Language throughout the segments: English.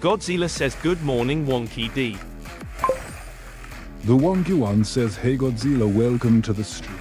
Godzilla says good morning Wonky D. The Wonky One says, hey Godzilla, welcome to the stream.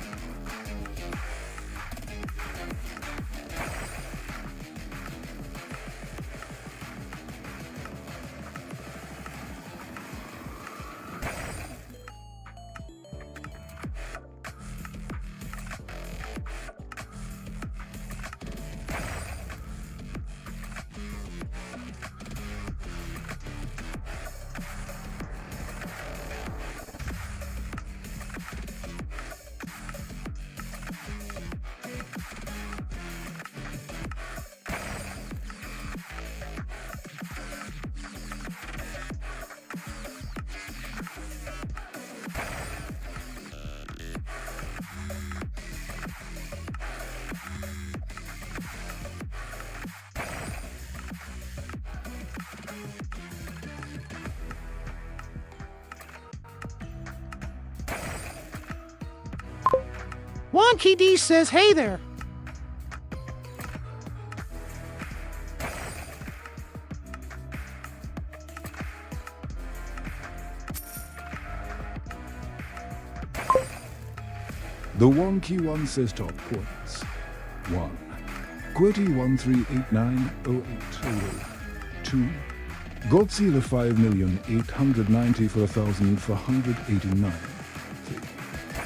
Wonky D says, hey there. The Wonky One says top points. 1. QWERTY 13890800. 2. Godzilla 5,894,489. 3.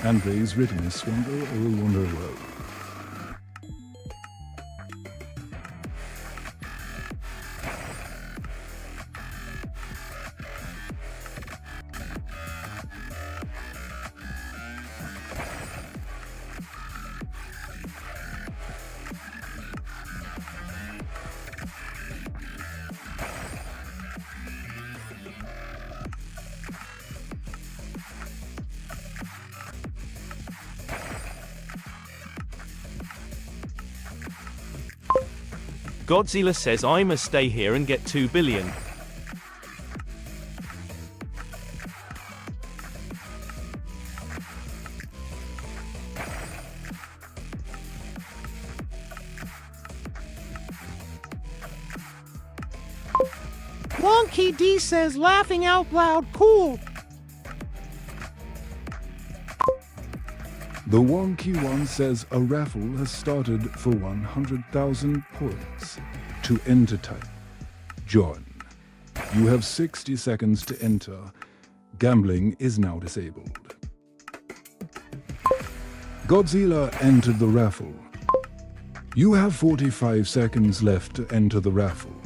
Andre's written as Swando or Wonder World. Godzilla says I must stay here and get 2 billion. Wonky D says, laughing out loud, cool. The Wonky One says a raffle has started for 100,000 points. To enter type, join. You have 60 seconds to enter. Gambling is now disabled. Godzilla entered the raffle. You have 45 seconds left to enter the raffle.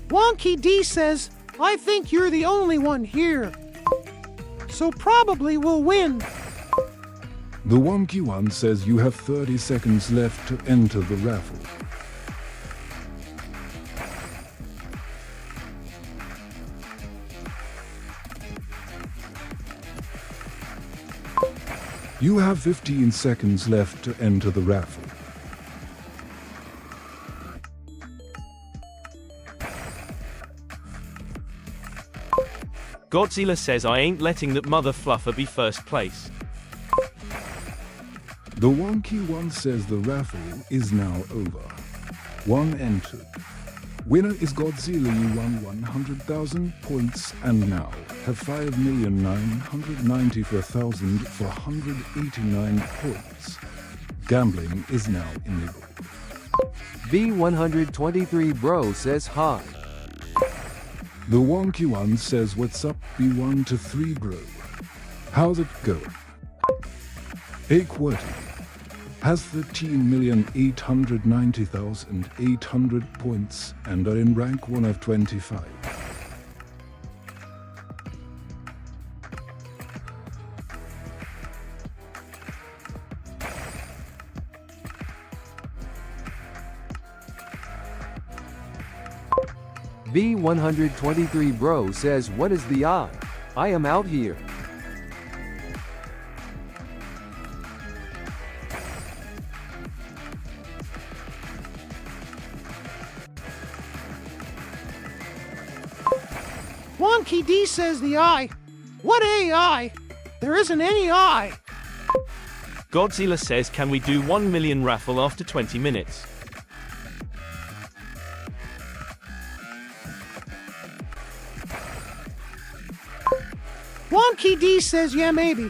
Wonky D says, I think you're the only one here. So probably we'll win. The Wonky One says you have 30 seconds left to enter the raffle. You have 15 seconds left to enter the raffle. Godzilla says I ain't letting that mother fluffer be first place. The Wonky One says the raffle is now over. 1 entered. Winner is Godzilla. You won 100,000 points and now have 5,994,489 points. Gambling is now enabled. B123 Bro says hi. The Wonky One says what's up B1 to 3 bro. How's it going? QWERTY has 13,890,800 points and are in rank 1 of 25. B123 Bro says what is the I am out here. Wonky D says the I. What AI? There isn't any I. Godzilla says can we do 1 million raffle after 20 minutes? Wonky D says yeah, maybe.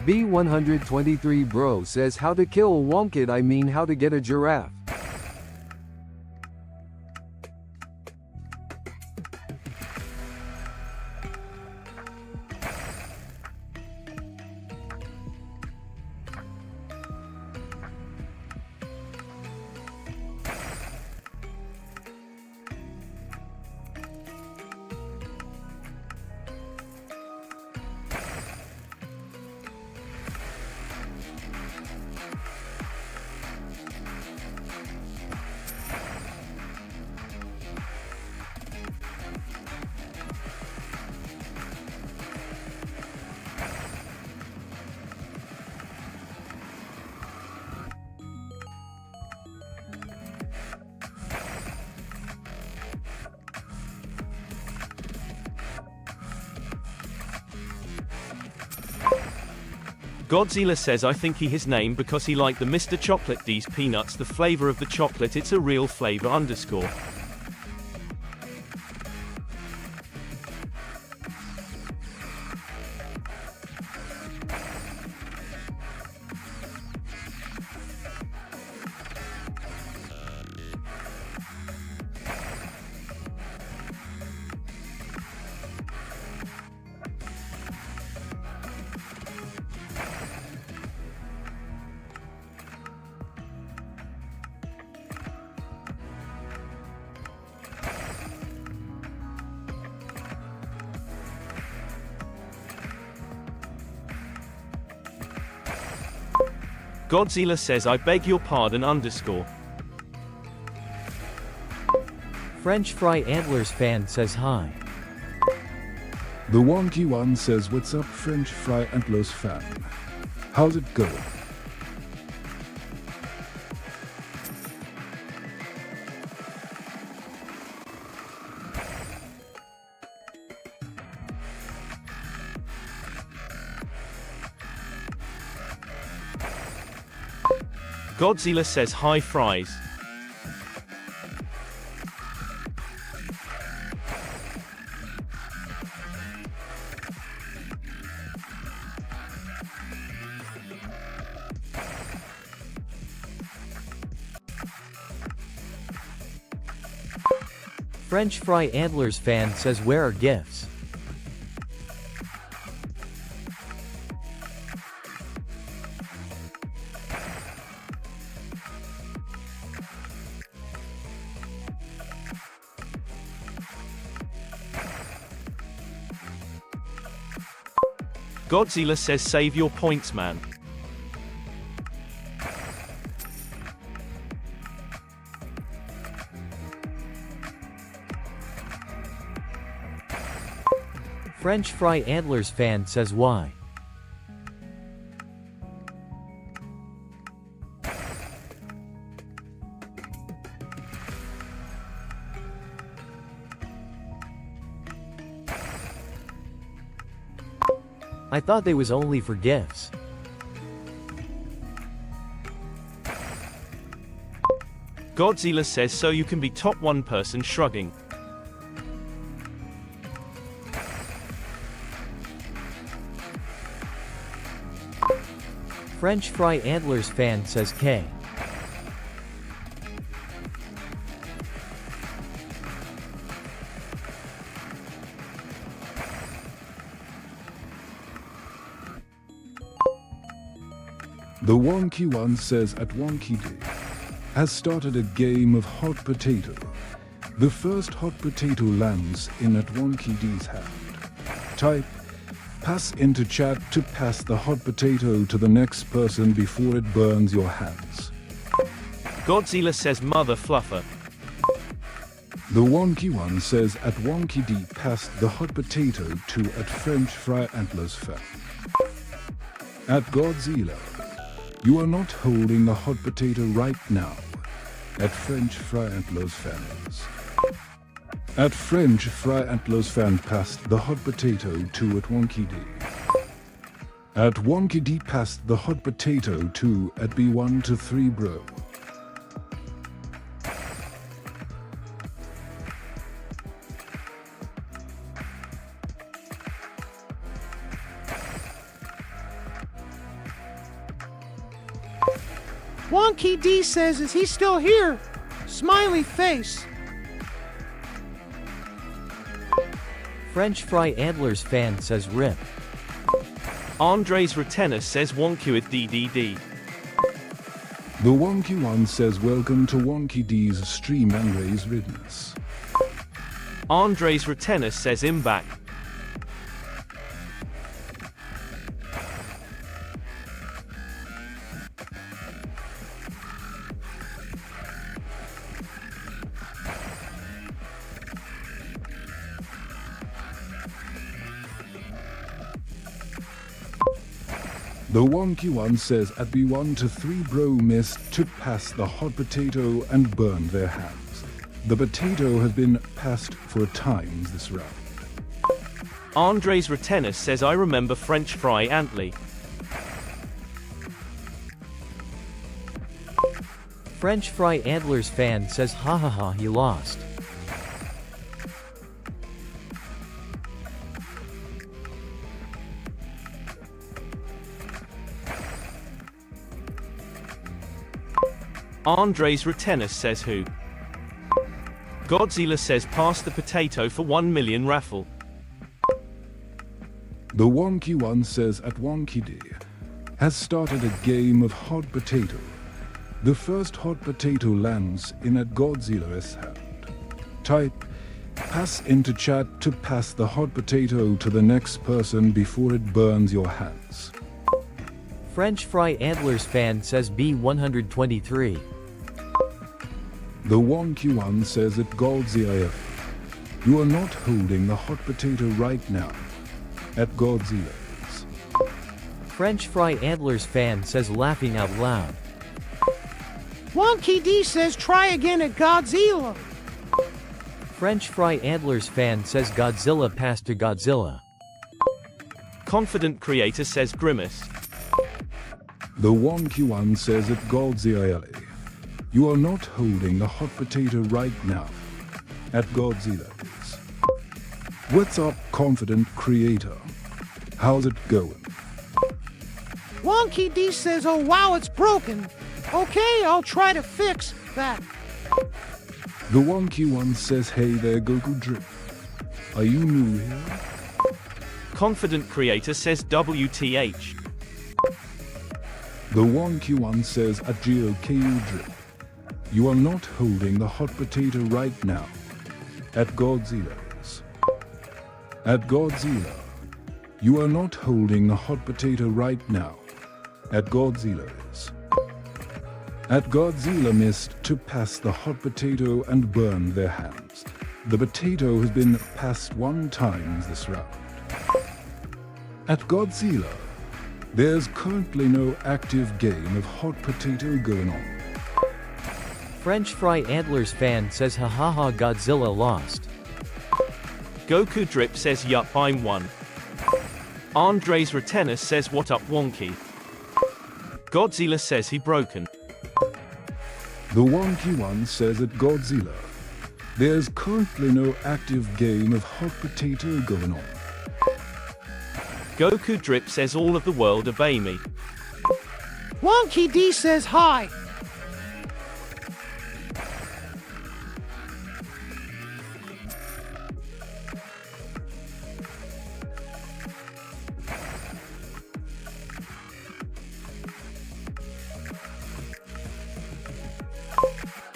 B123 bro says how to kill a wonkid, I mean how to get a giraffe. Godzilla says I think he his name because he liked the Mr. Chocolate D's peanuts, the flavor of the chocolate, it's a real flavor underscore. Godzilla says I beg your pardon underscore. French Fry Antlers fan says hi. The Wonky One says, what's up, French Fry Antlers fan? How's it going? Godzilla says hi fries. French Fry Antlers fan says where are gifts? Godzilla says save your points, man. French Fry Antlers fan says why? I thought they was only for gifts. Godzilla says so you can be top 1 person shrugging. French Fry Antlers fan says K. The Wonky One says at Wonky D has started a game of hot potato. The first hot potato lands in at Wonky D's hand. Type Pass into chat to pass the hot potato to the next person before it burns your hands. Godzilla says mother fluffer. The Wonky One says at Wonky D passed the hot potato to at French Fry Antlers fan. At Godzilla, you are not holding the hot potato right now. At French Fry Antlers fans. At French Fry Antlers fan passed the hot potato to at Wonky D. At Wonky D passed the hot potato to at B1 to 3 bro. Wonky D says, is he still here? Smiley face. French Fry Antlers fan says rip. Andres Retenis says Wonky with DDD. The Wonky One says welcome to Wonky D's stream and raise riddance. Andres Retenis says him back. The Wonky One says at B1 to 3 bro missed to pass the hot potato and burned their hands. The potato has been passed 4 times this round. Andres Retenis says I remember French Fry Antley. French Fry Antlers fan says ha ha ha he lost. Andres Retenis says who? Godzilla says pass the potato for 1 million raffle. The Wonky One says at Wonky D has started a game of hot potato. The first hot potato lands in at Godzilla's hand. Type pass into chat to pass the hot potato to the next person before it burns your hands. French Fry Antlers fan says B123. The Wonky One says at Godzilla, you are not holding the hot potato right now. At Godzilla's. French Fry Antlers fan says laughing out loud. Wonky D says try again at Godzilla. French Fry Antlers fan says Godzilla passed to Godzilla. Confident Creator says grimace. The Wonky One says at Godzilla, you are not holding the hot potato right now. At Godzilla's. What's up, Confident Creator? How's it going? Wonky D says, oh wow, it's broken. Okay, I'll try to fix that. The Wonky One says, hey there, Goku Drip. Are you new here? Confident Creator says WTH. The Wonky One says at GOKU Drip. You are not holding the hot potato right now. At Godzilla's. At Godzilla. You are not holding the hot potato right now. At Godzilla's. At Godzilla missed to pass the hot potato and burned their hands. The potato has been passed 1 time this round. At Godzilla, there's currently no active game of hot potato going on. French Fry Antlers fan says ha ha ha Godzilla lost. Goku Drip says yup I'm one. Andres Retenis says what up Wonky. Godzilla says he broken. The Wonky One says at Godzilla, there's currently no active game of hot potato going on. Goku Drip says all of the world obey me. Wonky D says hi.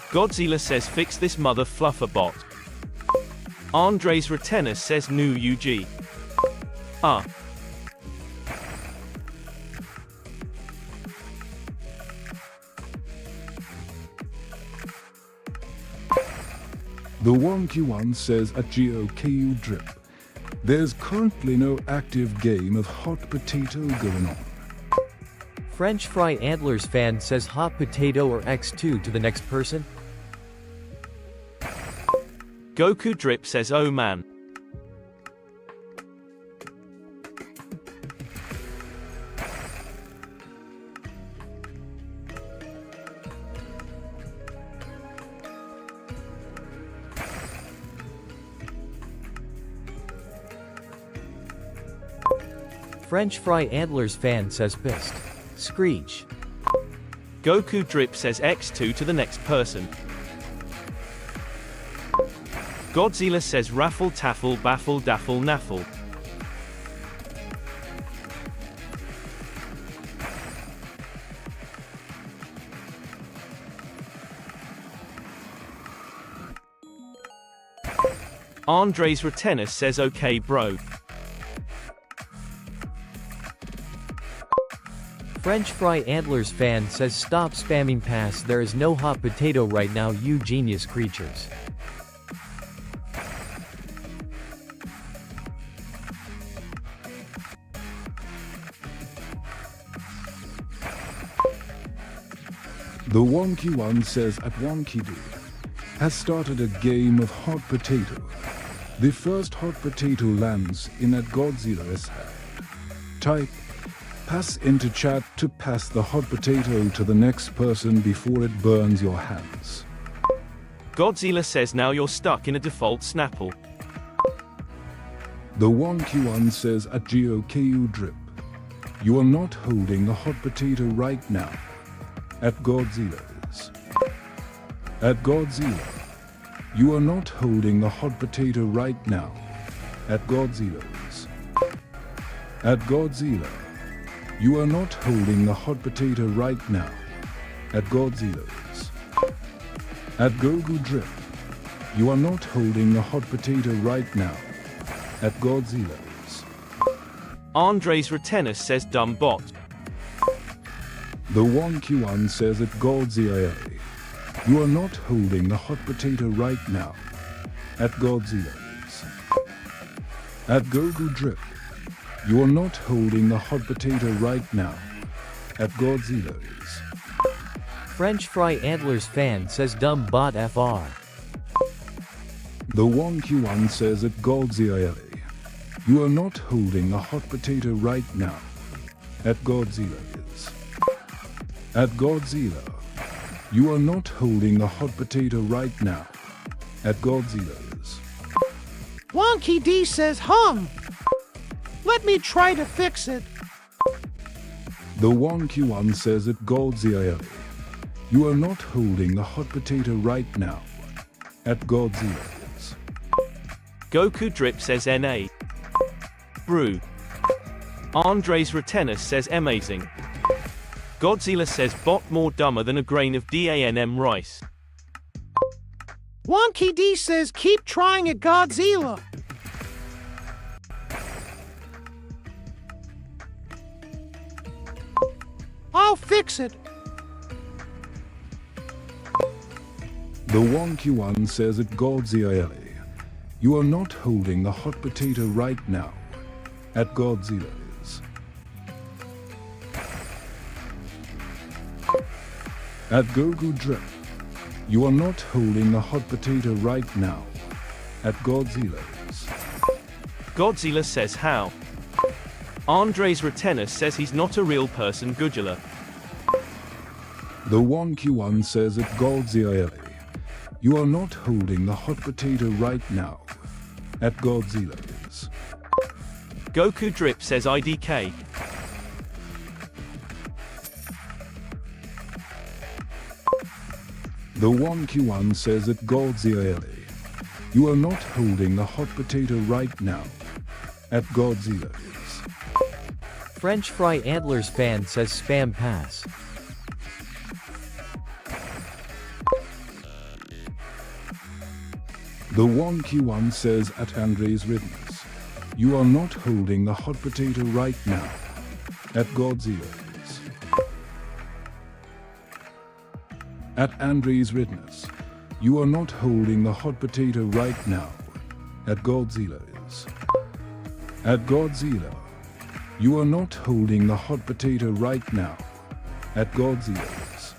Godzilla says fix this mother fluffer bot. Andres Retenis says new UG. The wonky one says at GOKU Drip, there's currently no active game of hot potato going on. French Fry Antlers fan says hot potato or X2 to the next person. Goku Drip says oh man. French Fry Antlers fan says pissed. Screech. Goku Drip says X2 to the next person. Godzilla says raffle taffle baffle daffle naffle. Andres Retenis says okay bro. French Fry Antlers fan says stop spamming pass, there is no hot potato right now you genius creatures. The wonky one says at wonky dude has started a game of hot potato. The first hot potato lands in at Godzilla's hand. Type pass into chat to pass the hot potato to the next person before it burns your hands. Godzilla says now you're stuck in a default Snapple. The wonky one says at GOKU Drip, you are not holding a hot potato right now. At Godzilla's. At Godzilla, you are not holding a hot potato right now. At Godzilla's. At Godzilla, you are not holding a hot potato right now. At Godzilla's. At Goku Drip, you are not holding a hot potato right now. At Godzilla's. Andres Retenis says dumb bot. The wonky one says at Godzilla, you are not holding a hot potato right now. At Godzilla's. At Goku Drip, you are not holding a hot potato right now. At Godzilla's. French Fry Antlers fan says dumb bot FR. The wonky one says at Godzilla, you are not holding a hot potato right now. At Godzilla's. At Godzilla, you are not holding a hot potato right now. At Godzilla's. Wonky D says hum. Let me try to fix it. The wonky one says at Godzilla, you are not holding a hot potato right now. At Godzilla's. Goku Drip says NA. Brew. Andres Retenis says amazing. Godzilla says bot more dumber than a grain of DANM rice. Wonky D says keep trying at Godzilla. I'll fix it. The wonky one says at Godzilla, you are not holding a hot potato right now. At Godzilla's. At Goku Drip, you are not holding a hot potato right now. At Godzilla's. Godzilla says how. Andres Retenis says he's not a real person Godzilla. The wonky one says at Godzilla, you are not holding a hot potato right now. At Godzilla's. Goku Drip says IDK. The wonky one says at Godzilla, you are not holding a hot potato right now. At Godzilla's. French Fry Antlers fan says spam pass. The wonky one says at Andres Ridness, you are not holding a hot potato right now. At Godzilla's. At Andres Ridness, You are not holding the hot potato right now. At Godzilla is. At Godzilla. You are not holding the hot potato right now. At Godzilla is.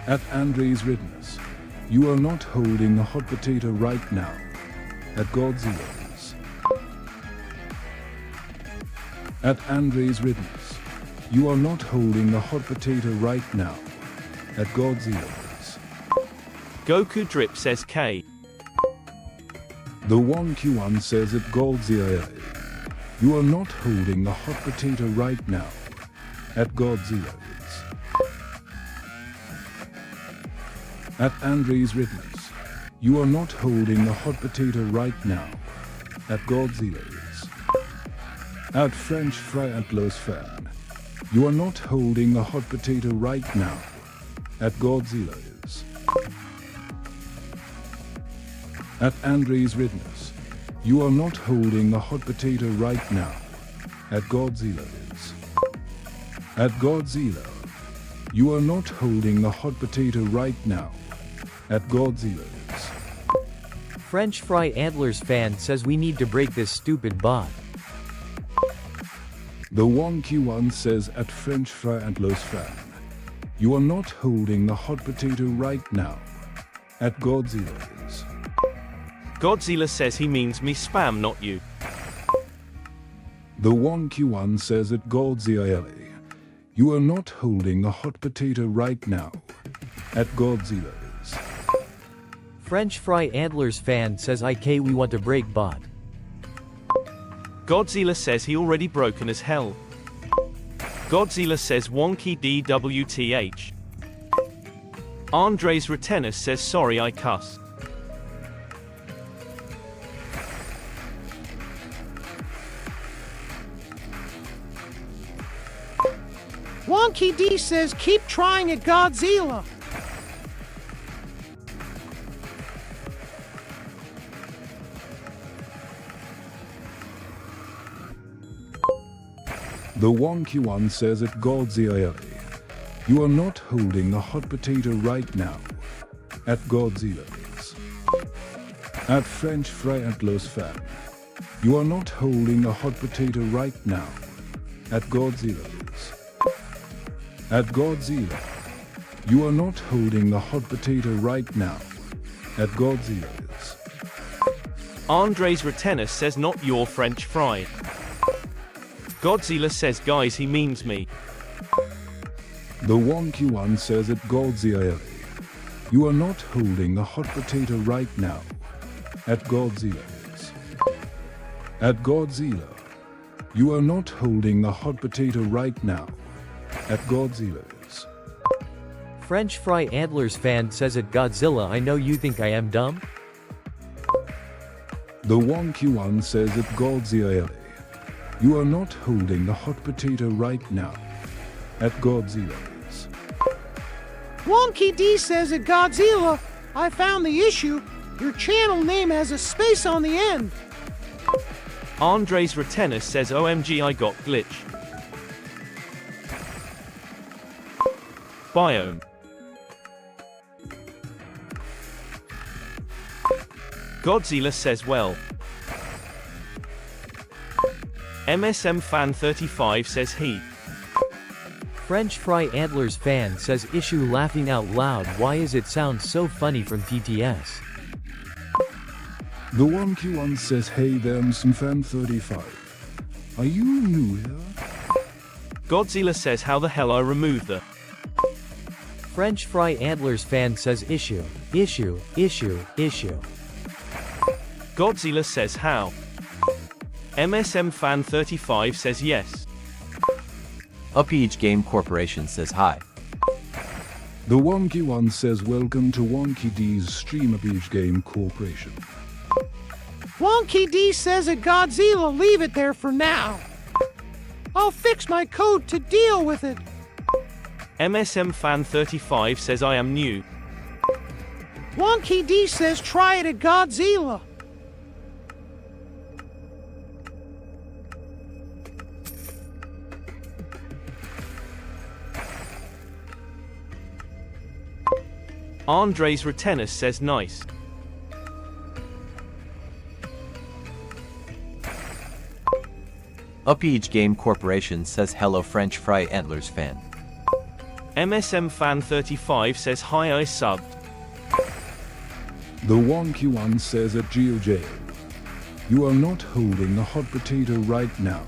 At Andre's Ridness. You are not holding the hot potato right now. At Godzilla is. At Andre's Ridness. You are not holding the hot potato right now. At Godzilla is. Goku Drip says K. The 1Q1 says at Godzilla. You are not holding the hot potato right now. At Godzilla is. At Andre's Ridness. You are not holding the hot potato right now. At Godzilla is. At French Fry Atlas Fan. You are not holding the hot potato right now. At Godzilla is. At Andre's Ridness. You are not holding the hot potato right now. At Godzilla is. At Godzilla. You are not holding the hot potato right now. At Godzilla is. French Fry Antlers fan says we need to break this stupid bot. The 1Q1 says at French Fry Antlers Fan. You are not holding the hot potato right now. At Godzilla is. Godzilla says he means me spam, not you. The 1Q1 says at Godzilla. You are not holding the hot potato right now. At Godzilla is. French Fry Antlers fan says IK we want to break bot. Godzilla says he already broken as hell. Godzilla says wonky DWTH. Andres Retenis says sorry I cussed. Wonky D says keep trying at Godzilla. The 1Q1 says at Godzilla. You are not holding the hot potato right now. At Godzilla is. At French Fry Atlas Fan. You are not holding the hot potato right now. At Godzilla is. At Godzilla. You are not holding the hot potato right now. At Godzilla is. Andres Retenis says not your French fry. Godzilla says guys he means me. The 1Q1 says at Godzilla. You are not holding the hot potato right now. At Godzilla is. At Godzilla. You are not holding the hot potato right now. At Godzilla is. French Fry Antlers fan says at Godzilla I know you think I am dumb. The 1Q1 says at Godzilla. You are not holding the hot potato right now. At Godzilla is. Wonky D says at Godzilla, I found the issue. Your channel name has a space on the end. Andres Retenis says OMG I got glitch. Biome. Godzilla says well. MSM Fan 35 says he. French Fry Antlers fan says issue laughing out loud why is it sound so funny from TTS. The 1Q1 says hey there MSM Fan 35. Are you new here? Godzilla says how the hell I remove the. French Fry Antlers fan says issue. Godzilla says how. MSM Fan 35 says yes. Upage Game Corporation says hi. The 1Q1 says welcome to Wonky D's stream Upage Game Corporation. Wonky D says at Godzilla, leave it there for now. I'll fix my code to deal with it. MSM Fan 35 says I am new. Wonky D says try it at Godzilla. Andres Retenus says nice. Upage Game Corporation says hello French Fry Antlers fan. MSM Fan 35 says hi, I subbed. The Wonky One says at GeoJao, you are not holding the hot potato right now.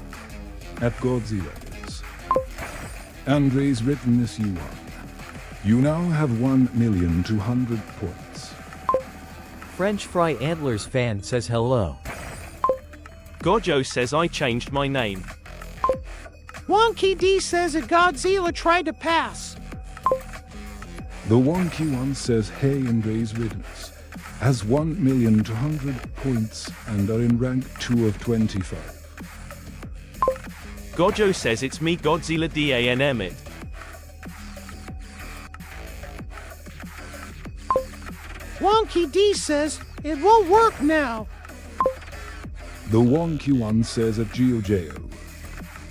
At Godzilla's. Andres written this you won. You now have 1,200,000 points. French Fry Antlers fan says hello. Gojo says I changed my name. Wonky D says that Godzilla tried to pass. The Wonky One says hey Andres Riddens has 1,200,000 points and are in rank 2 of 25. Gojo says it's me Godzilla DANM it. Wonky D says it won't work now. The Wonky One says at GeoJao,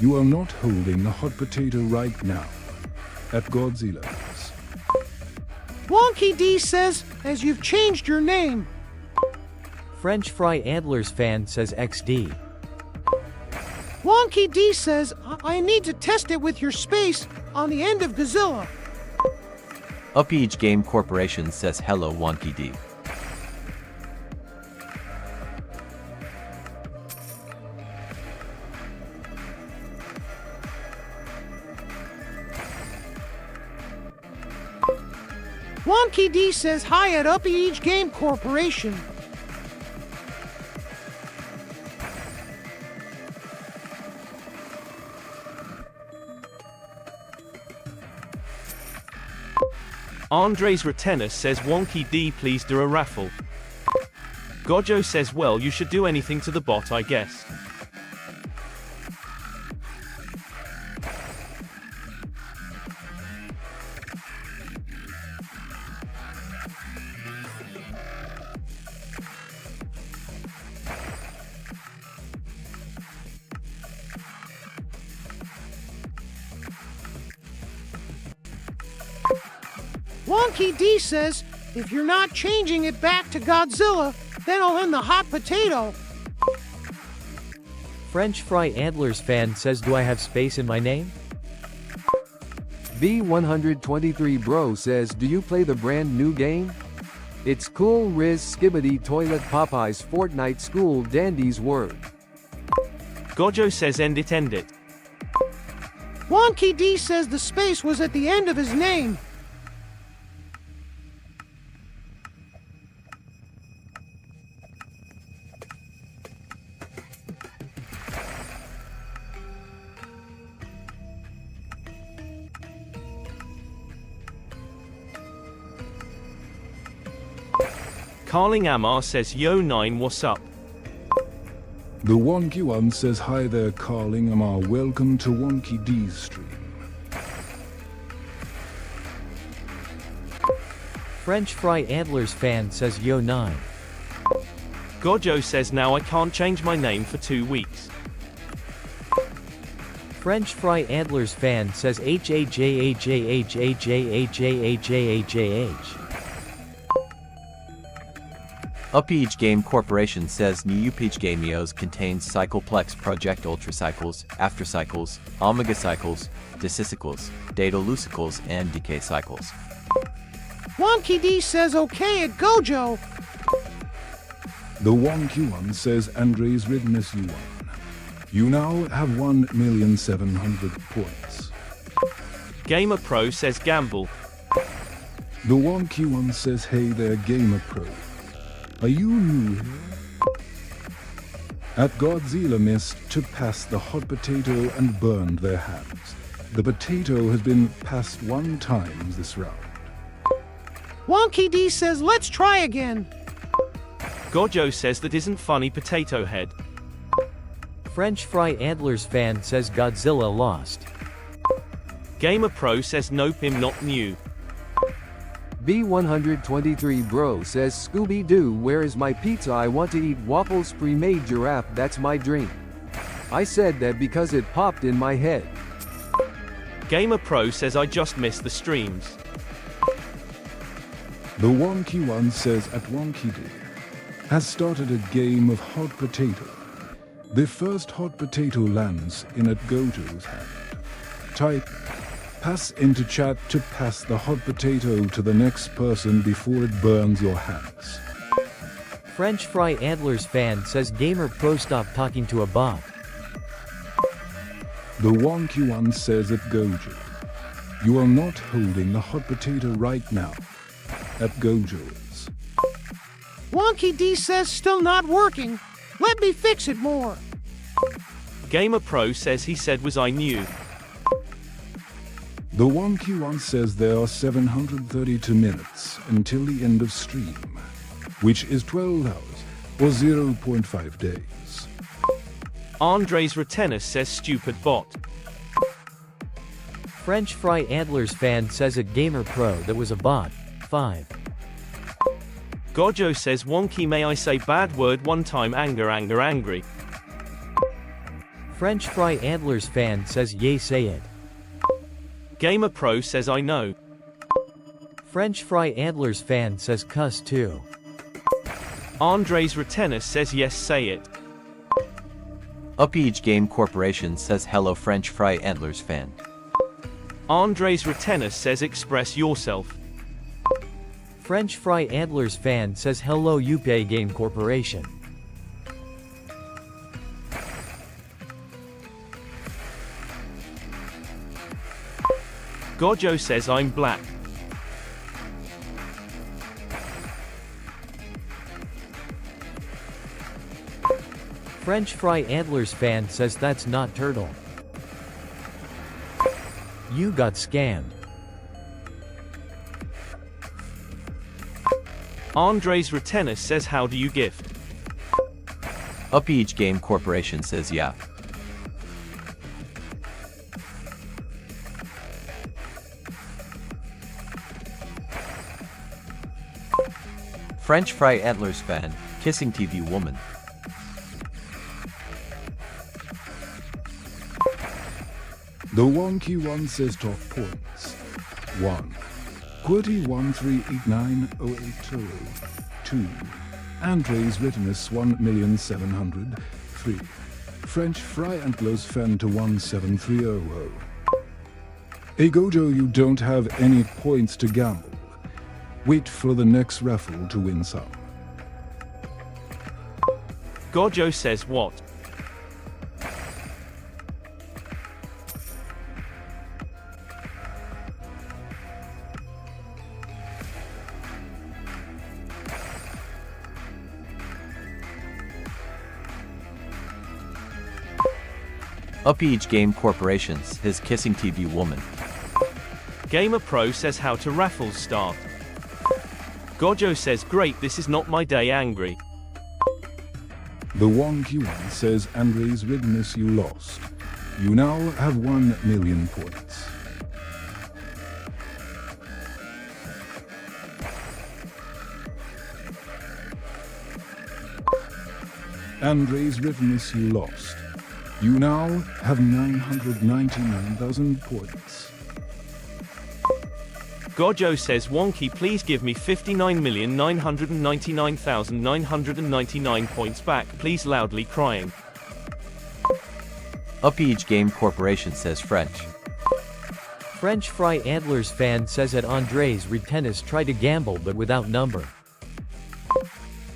you are not holding the hot potato right now. At Godzilla's. Wonky D says as you've changed your name. French Fry Antlers fan says XD. Wonky D says I need to test it with your space on the end of Godzilla. Upage Game Corporation says hello Wonky D. Wonky D says hi at Upage Game Corporation. Andres Retenus says Wonky D please do a raffle. Gojo says well you should do anything to the bot I guess. Wonky D says if you're not changing it back to Godzilla, then I'll end the hot potato. French Fry Antlers fan says do I have space in my name? B123 Bro says do you play the brand new game? It's cool Riz Skibbity Toilet Popeye's Fortnite School Dandy's word. Gojo says end it end it. Wonky D says the space was at the end of his name. Carling Amar says yo 9 what's up. The Wonky One says hi there Carling Amar, welcome to Wonky D's stream. French Fry Antlers fan says yo 9. Gojo says now I can't change my name for 2 weeks. French Fry Antlers fan says HAJAJHAJAJAJAJAJH. Upage Game Corporation says new Upage Gamios contains Cycleplex Project Ultracycles, Aftercycles, Omega Cycles, Discycles, Datalusicles, and Decay Cycles. Wonky D says okay at Gojo. The Wonky One says Andres Ridness you won. You now have 1,700,000 points. Gamer Pro says gamble. The Wonky One says hey there Gamer Pro. Are you new here? At Godzilla missed to pass the hot potato and burned their hands. The potato has been passed 1 time this round. Wonky D says let's try again. Gojo says that isn't funny potato head. French Fry Antlers fan says Godzilla lost. Gamer Pro says nope him not new. B123 Bro says Scooby-Doo where is my pizza I want to eat waffles pre-made giraffe that's my dream. I said that because it popped in my head. Gamer Pro says I just missed the streams. The Wonky One says at Wonky D has started a game of hot potato. The first hot potato lands in at Gojo's hand. Type pass into chat to pass the hot potato to the next person before it burns your hands. French Fry Antlers fan says Gamer Pro stop talking to a bot. The Wonky One says at Gojo, you are not holding the hot potato right now. At Gojo's. Wonky D says still not working. Let me fix it more. Gamer Pro says he said was I knew. The Wonky One says there are 732 minutes until the end of stream, which is 12 hours or 0.5 days. Andres Retenus says stupid bot. French Fry Antlers fan says at Gamer Pro that was a bot. 5. Gojo says Wonky may I say bad word one time angry. French Fry Antlers fan says yay say it. Gamer Pro says I know. French Fry Antlers fan says cuss too. Andres Retenus says yes say it. Upage Game Corporation says hello French Fry Antlers fan. Andres Retenus says express yourself. French Fry Antlers fan says hello Upage Game Corporation. Gojo says I'm black. French Fry Antlers fan says that's not turtle. You got scammed. Andres Retenus says how do you gift? Upage Game Corporation says yeah. French Fry Antlers fan, kissing TV woman. The Wonky One says top points. 1. QWERTY 1389082. 2. Andres Retinus 1,700,000. 3. French Fry Antlers fan to 17300. Hey Gojo, you don't have any points to gamble. Wait for the next raffle to win some. Gojo says what? Upage Game Corporation says kissing TV woman. Gamer Pro says how to raffles start. Gojo says great this is not my day angry. The Wonky One says Andres Retinus you lost. You now have 1 million points. Andres Retinus you lost. You now have 999,000 points. Gojo says Wonky please give me 59,999,999 points back please loudly crying. Upage Game Corporation says French. French Fry Antlers fan says that Andres Retenus tried to gamble but without number.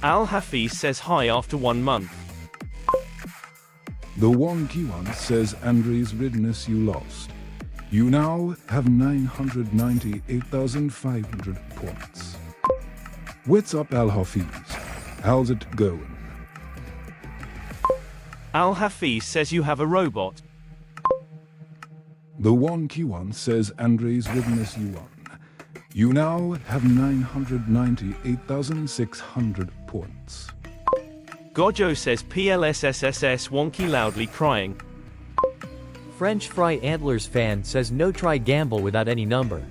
Al Hafiz says hi after 1 month. The Wonky One says Andres Retinus you lost. You now have 998,500 points. What's up Al Hafiz? How's it going? Al Hafiz says you have a robot. The Wonky One says Andres Retinus you won. You now have 998,600 points. Gojo says PLSSSS Wonky loudly crying. French Fry Antlers fan says no try gamble without any number.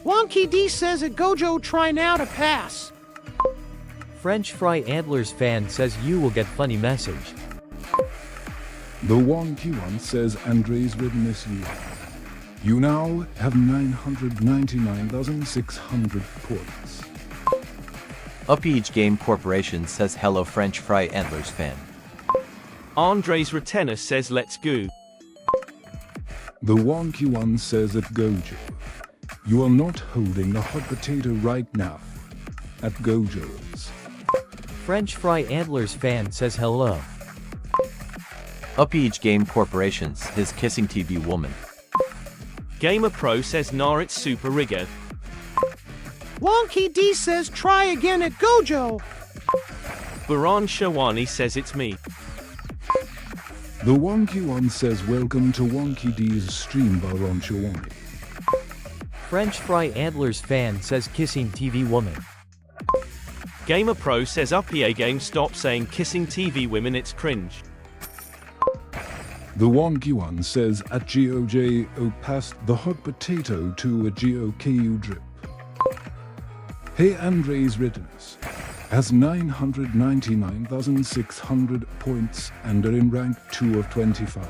Wonky D says at Gojo try now to pass. French Fry Antlers fan says you will get funny message. The Wonky One says Andres Retinus you won. You now have 999,600 points. UpEach Game Corporation says hello French Fry Antlers fan. Andres Retenis says let's go. The wonky one says at Gojo, you are not holding the hot potato right now. At Gojo's. French Fry Antlers fan says hello. UpEach Game Corporation his kissing TV woman. Gamer Pro says nah, it's super rigger. Wonky D says try again at Gojo. Baran Shawani says it's me. The wonky one says welcome to Wonky D's stream Baron Shawani. French Fry Antlers fan says kissing TV woman. Gamer Pro says EA game stop saying kissing TV women, it's cringe. The wonky one says at GOJO passed the hot potato to a GOKU drip. Hey Andres Rittenus has 999,600 points and are in rank 2 of 25.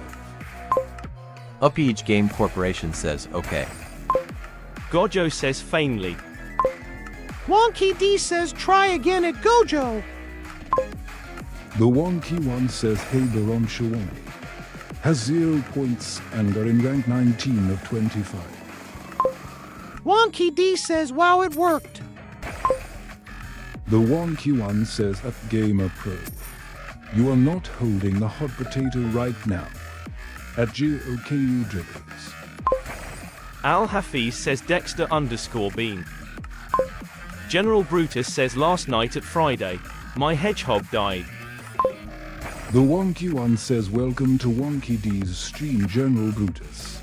UpEach Game Corporation says okay. Gojo says fainly. Wonky D says try again at Gojo. The wonky one says hey Baron Shawani has 0 points and are in rank 19 of 25. Wonky D says wow, it worked. The wonky one says at Gamer Pro, you are not holding the hot potato right now. At GOKU dribbles. Al Hafiz says Dexter_Bean. General Brutus says last night at Friday, my hedgehog died. The wonky one says welcome to Wonky D's stream General Brutus.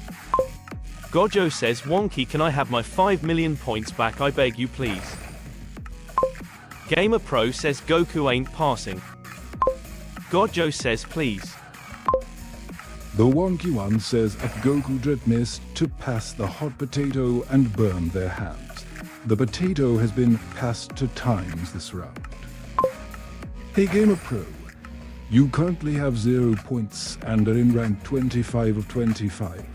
Gojo says Wonky, can I have my 5 million points back, I beg you please. Gamer Pro says Goku ain't passing. Gojo says please. The wonky one says at Goku Drip missed to pass the hot potato and burn their hands. The potato has been passed to times this round. Hey Gamer Pro, you currently have 0 points and are in rank 25 of 25.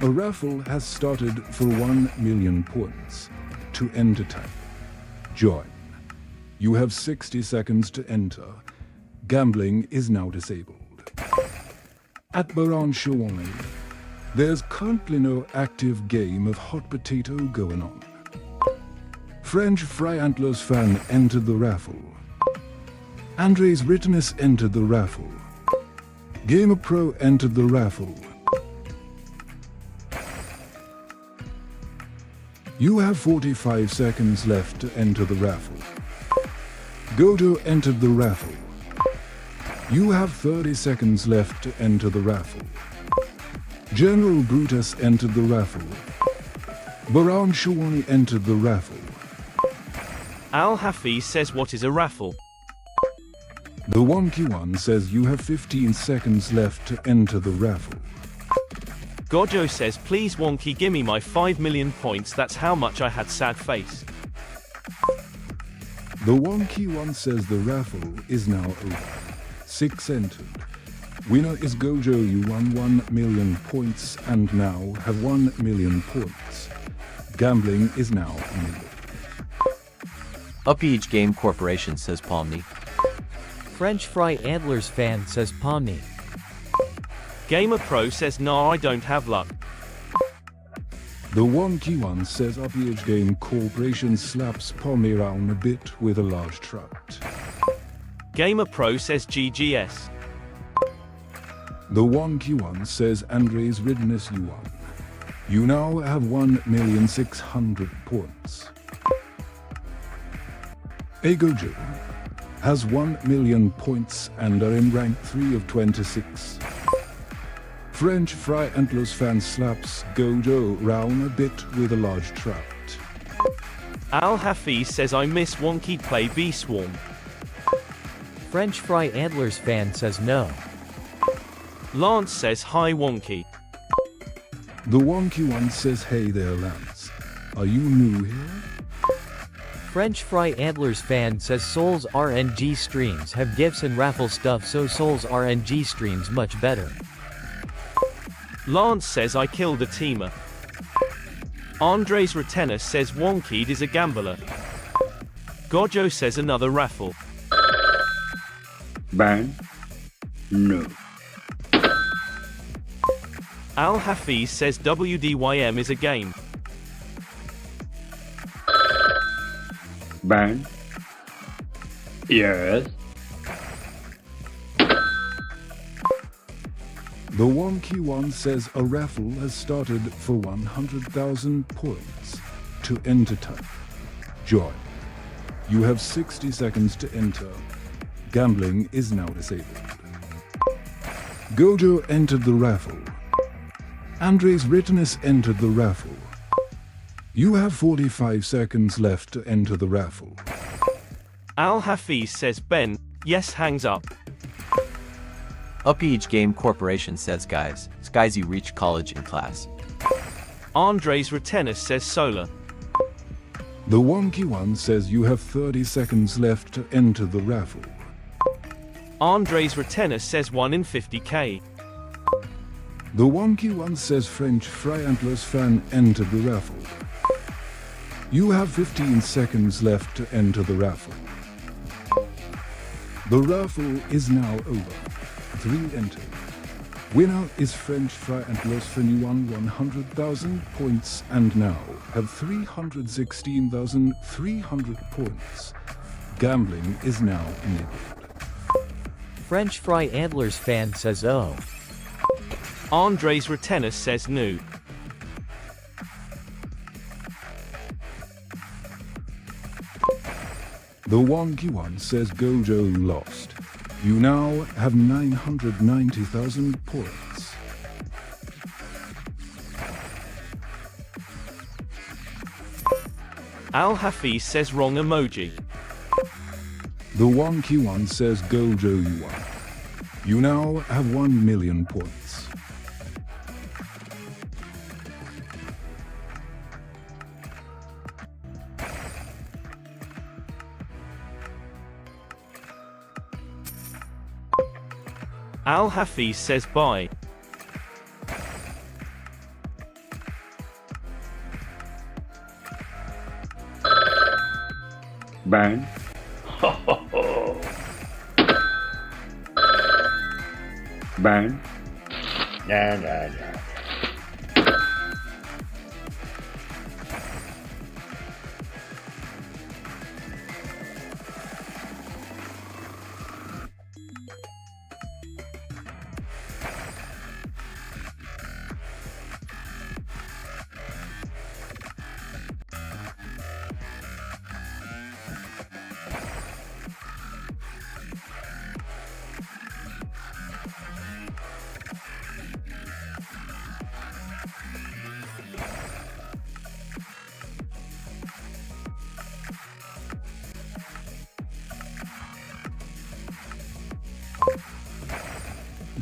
A raffle has started for 1 million points. To enter type, join. You have 60 seconds to enter. Gambling is now disabled. At Baran Shawani, there's currently no active game of hot potato going on. French Fry Antlers fan entered the raffle. Andres Rittenus entered the raffle. Gamer Pro entered the raffle. You have 45 seconds left to enter the raffle. Gojo entered the raffle. You have 30 seconds left to enter the raffle. General Brutus entered the raffle. Baran Shawani entered the raffle. Al Hafiz says what is a raffle? The wonky one says you have 15 seconds left to enter the raffle. Gojo says please Wonky, gimme my 5 million points, that's how much I had, sad face. The wonky one says the raffle is now over. 6 entered. Winner is Gojo, you won 1 million points and now have 1 million points. Gambling is now illegal. UpEach Game Corporation says Pomni. French Fry Antlers fan says Pomni. Gamer Pro says nah, I don't have luck. The wonky one says UpEach Game Corporation slaps Pomni around a bit with a large trout. Gamer Pro says GGS. The wonky one says Andres Rittenus, you won. You now have 1,600,000 points. Gojo has 1 million points and are in rank 3 of 26. French Fry Antlers fan slaps Gojo round a bit with a large trout. Al Hafiz says I miss Wonky play B Swarm. French Fry Antlers fan says no. Lance says hi Wonky. The wonky one says hey there Lance. Are you new here? French Fry Antlers fan says solsrng streams have gifts and raffle stuff, so solsrng streams much better. Lance says I killed a teamer. Andres Retenis says Wonkid is a gambler. Gojo says another raffle. Ban? No. Al Hafiz says WDYM is a game. Ban? Yes. The Wonky One says a raffle has started for 100,000 points. To enter type, join. You have 60 seconds to enter. Gambling is now disabled. Gojo entered the raffle. Andres Rittenus entered the raffle. You have 45 seconds left to enter the raffle. Al Hafiz says Ben, yes hangs up. Upage Game Corporation says guys, Skies you reach college in class. Andres Retenis says Solar. The Wonky One says you have 30 seconds left to enter the raffle. Andres Retenis says 1 in 50k. The Wonky One says French Fry Antlers fan entered the raffle. You have 15 seconds left to enter the raffle. The raffle is now over. 3 entered. Winner is French Fry Antlers fan. You won 100,000 points and now have 316,300 points. Gambling is now enabled. French Fry Antlers fan says oh. Andres Retenis says no. The Wonky One says Gojo lost. You now have 990,000 points. Al Hafiz says wrong emoji. The Wonky One says Gojo you won. You now have 1 million points. Al Hafiz says bye. Ban? Ban? Nah, nah, nah.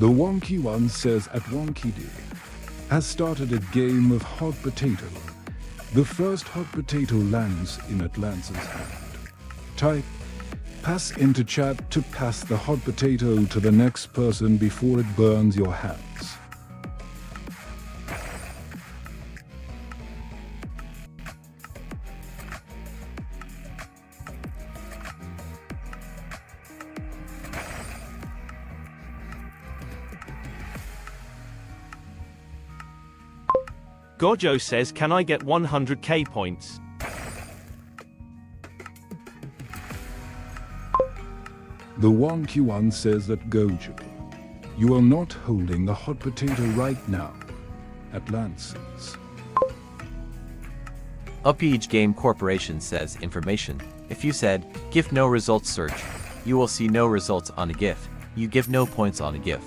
The Wonky One says at Wonky D has started a game of hot potato. The first hot potato lands in Atlanta's hand. Type pass into chat to pass the hot potato to the next person before it burns your hands. Gojo says can I get 100k points? The Wonky One says that Gojo, you are not holding the hot potato right now. Atlantis. Upage Game Corporation says information. If you said, GIF no results search, you will see no results on a GIF. You give no points on a GIF.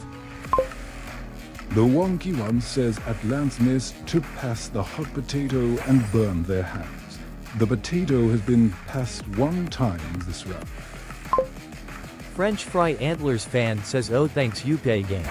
The Wonky One says Atlants missed to pass the hot potato and burn their hands. The potato has been passed 1 time this round. French Fry Antlers fan says oh thanks Upay game.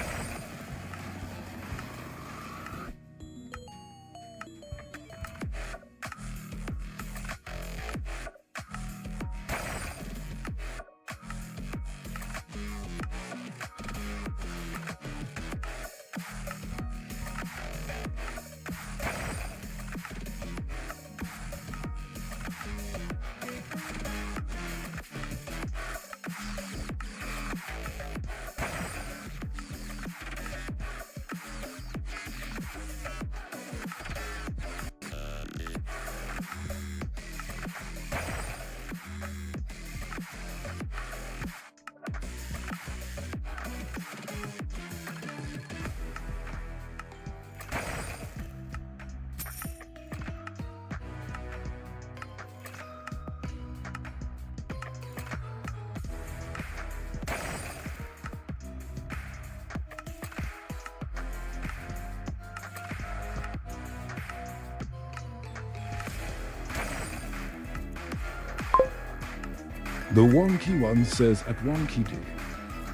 The Wonky One says at Wonky D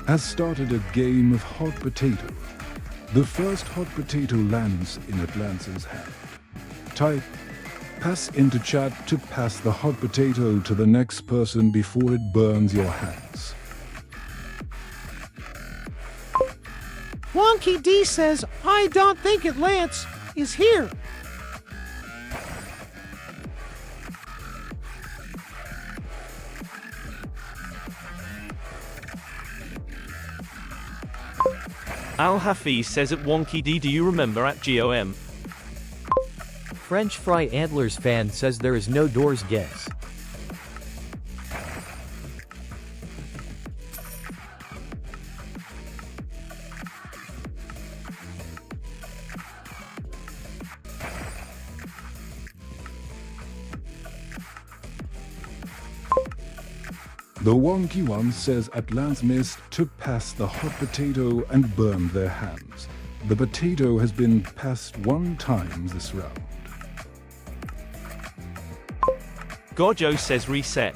has started a game of hot potato. The first hot potato lands in Atlanta's hand. Type pass into chat to pass the hot potato to the next person before it burns your hands. Wonky D says, I don't think Atlance is here. Al Hafiz says at Wonky D, do you remember at GOM? French Fry Antlers fan says there is no doors guess. The Wonky One says Atlance missed to pass the hot potato and burned their hands. The potato has been passed 1 time this round. Gojo says reset.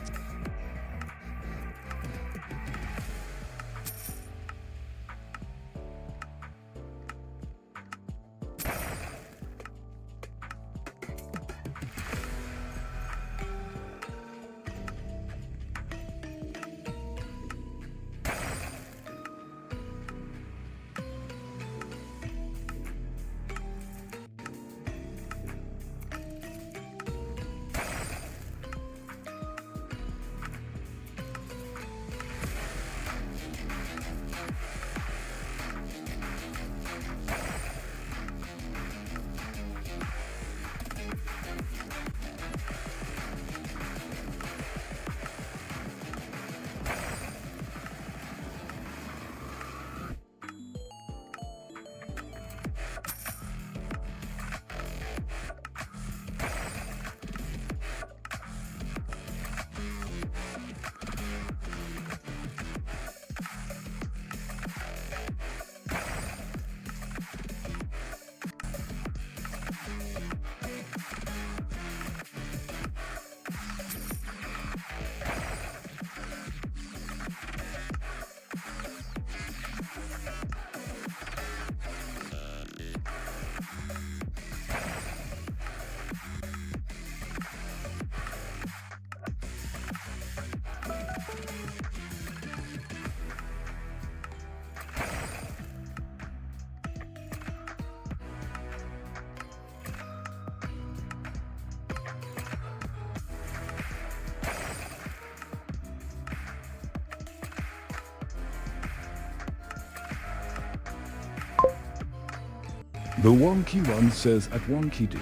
The Wonky One says at Wonky D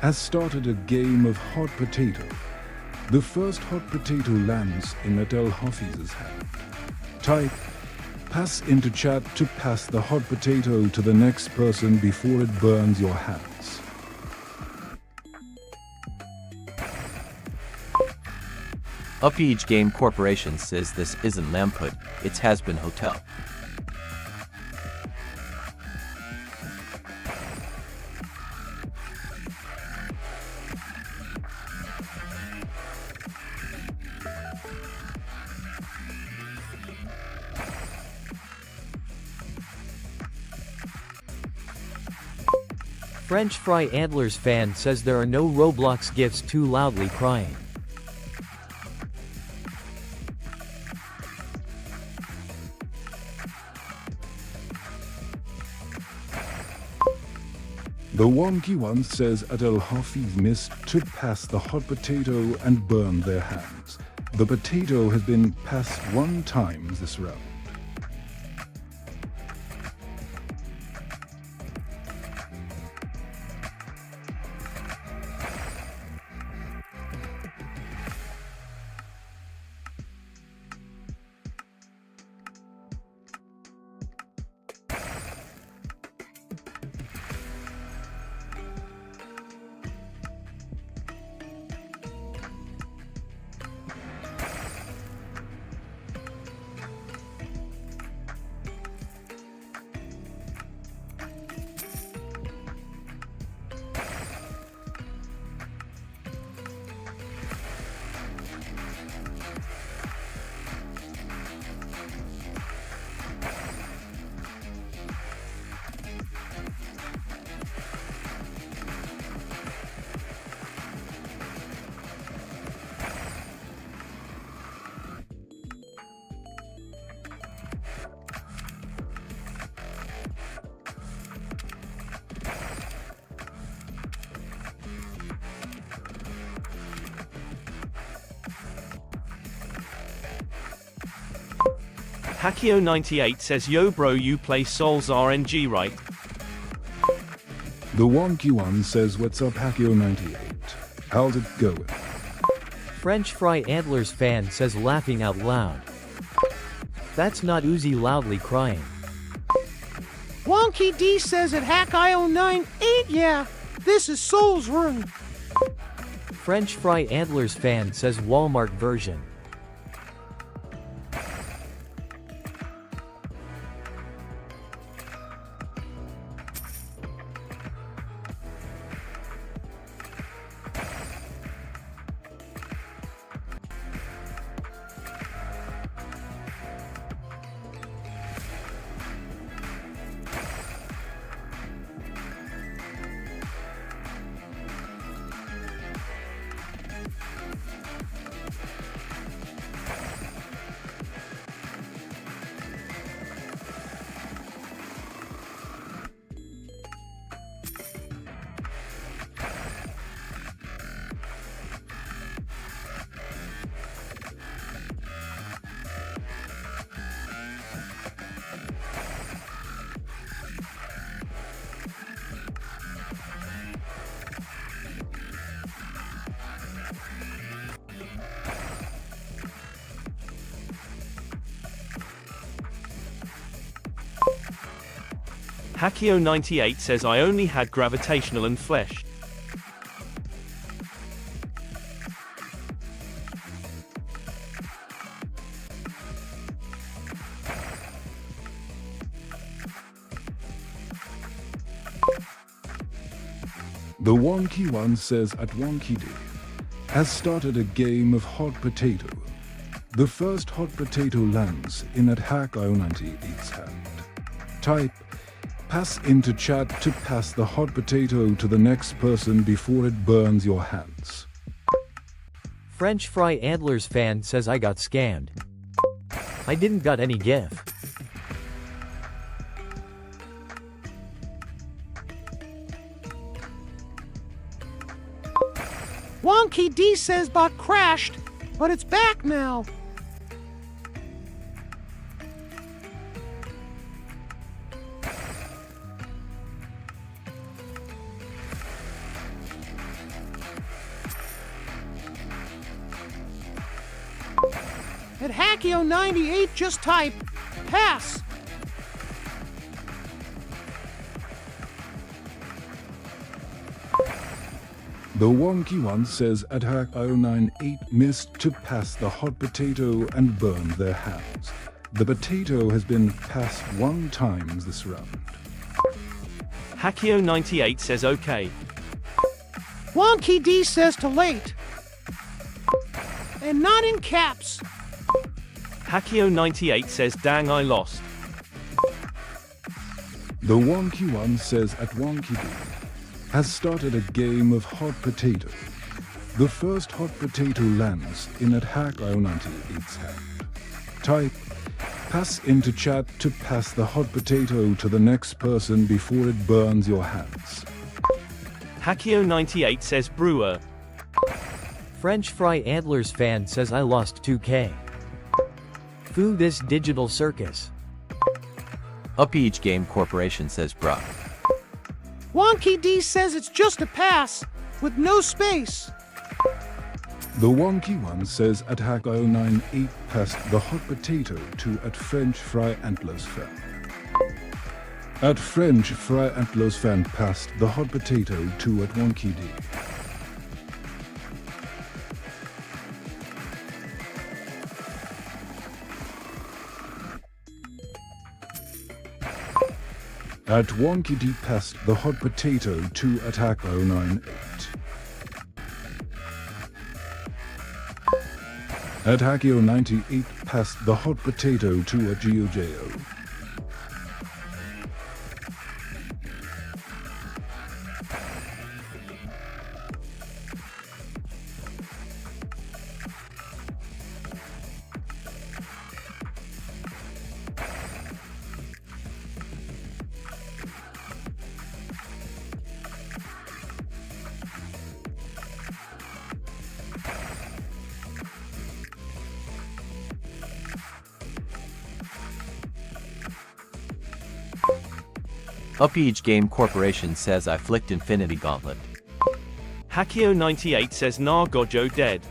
has started a game of hot potato. The first hot potato lands in Adele Hafiz's hand. Type pass into chat to pass the hot potato to the next person before it burns your hands. Upage Game Corporation says this isn't Lamput, it's Has-Been Hotel. French Fry Antlers fan says there are no Roblox gifts too loudly crying. The Wonky One says Adele Hafiz missed to pass the hot potato and burned their hands. The potato has been passed 1 time this round. Hakio98 says yo bro you play solsrng right? The wonky one says what's up Hakio98. How's it going? French Fry Antlers fan says laughing out loud. That's not Uzi loudly crying. Wonky D says at HackIO9, ain't yeah, this is solsrng. French Fry Antlers fan says Walmart version. Hakio98 says I only had gravitational and flesh. The wonky one says at wonky D has started a game of hot potato. The first hot potato lands in at HackIO98's hand. Type pass into chat to pass the hot potato to the next person before it burns your hands. French Fry Antlers fan says I got scammed. I didn't got any gift. Wonky D says bot crashed, but it's back now. At Hakio98 just type pass. The wonky one says at HackIO98 missed to pass the hot potato and burned their hands. The potato has been passed 1 time this round. Hakio98 says okay. Wonky D says to late. And not in caps. Hakio98 says dang I lost. The wonky one says at wonky D has started a game of hot potato. The first hot potato lands in at HackIO98's hand. Type pass into chat to pass the hot potato to the next person before it burns your hands. Hakio98 says brewer. French Fry Antlers fan says I lost 2K. Foo this digital circus. Uppeach Game Corporation says bruh. Wonky D says it's just a pass, with no space. The wonky one says at HackIO98 passed the hot potato to at French Fry Antlers fan. At French Fry Antlers fan passed the hot potato to at wonky D. At wonky D passed the hot potato to at HackIO98. At Hakio98 passed the hot potato to a GeoJo. Upage Game Corporation says I flicked Infinity Gauntlet. Hakio98 says nah Gojo dead.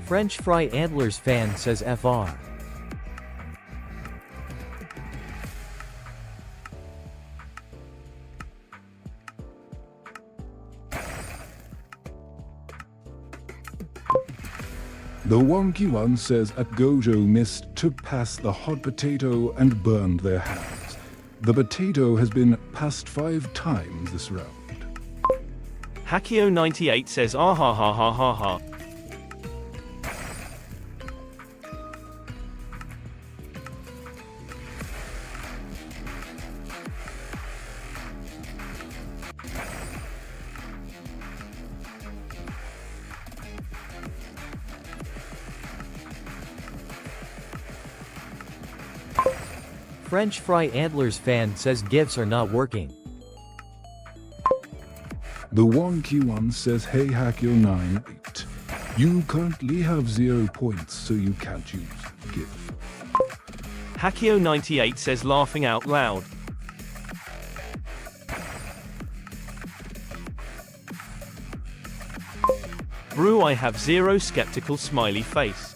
French Fry Antlers fan says FR. The wonky one says at Gojo missed to pass the hot potato and burned their hands. The potato has been passed 5 times this round. Hakio98 says ah ha ha ha ha ha. French Fry Antlers fan says GIFs are not working. The wonky one says hey Hakio98. You currently have 0 points, so you can't use GIF. Hakio98 says laughing out loud. Brew I have 0 skeptical smiley face.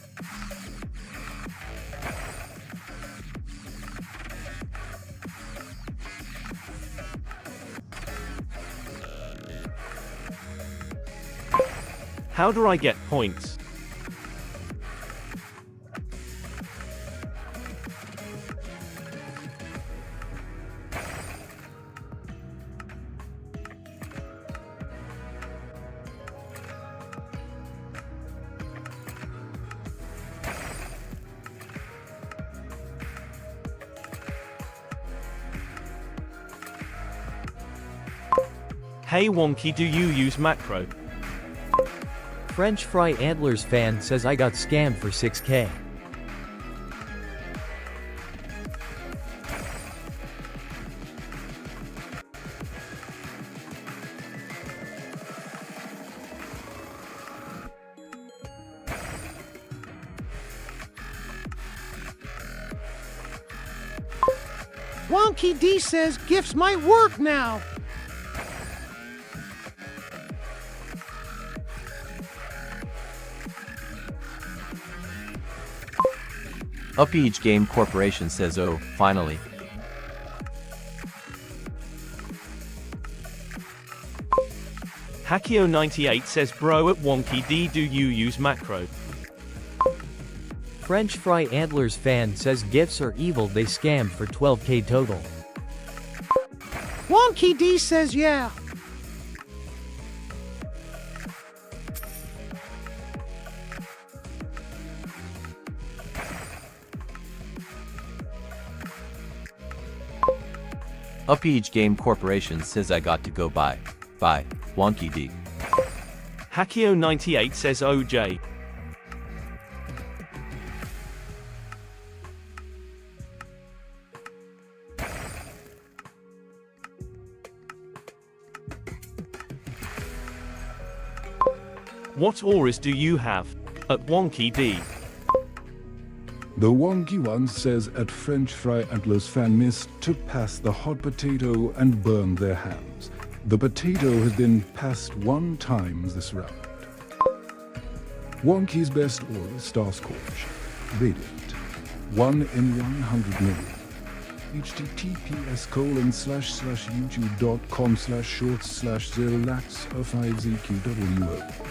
How do I get points? Hey Wonky, do you use macro? French Fry Antlers fan says I got scammed for 6K. Wonky D says gifts might work now. Upage Game Corporation says oh, finally. Hakio98 says bro at Wonky D, do you use macro? French Fry Antlers fan says GIFs are evil, they scammed for 12K total. Wonky D says yeah. Upage Game Corporation says I got to go buy Wonky D. Hakio98 says OJ. What auras do you have? At Wonky D. The wonky one says at French Fry Antlers fan missed to pass the hot potato and burned their hands. The potato has been passed 1 time this round. Wonky's best aura Starscorch. Radiant. 1 in 100 million. https://youtube.com/shorts/0lax05zqwo.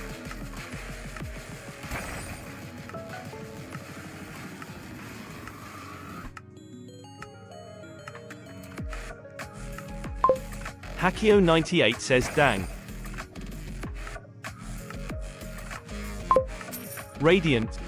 Hakio98 says dang. Radiant.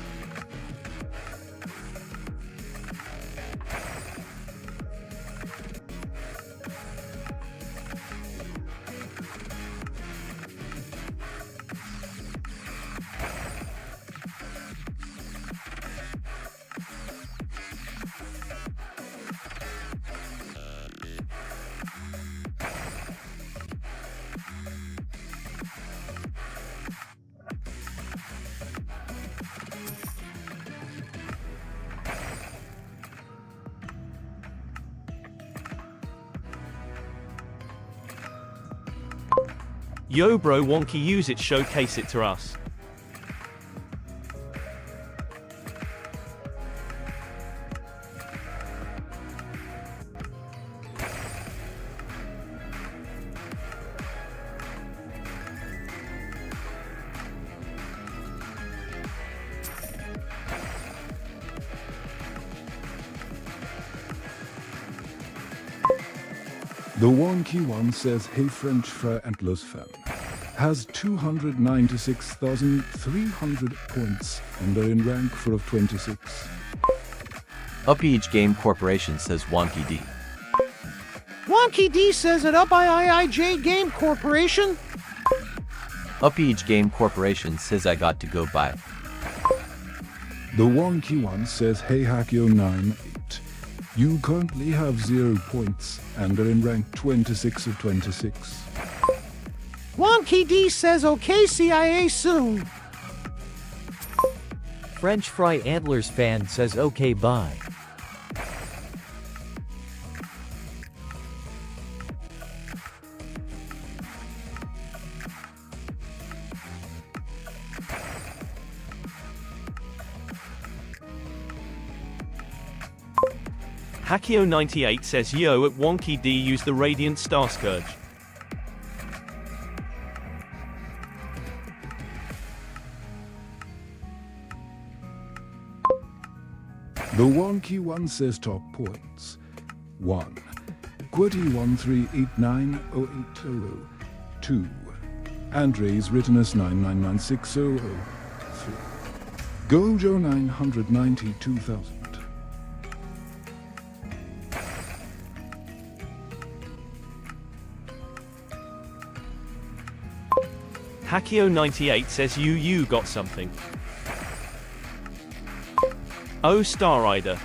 Yo bro wonky use it showcase it to us. The wonky one says, hey French fry antlers fan. Has 296,300 points and are in rank for of 26. Upage Game Corporation says Wonky D. Wonky D says it up IIJ Game Corporation. Upage Game Corporation says I got to go buy. The wonky one says, hey Hackio98. You currently have 0 points and are in rank 26 of 26. Wonky D says okay CIA soon. French Fry Antlers fan says okay bye. Hakio98 says yo at Wonky D use the Radiant Star Scourge. The wonky one says top points. 1. QWERTY13890800. 2. Andres Rittenus 999600. 3. Gojo 992,000. Hakio98 says you got something. Oh Star Rider.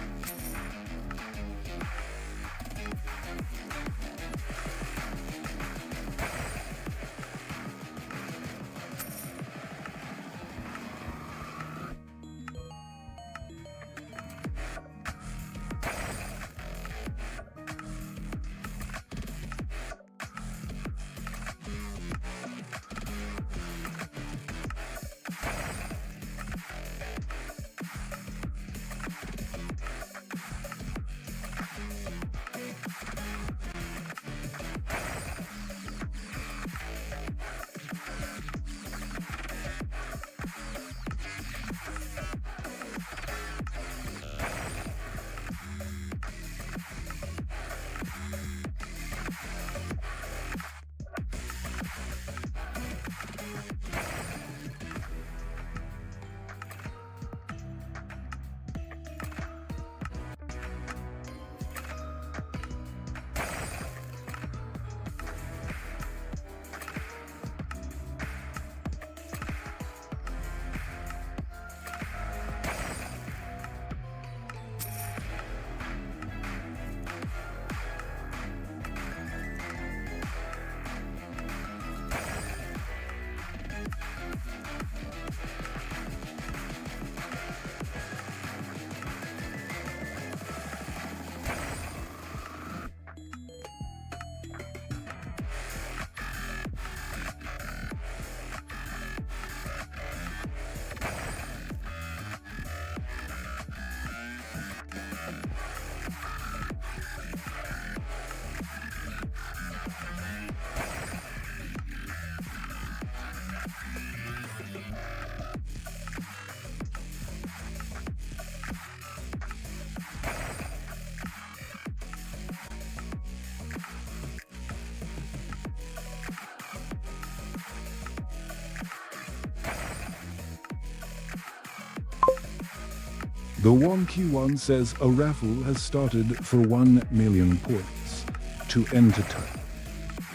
The wonky one says a raffle has started for 1 million points. To enter type,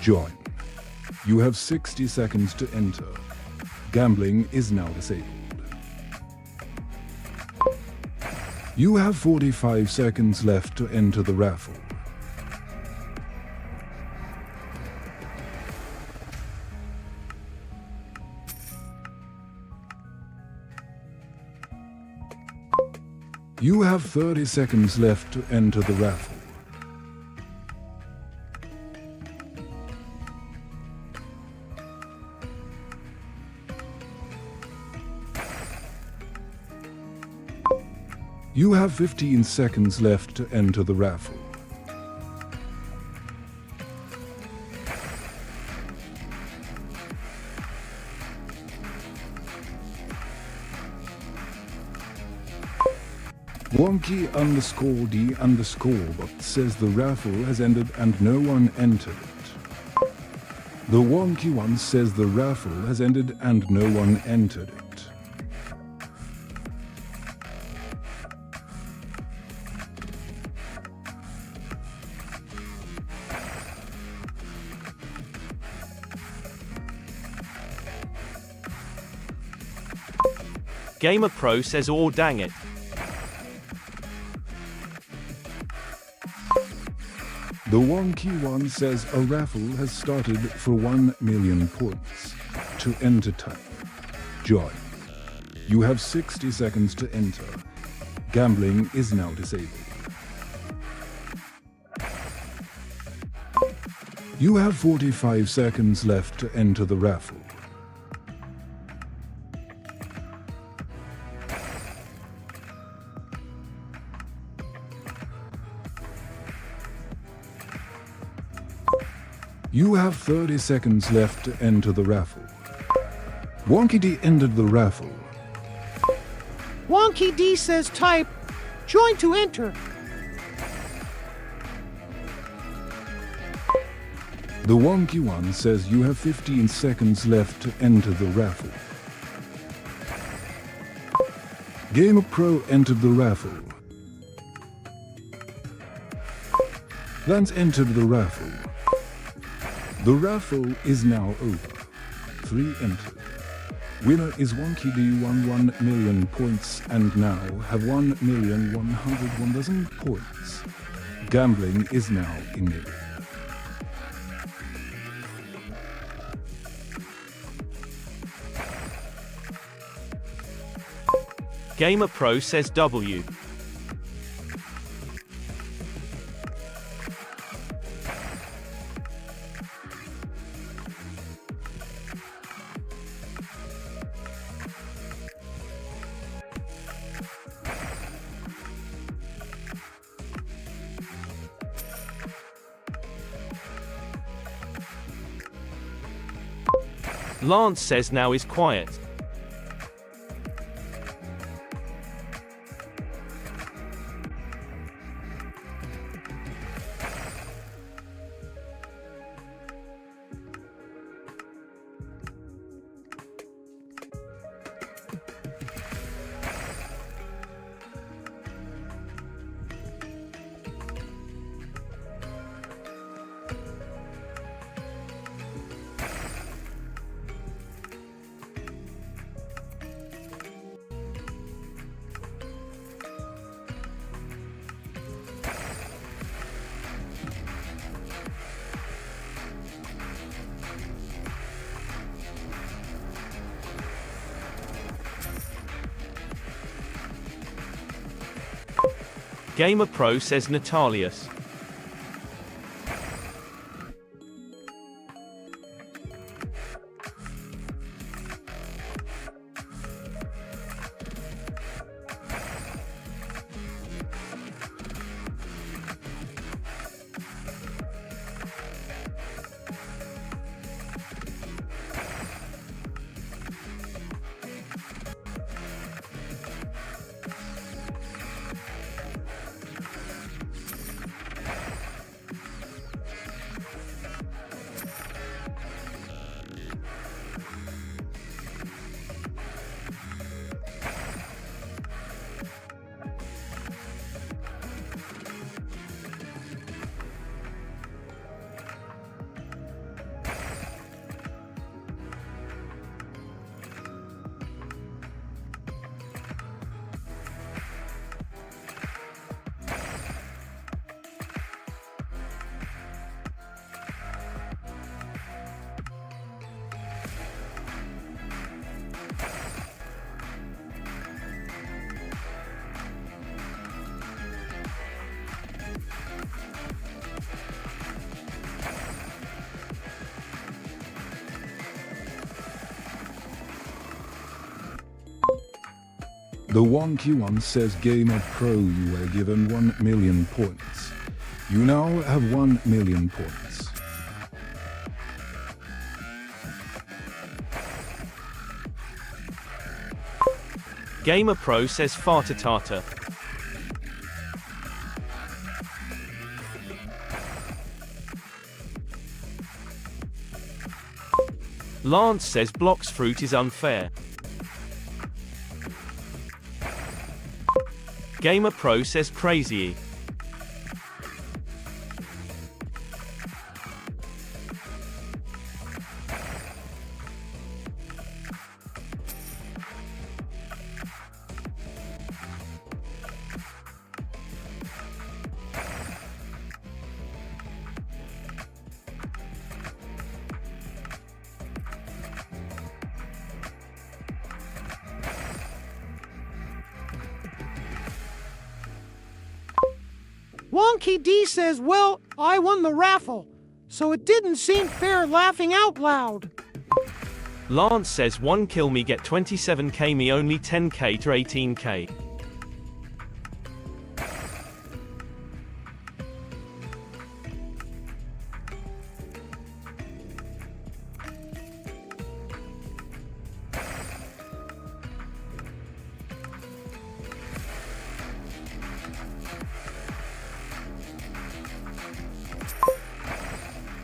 join. You have 60 seconds to enter. Gambling is now disabled. You have 45 seconds left to enter the raffle. You have 30 seconds left to enter the raffle. You have 15 seconds left to enter the raffle. Wonky_D_bot says the raffle has ended and no one entered it. The wonky one says the raffle has ended and no one entered it. Gamer Pro says, "Oh dang it." The wonky one says a raffle has started for 1 million points. To enter, type join. You have 60 seconds to enter. Gambling is now disabled. You have 45 seconds left to enter the raffle. You have 30 seconds left to enter the raffle. Wonky D ended the raffle. Wonky D says type join to enter. The wonky one says you have 15 seconds left to enter the raffle. Gamer Pro entered the raffle. Lance entered the raffle. The raffle is now over. 3 entered. Winner is Wonky D, won 1 million points and now have 1,101,000 points. Gambling is now enabled. Gamer Pro says, "W." Lance says, "Now is quiet." Gamer Pro says, "Natalius." The wonky one says Gamer Pro, you were given 1 million points. You now have 1 million points. Gamer Pro says Fartatata. Lance says Blox Fruit is unfair. Gamer Pro says Crazy. Wonky D says, well, I won the raffle, so it didn't seem fair laughing out loud. Lance says 1 kill me get 27k me only 10k to 18k.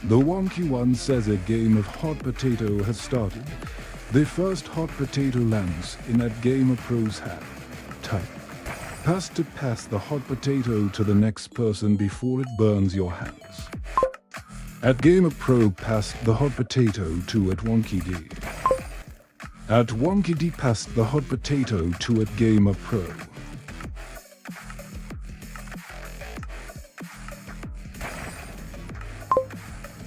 The wonky one says a game of hot potato has started. The first hot potato lands in that Gamer Pro's hand. Type pass to pass the hot potato to the next person before it burns your hands. At Gamer Pro, passed the hot potato to at Wonky D. At Wonky D, passed the hot potato to at Gamer Pro.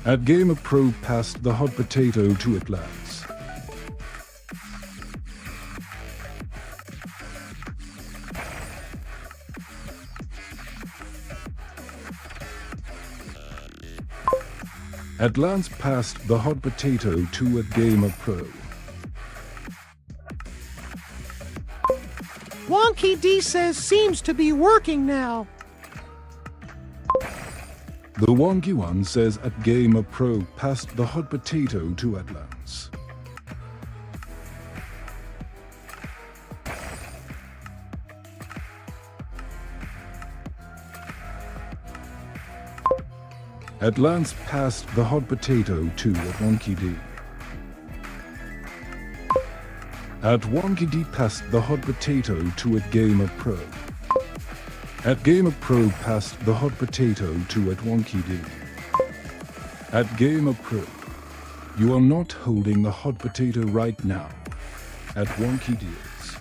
At Gamer Pro, passed the hot potato to at Lance. At Lance, passed the hot potato to at Gamer Pro. Wonky D says seems to be working now. The wonky one says at Gamer Pro, passed the hot potato to at Lance. At Lance, passed the hot potato to at Wonky D. At Wonky D, passed the hot potato to at Gamer Pro. At Gamer Pro, passed the hot potato to at Wonky D. At Gamer Pro, you are not holding the hot potato right now. At Wonky D is.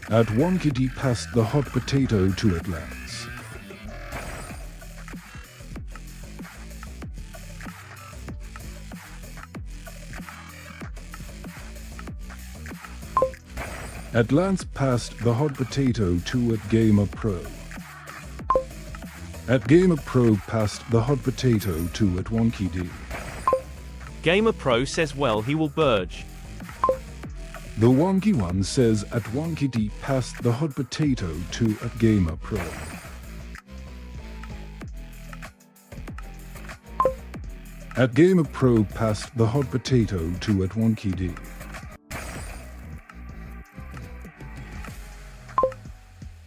At Wonky D, passed the hot potato to at Lance. At Lance, passed the hot potato to at Gamer Pro. At Gamer Pro, passed the hot potato to at Wonky D. Gamer Pro says well he will burge. The wonky one says at Wonky D, passed the hot potato to at Gamer Pro. At Gamer Pro, passed the hot potato to at Wonky D.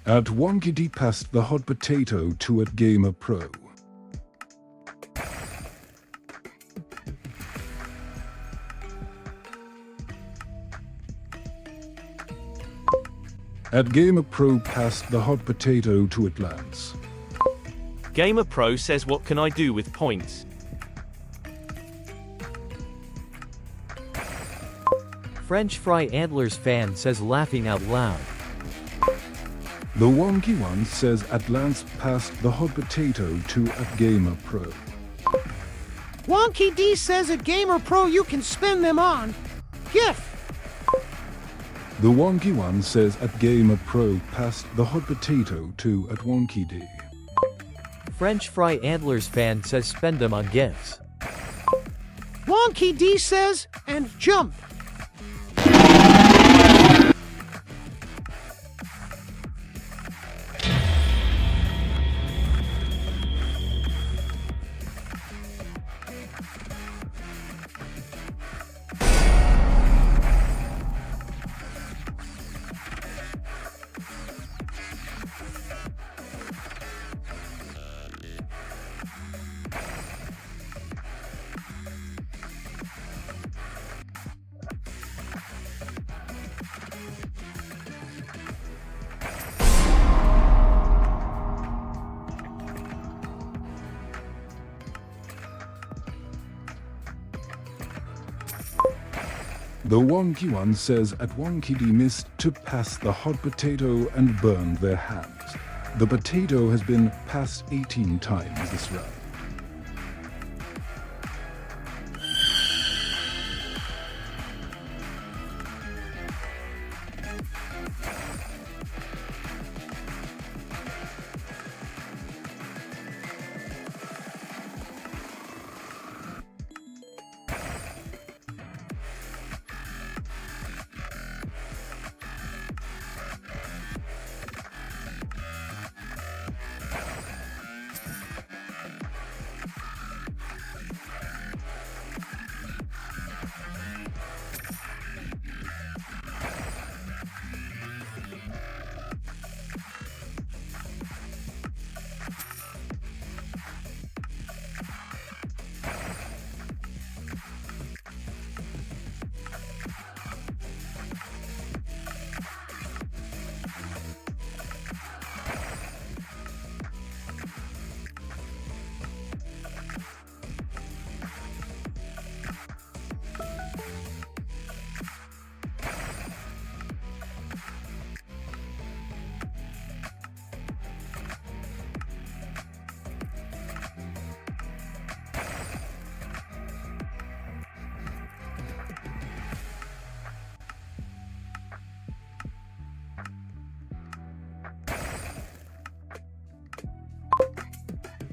At Wonky D, passed the hot potato to at Gamer Pro. At Gamer Pro, passed the hot potato to at Lance. Gamer Pro says what can I do with points? French Fry Antlers fan says laughing out loud. The wonky one says at Lance, passed the hot potato to at Gamer Pro. Wonky D says at Gamer Pro you can spin them on GIF. The Wonky One says at Gamer Pro passed the hot potato to at Wonky D. French Fry Antlers fan says spend them on gifts. Wonky D says, and jump. The Wonky One says at Wonky D missed to pass the hot potato and burned their hands. The potato has been passed 18 times this round.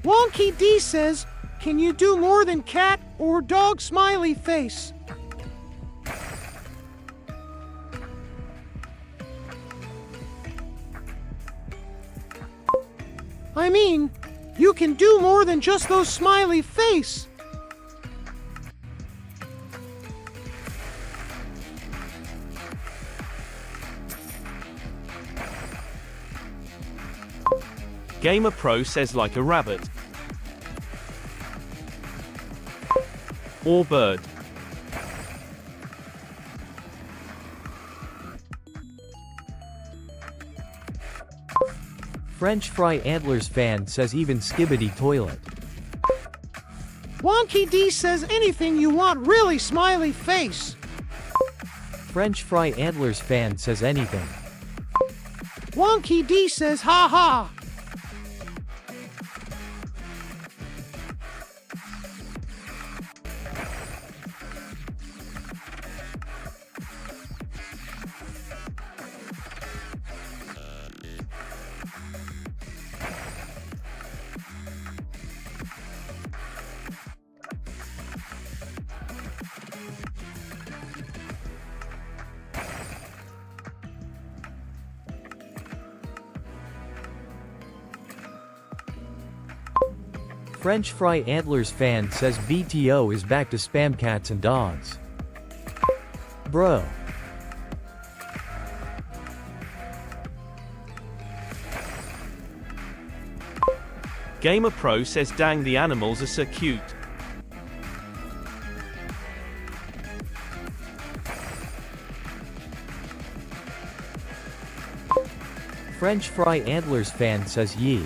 Wonky D says, can you do more than cat or dog smiley face? I mean, you can do more than just those smiley face. Gamer Pro says like a rabbit. Or bird. French Fry Antlers fan says even skibbity toilet. Wonky D says anything you want, really smiley face. French Fry Antlers fan says anything. Wonky D says ha ha. French Fry Antlers fan says BTO is back to spam cats and dogs. Bro. Gamer Pro says dang the animals are so cute. French Fry Antlers fan says yee.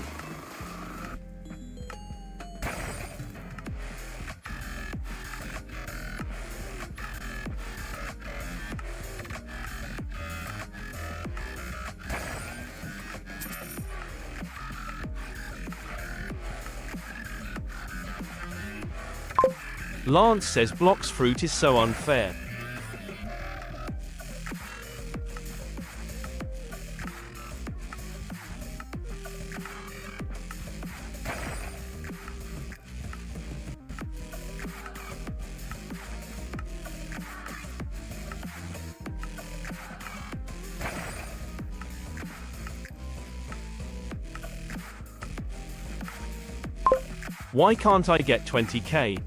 Lance says Blox fruit is so unfair. Why can't I get 20k?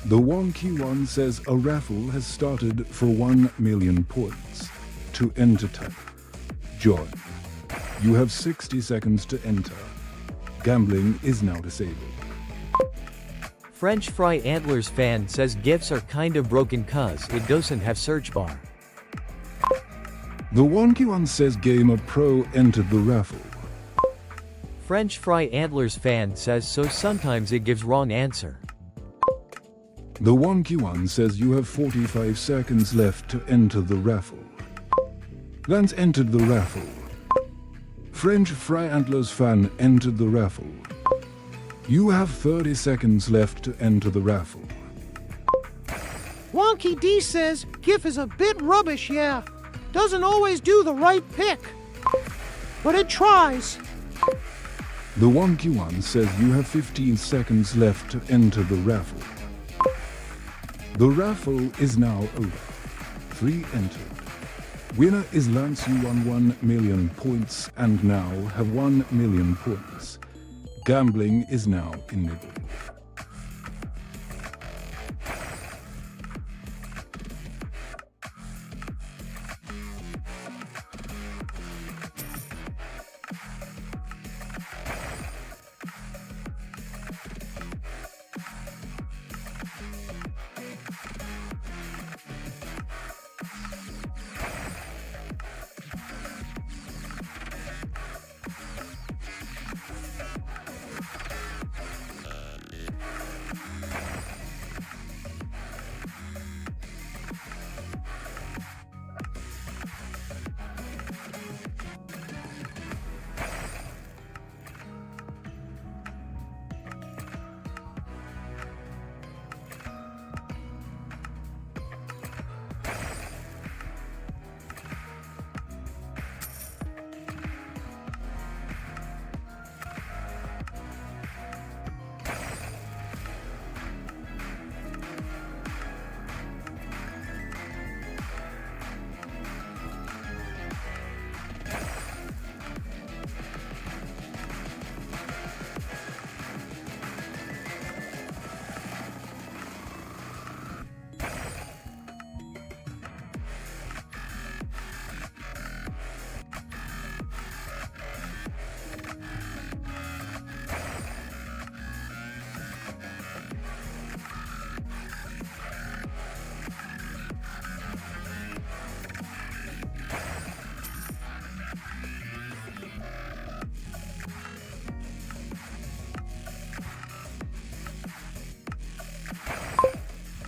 The wonky one says a raffle has started for 1 million points. To enter type, join. You have 60 seconds to enter. Gambling is now disabled. French Fry Antlers fan says GIFs are kinda broken cuz it doesn't have search bar. The wonky one says Gamer Pro entered the raffle. French Fry Antlers fan says so sometimes it gives wrong answer. The wonky one says you have 45 seconds left to enter the raffle. Lance entered the raffle. French Fry Antlers fan entered the raffle. You have 30 seconds left to enter the raffle. Wonky D says GIF is a bit rubbish, yeah. Doesn't always do the right pick. But it tries. The wonky one says you have 15 seconds left to enter the raffle. The raffle is now over. 3 entered. Winner is Lance. You won 1 million points and now have 1 million points. Gambling is now enabled.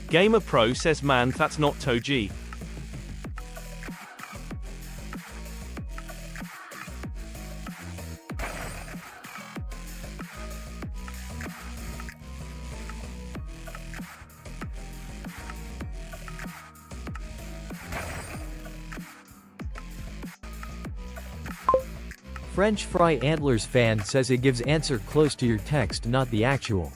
Gamer Pro says man that's not Toji. French Fry Antlers fan says it gives answer close to your text, not the actual.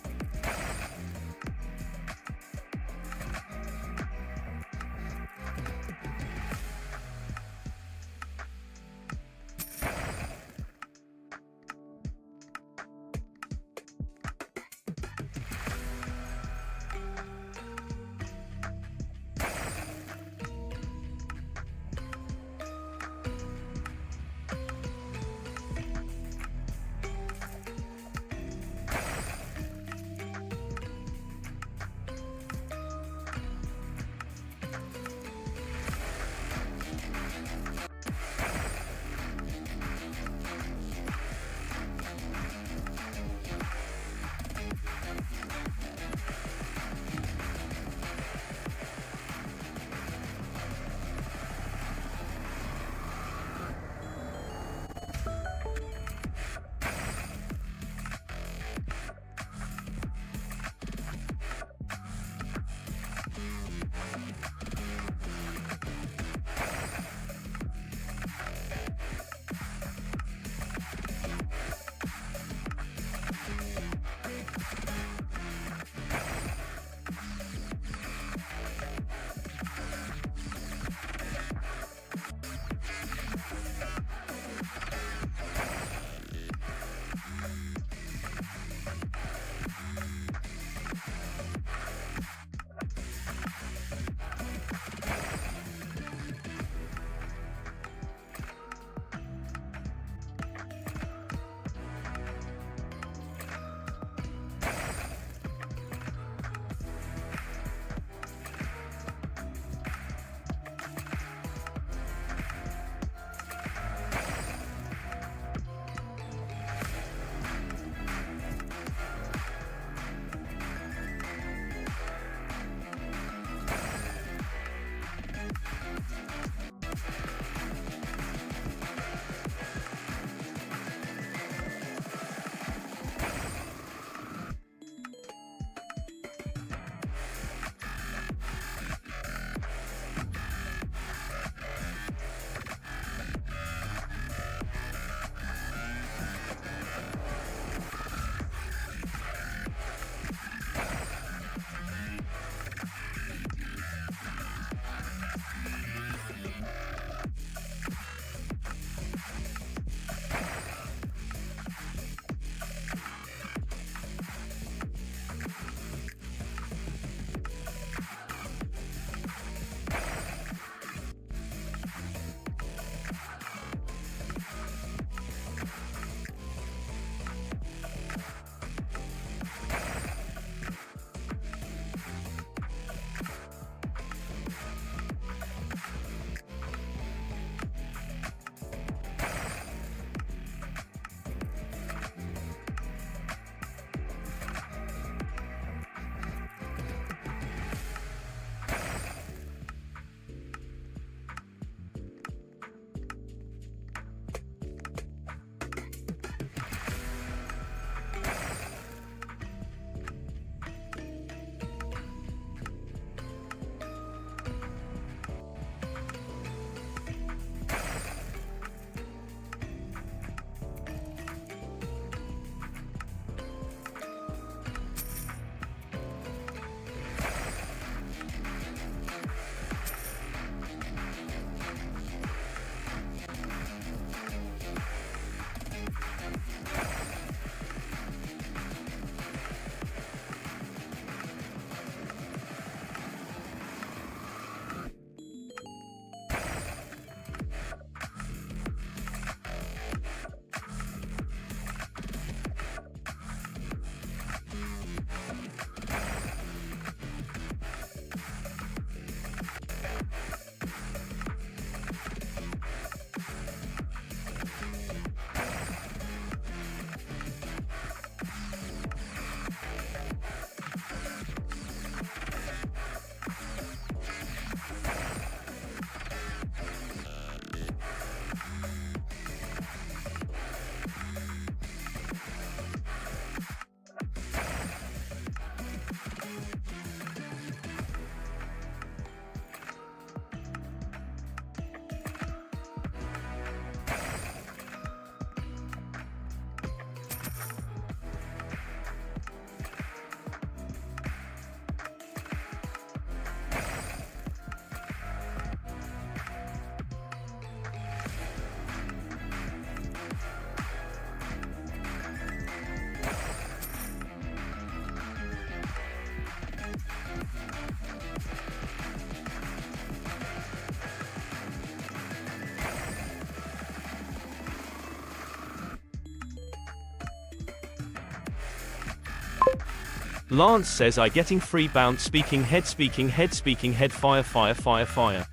Lance says I getting free bounce speaking head fire fire fire fire.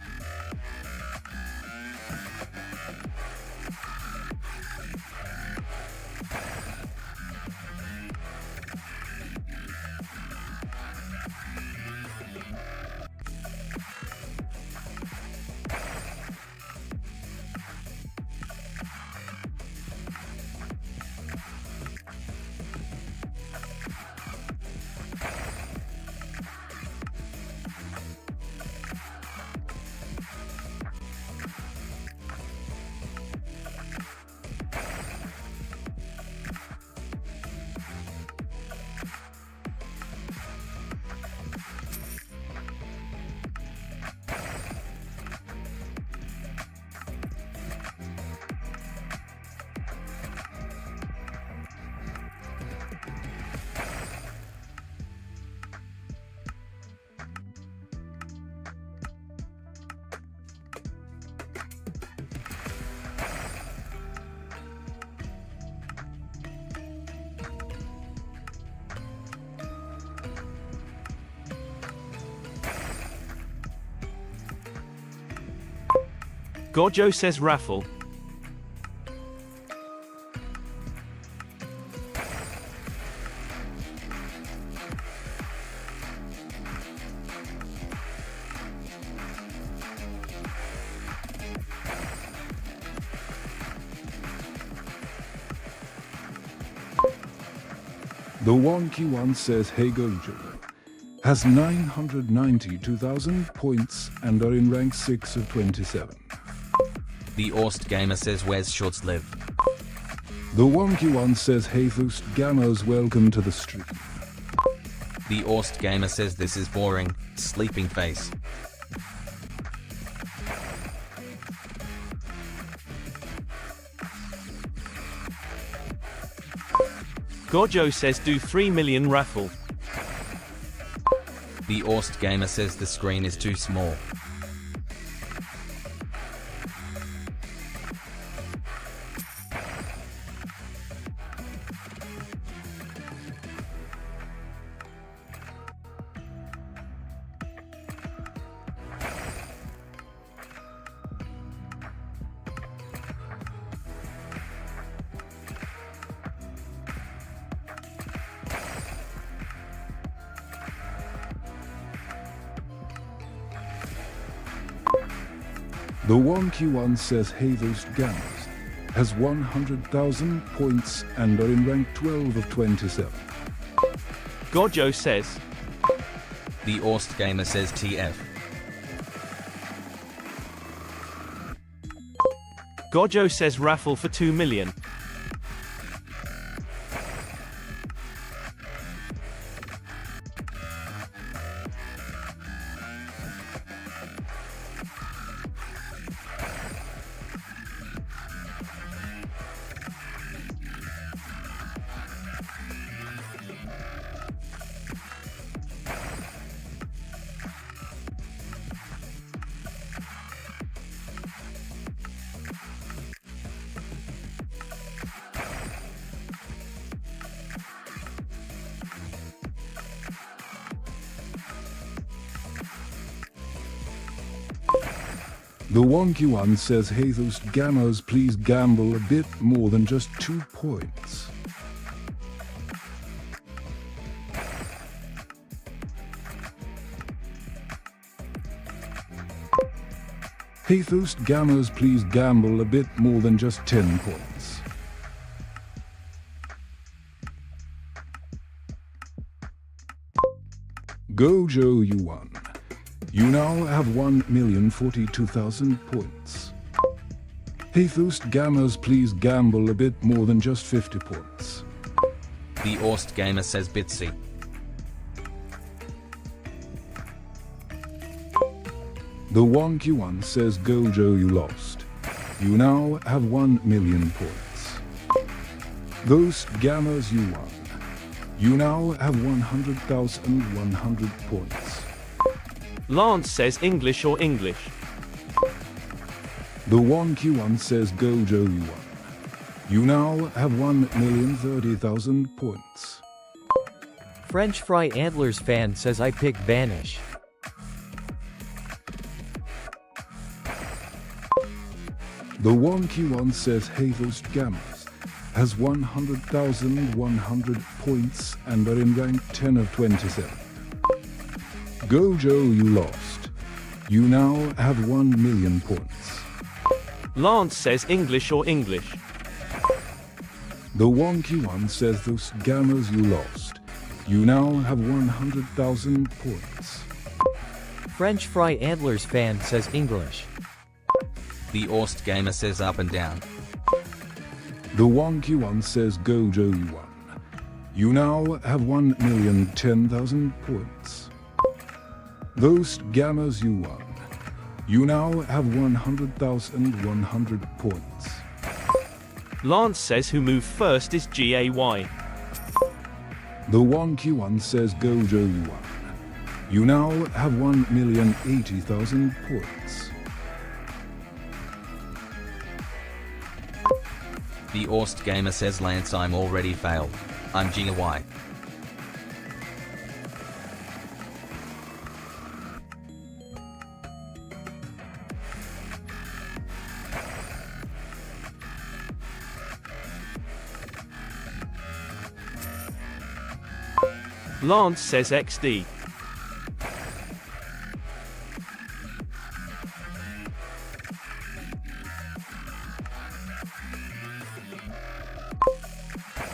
Gojo says raffle. The wonky one says Hey Gojo has 992,000 points and are in rank 6 of 27. The Orst Gamer says where's Shorts live? The wonky one says Hey Thoost Gammers, welcome to the stream. The Orst Gamer says this is boring, sleeping face. Gojo says do 3 million raffle. The Orst Gamer says the screen is too small. The wonky one says Hey Thoost Gammers has 100,000 points and are in rank 12 of 27. Gojo says. The Orst Gamer says TF. Gojo says raffle for 2 million. The wonky one says Hey Thoost Gammers, please gamble a bit more than just 2 points. Hey Thoost Gammers, please gamble a bit more than just 10 points. Gojo, you won. You now have 1,042,000 points. Hey Thoost Gammers, please gamble a bit more than just 50 points. The Orst Gamer says Bitsy. The wonky one says Gojo, you lost. You now have 1 million points. Thoost Gammers, you won. You now have 100,100 points. Lance says English or English. The wonky one says Gojo, you won. You now have 1,030,000 points. French Fry Antlers fan says I pick Banish. The wonky one says Havel's Gamers has 100,100 points and are in rank 10 of 27. Gojo, you lost. You now have 1 million points. Lance says English or English. The wonky one says those Gamers you lost. You now have 100,000 points. French Fry Antlers fan says English. The Orst gamer says up and down. The wonky one says Gojo, you won. You now have 1,010,000 points. Those Gamers you won. You now have 100,100 points. Lance says who moved first is GAY. The wonky one says Gojo, you won. You now have 1,080,000 points. The Orst gamer says Lance I'm already failed. I'm GY. Lance says XD.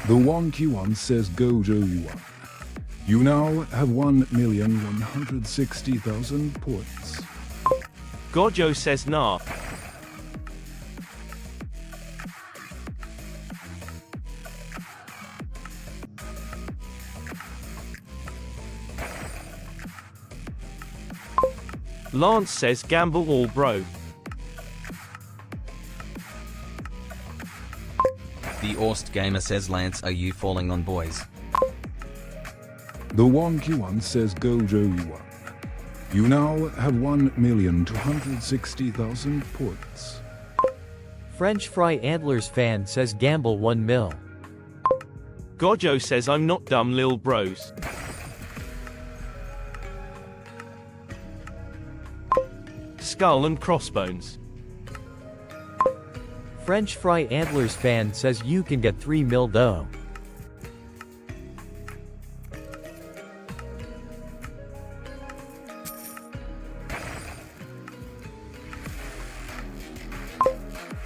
The wonky one says Gojo, you won. You now have 1,160,000 points. Gojo says nah. Lance says gamble all bro. The Orst gamer says Lance are you falling on boys? The wonky one says Gojo, you won. You now have 1,260,000 points. French Fry Antlers fan says gamble 1 mil. Gojo says I'm not dumb lil bros. Skull and crossbones. French Fry Antlers fan says you can get 3 mil though.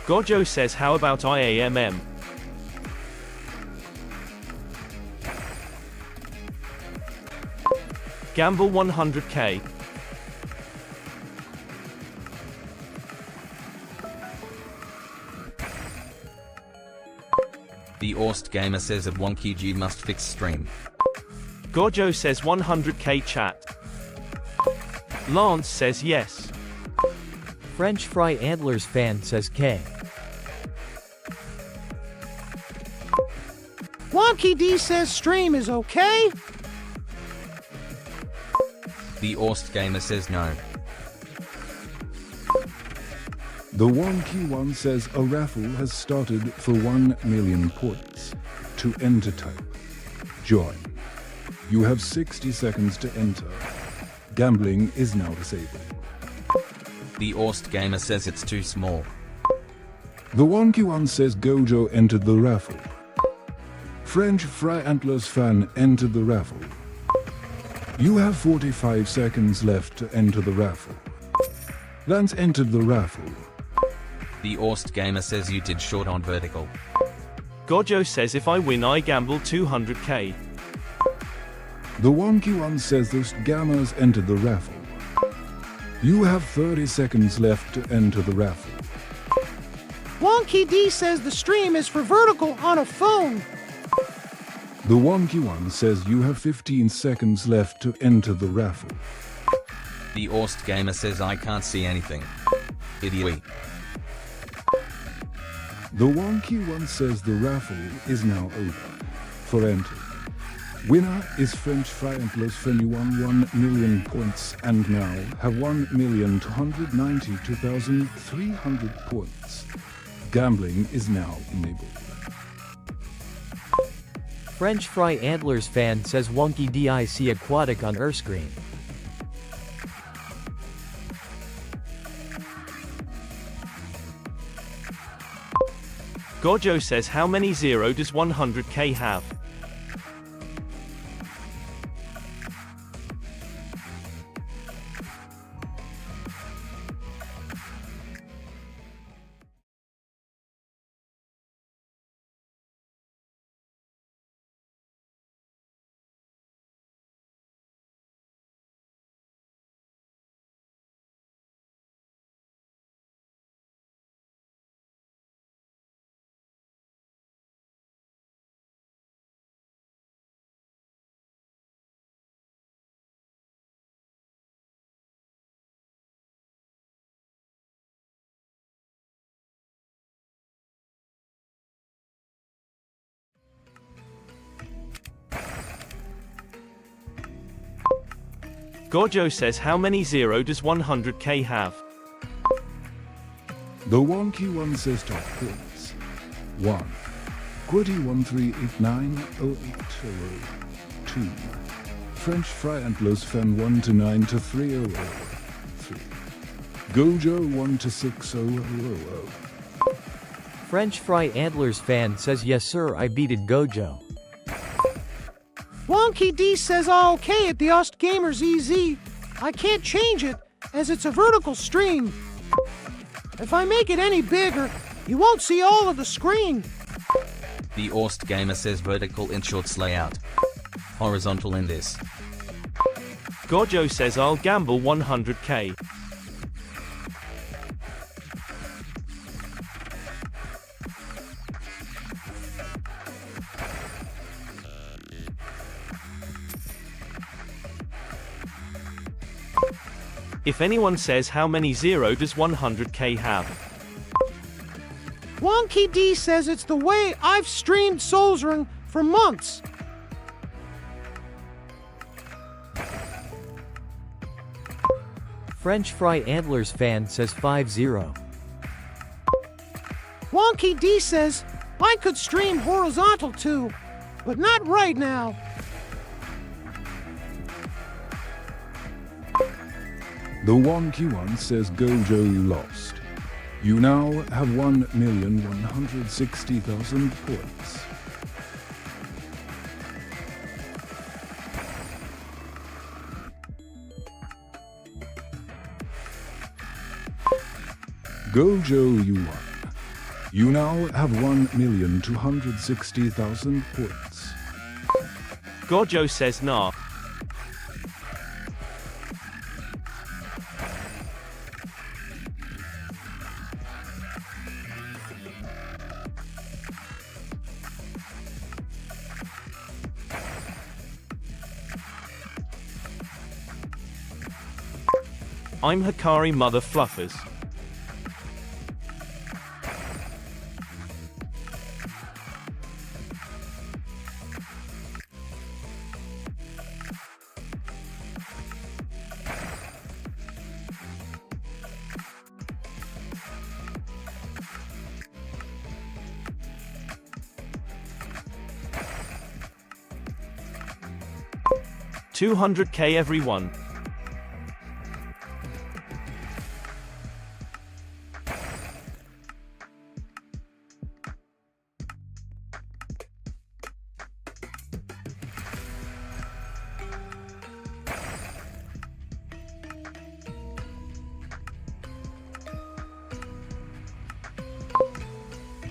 Gojo says how about IAMM? Gamble 100k. The Orst gamer says at Wonky G must fix stream. Gojo says 100k chat. Lance says yes. French Fry Antlers fan says K. Wonky D says stream is okay. The Orst gamer says no. The wonky one says a raffle has started for 1 million points. To enter type, join. You have 60 seconds to enter. Gambling is now disabled. The Orst gamer says it's too small. The wonky one says Gojo entered the raffle. French Fry Antlers fan entered the raffle. You have 45 seconds left to enter the raffle. Lance entered the raffle. The Orst gamer says you did short on vertical. Gojo says if I win I gamble 200k. The wonky one says those Gamers entered the raffle. You have 30 seconds left to enter the raffle. Wonky D says the stream is for vertical on a phone. The wonky one says you have 15 seconds left to enter the raffle. The Orst gamer says I can't see anything. Idiot. The wonky one says the raffle is now over. For entry. Winner is French Fry Antlers fan. You won 1 million points and now have 1,292,300 points. Gambling is now enabled. French Fry Antlers fan says wonky dic aquatic on Earth screen. Gojo says how many 0 does 100k have? Gojo says how many 0 does 100k have? The wonky one says top points. 1. Quitty 1389080. 2. French Fry Antlers fan 1 to 9 to 300. 3. Gojo 1 to 6000. French Fry Antlers fan says yes sir I beated Gojo. Wonky D says all okay at the Ost Gamers EZ. I can't change it, as it's a vertical stream. If I make it any bigger, you won't see all of the screen. The Orst gamer says vertical in shorts layout. Horizontal in this. Gojo says I'll gamble 100k. If anyone says how many 0 does 100k have? Wonky D says it's the way I've streamed solsrng for months. French Fry Antlers fan says 5-0. Wonky D says I could stream horizontal too, but not right now. The wonky one says Gojo you lost. You now have 1,160,000 points. Gojo you won. You now have 1,260,000 points. Gojo says nah. I'm Hikari Mother Fluffers. $200k everyone.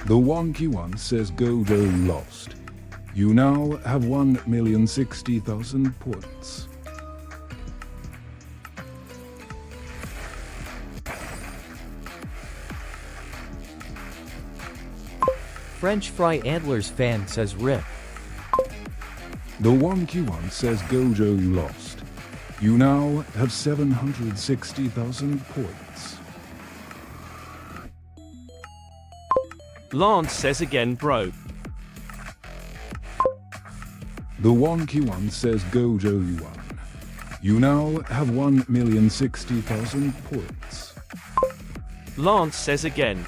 The wonky one says Gojo lost. You now have 1,060,000 points. French Fry Antlers fan says RIP. The wonky one says Gojo lost. You now have 760,000 points. Lance says again bro. The wonky one says Gojo you won. You now have 1,060,000 points. Lance says again.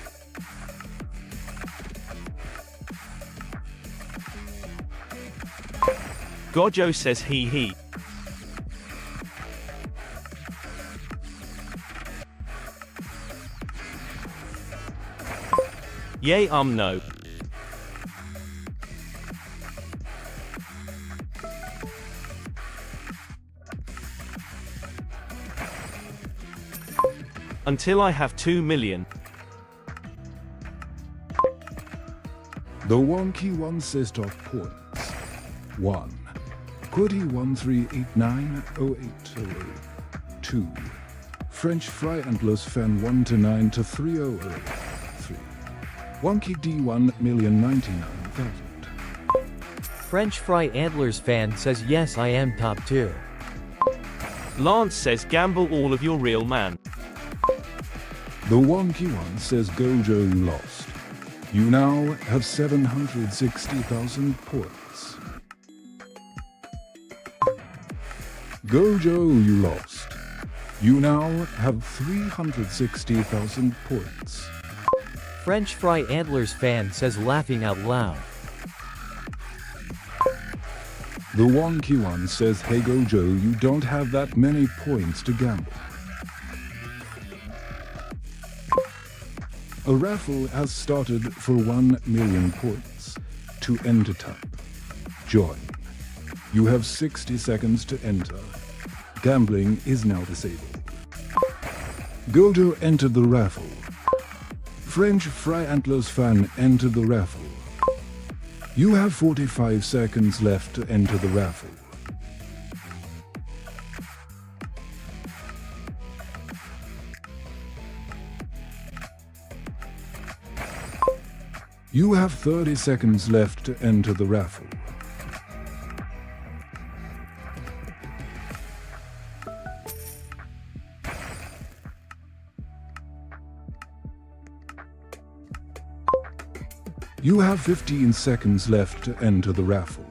Gojo says he. Yay no. Until I have 2 million. The wonky one says top points. 1. Quiddy 13890800. 2. French Fry Endless Fan 1 to 9 to 300. 3. Wonky D1,099,000. French Fry Antlers fan says yes, I am top 2. Lance says gamble all of your real man. The wonky one says Gojo, you lost. You now have 760,000 points. Gojo, you lost. You now have 360,000 points. French Fry Antlers fan says laughing out loud. The wonky one says, hey Gojo, you don't have that many points to gamble. A raffle has started for 1 million points. To enter type, join. You have 60 seconds to enter. Gambling is now disabled. Gojo entered the raffle. French Fry Antlers fan entered the raffle. You have 45 seconds left to enter the raffle. You have 30 seconds left to enter the raffle. You have 15 seconds left to enter the raffle.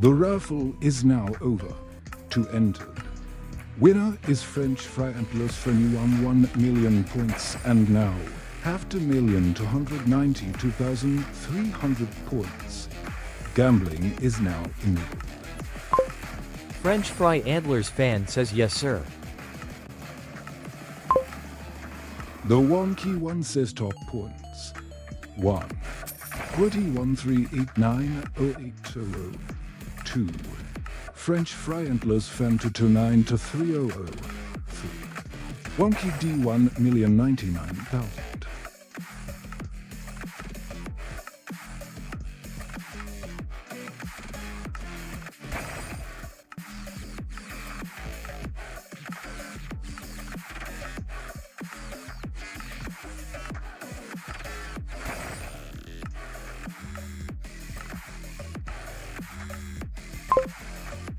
The raffle is now over. To enter. Winner is French Fry Antlers fan. You won 1 million points and now have 2,292,300 points. Gambling is now enabled. French Fry Antlers fan says yes sir. The wonky one says top points. 1. Quiddy 13890800. 2. French Fry Antlers fan 229 to 300. 3. Wonky D1,099,000.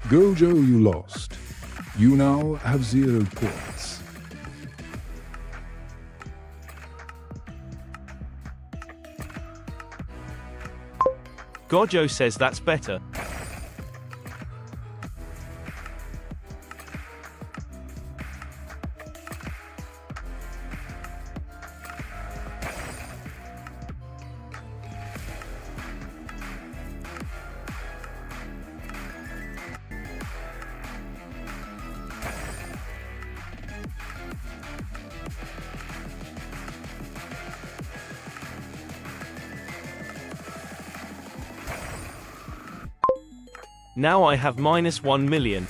Gojo, you lost. You now have 0 points. Gojo says that's better. Now I have minus 1 million.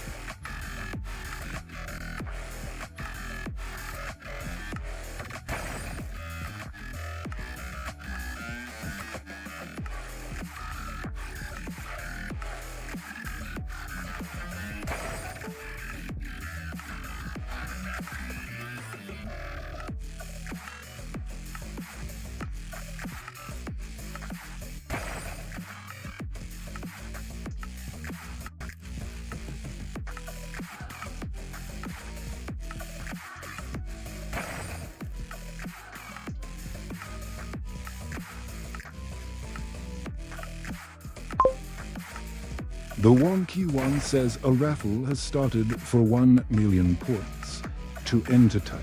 The Wonky One says a raffle has started for 1 million points. To enter, type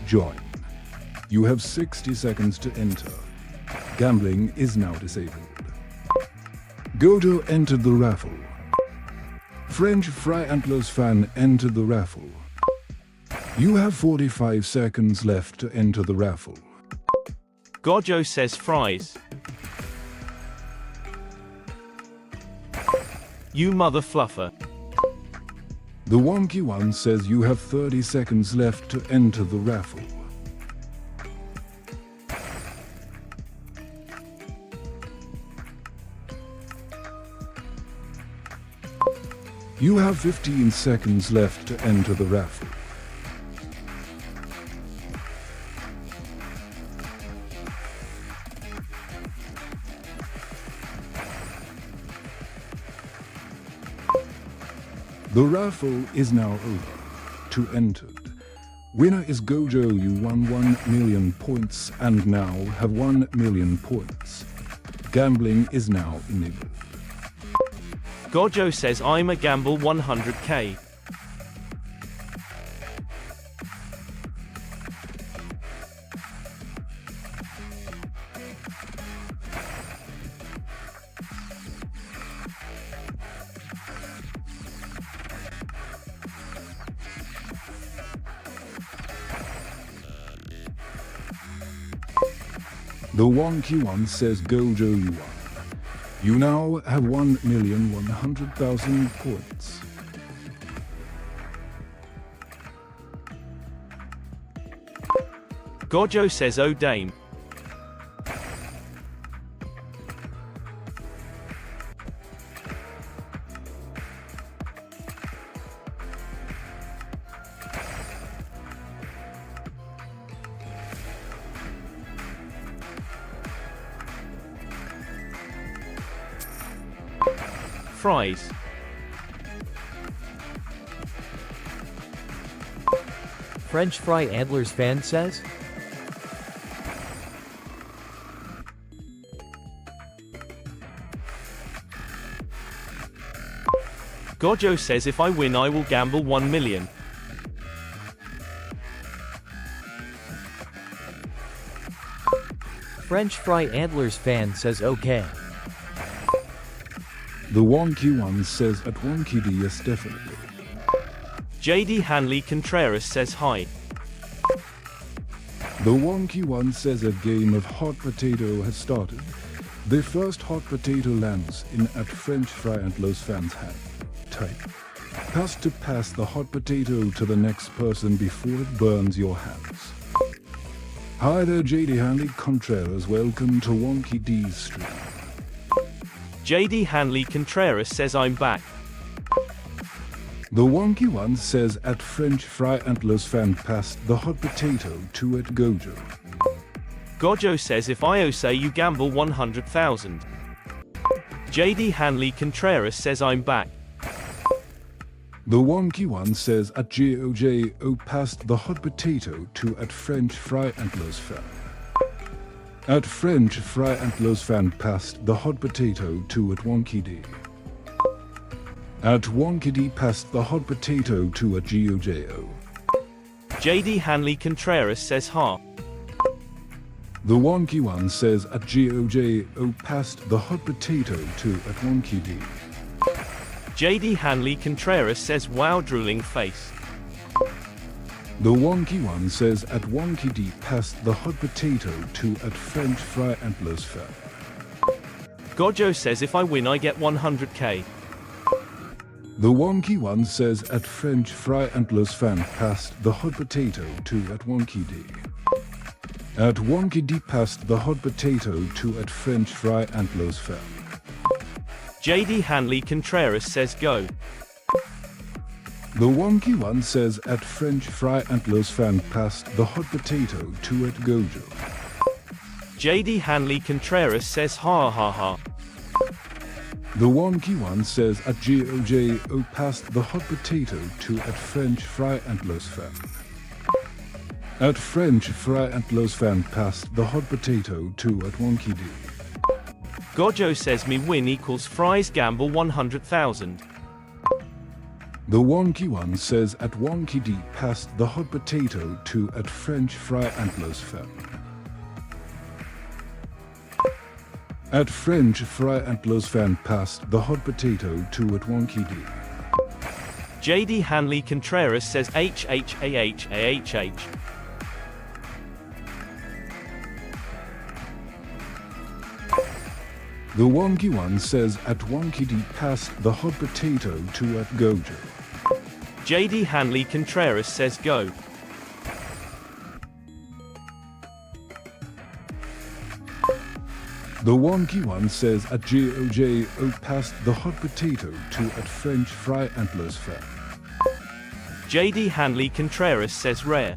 join. You have 60 seconds to enter. Gambling is now disabled. Gojo entered the raffle. French Fry Antlers fan entered the raffle. You have 45 seconds left to enter the raffle. Gojo says fries. You mother fluffer. The Wonky One says you have 30 seconds left to enter the raffle. You have 15 seconds left to enter the raffle. The raffle is now over. To entered. Winner is Gojo. You won 1 million points and now have 1 million points. Gambling is now enabled. Gojo says I'm a gamble 100k. The Wonky One says Gojo, you won. You now have 1,100,000 points. Gojo says oh dame. Fries. French Fry Antlers fan says? Gojo says if I win I will gamble 1 million. French Fry Antlers fan says okay. The Wonky One says at Wonky D, yes definitely. JD Hanley Contreras says hi. The Wonky One says a game of hot potato has started. The first hot potato lands in at French Fry Antlers fan's hand. Type pass to pass the hot potato to the next person before it burns your hands. Hi there, JD Hanley Contreras. Welcome to Wonky D's stream. JD Hanley Contreras says I'm back. The Wonky One says at French Fry Antlers fan passed the hot potato to at Gojo. Gojo says if I say you gamble 100,000. JD Hanley Contreras says I'm back. The Wonky One says at GOJO passed the hot potato to at French Fry Antlers fan. At French Fry Antlers fan passed the hot potato to at Wonky D. At Wonky D passed the hot potato to at GOJO. JD Hanley Contreras says ha. The Wonky One says at GOJO passed the hot potato to at Wonky D. JD Hanley Contreras says wow drooling face. The Wonky One says at Wonky D passed the hot potato to at French Fry Antlers fan. Gojo says if I win I get 100k. The Wonky One says at French Fry Antlers fan passed the hot potato to at Wonky D. At Wonky D passed the hot potato to at French Fry Antlers fan. JD Hanley Contreras says go. The Wonky One says at French Fry Antlers fan passed the hot potato to at Gojo. JD Hanley Contreras says ha ha ha. The Wonky One says at GOJO passed the hot potato to at French Fry Antlers fan. At French Fry Antlers fan passed the hot potato to at Wonky D. Gojo says me win equals fries gamble 100,000. The wonky one says at Wonky D passed the hot potato to at French fry antlers fan. At French fry antlers fan passed the hot potato to at Wonky D. JD Hanley Contreras says HHAHAHH. The wonky one says at Wonky D passed the hot potato to at Gojo. JD Hanley Contreras says go. The wonky one says at GOJO passed the hot potato to at French fry antlers fan. JD Hanley Contreras says rare.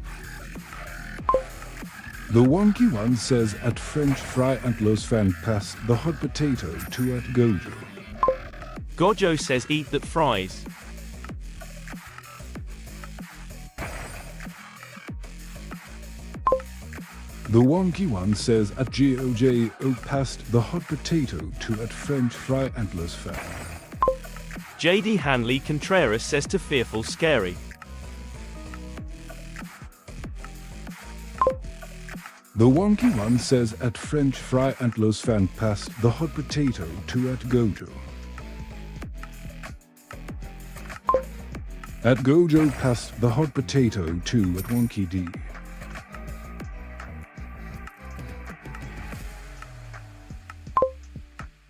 The wonky one says at French fry antlers fan passed the hot potato to at Gojo. Gojo says eat that fries. The wonky one says at GOJO passed the hot potato to at French fry antlers fan. JD Hanley Contreras says to fearful scary. The wonky one says at French fry antlers fan passed the hot potato to at Gojo. At Gojo passed the hot potato to at Wonky D.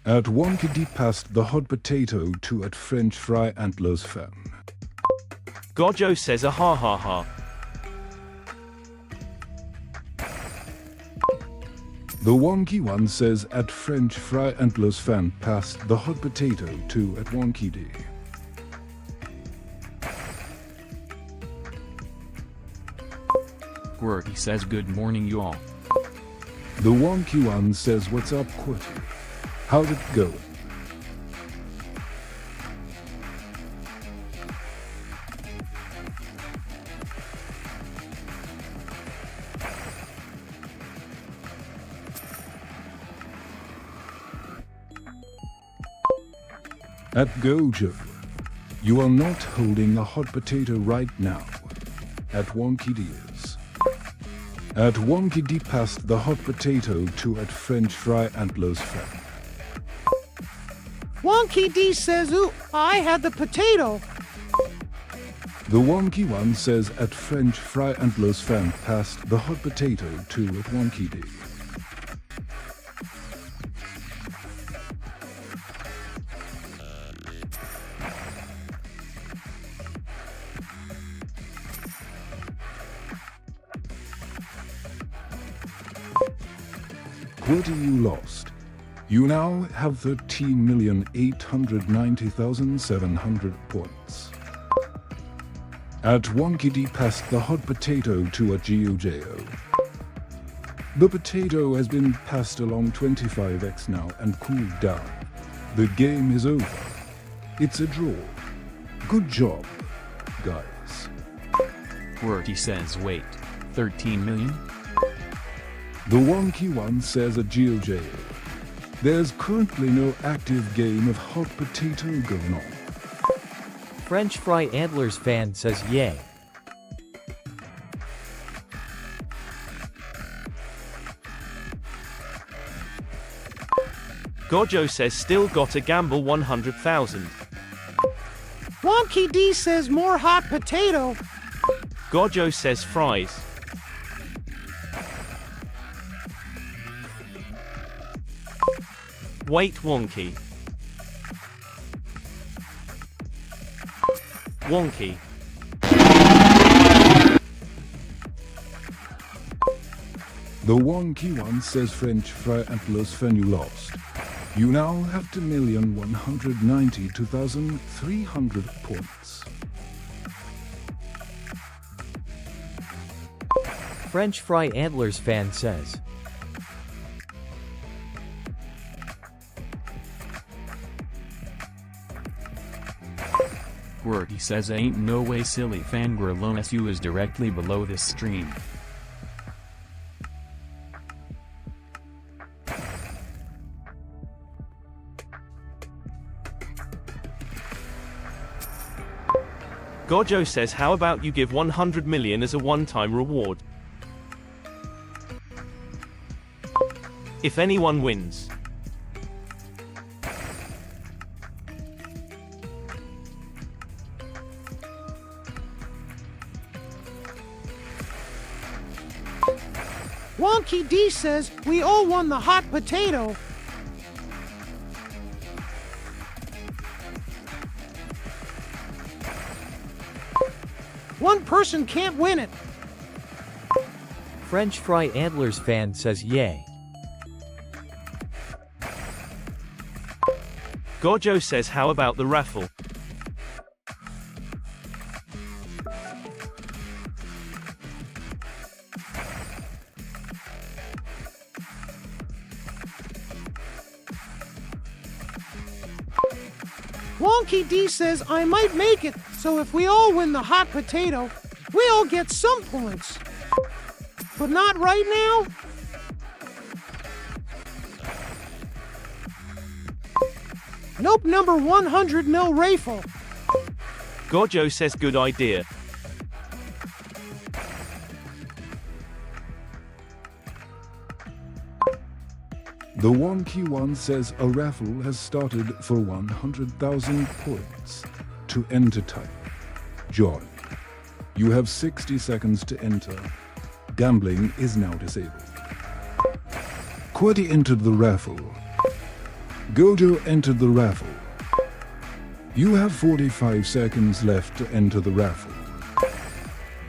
At Wonky D passed the hot potato to at French fry antlers fan. Gojo says a ha ha ha. The wonky one says at French fry antlers fan passed the hot potato to at Wonky D. Qwerty says good morning y'all. The wonky one says what's up Qwerty? How's it going? At Gojo, you are not holding a hot potato right now. At Wonky D is. At Wonky D passed the hot potato to at French fry antlers fan. Wonky D says, ooh, I had the potato. The wonky one says at French fry antlers fan passed the hot potato to at Wonky D. Qwerty, you lost. You now have 13,890,700 points. At Wonky D passed the hot potato to a GOJO. The potato has been passed along 25x now and cooled down. The game is over. It's a draw. Good job, guys. Qwerty says wait, 13 million? The wonky one says at GOJO. There's currently no active game of hot potato going on. French fry antlers fan says yay. Gojo says still gotta gamble 100,000. Wonky D says more hot potato. Gojo says fries. Wait Wonky. Wonky. The wonky one says French fry antlers fan, you lost. You now have 2,192,300 points. French fry antlers fan says. Qwerty says ain't no way silly fangirl SU is directly below this stream. Gojo says how about you give 100 million as a one-time reward? If anyone wins. Wonky D says we all won the hot potato. One person can't win it. French Fry Antlers fan says yay. Gojo says how about the raffle? Wonky D says I might make it, so if we all win the hot potato, we all get some points. But not right now? Nope, number 100 mil rifle. Gojo says good idea. The Wonky One says a raffle has started for 100,000 points. To enter type, join. You have 60 seconds to enter. Gambling is now disabled. QWERTY entered the raffle. Gojo entered the raffle. You have 45 seconds left to enter the raffle.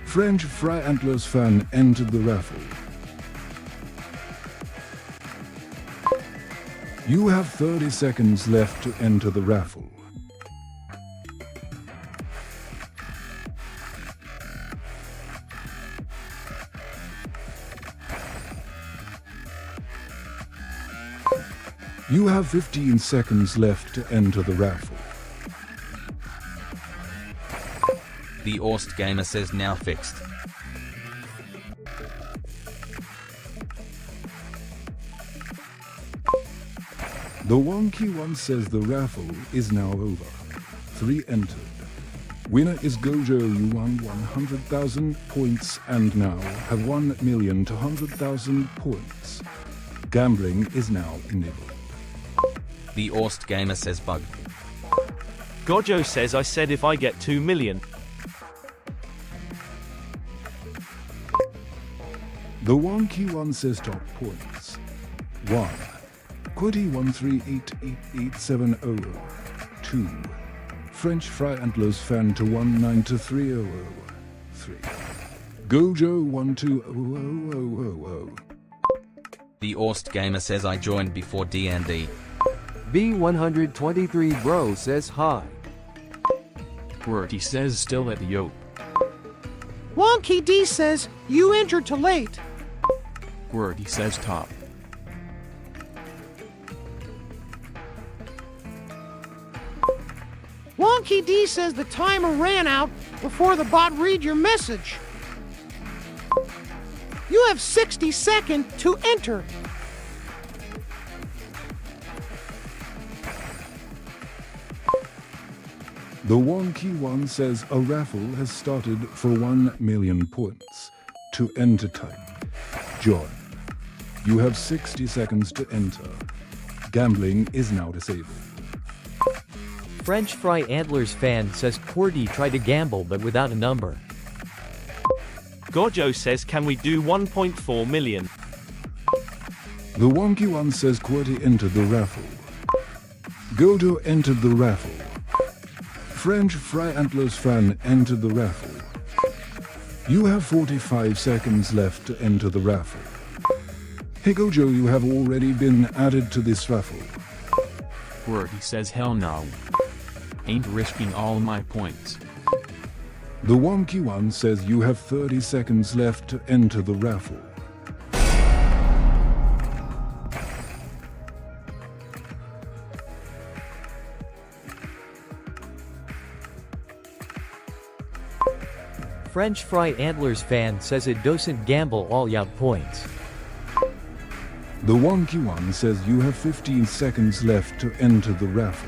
French Fry Antlers fan entered the raffle. You have 30 seconds left to enter the raffle. You have 15 seconds left to enter the raffle. The Orst Gamer says now fixed. The Wonky One says the raffle is now over. 3 entered. Winner is Gojo. You won 100,000 points and now have 1 million to 100,000 points. Gambling is now enabled. The Orst Gamer says bug. Gojo says I said if I get 2 million. The Wonky One says top points. 1. QWERTY 1388870. 2. French Fry Antlers fan to 192300. 3. Gojo 120000. The Orst Gamer says I joined before D&D. B123 bro says hi. QWERTY says still at the yoke. Wonky D says you entered too late. QWERTY says top. Wonky D says the timer ran out before the bot read your message. You have 60 seconds to enter. The Wonky One says a raffle has started for 1 million points. To enter type, join. You have 60 seconds to enter. Gambling is now disabled. French Fry Antlers fan says QWERTY tried to gamble but without a number. Gojo says can we do 1.4 million? The Wonky One says QWERTY entered the raffle. Gojo entered the raffle. French Fry Antlers fan entered the raffle. You have 45 seconds left to enter the raffle. Hey Gojo, you have already been added to this raffle. QWERTY says hell no. Ain't risking all my points. The Wonky One says you have 30 seconds left to enter the raffle. French Fry Antlers fan says it doesn't gamble all ya points. The Wonky One says you have 15 seconds left to enter the raffle.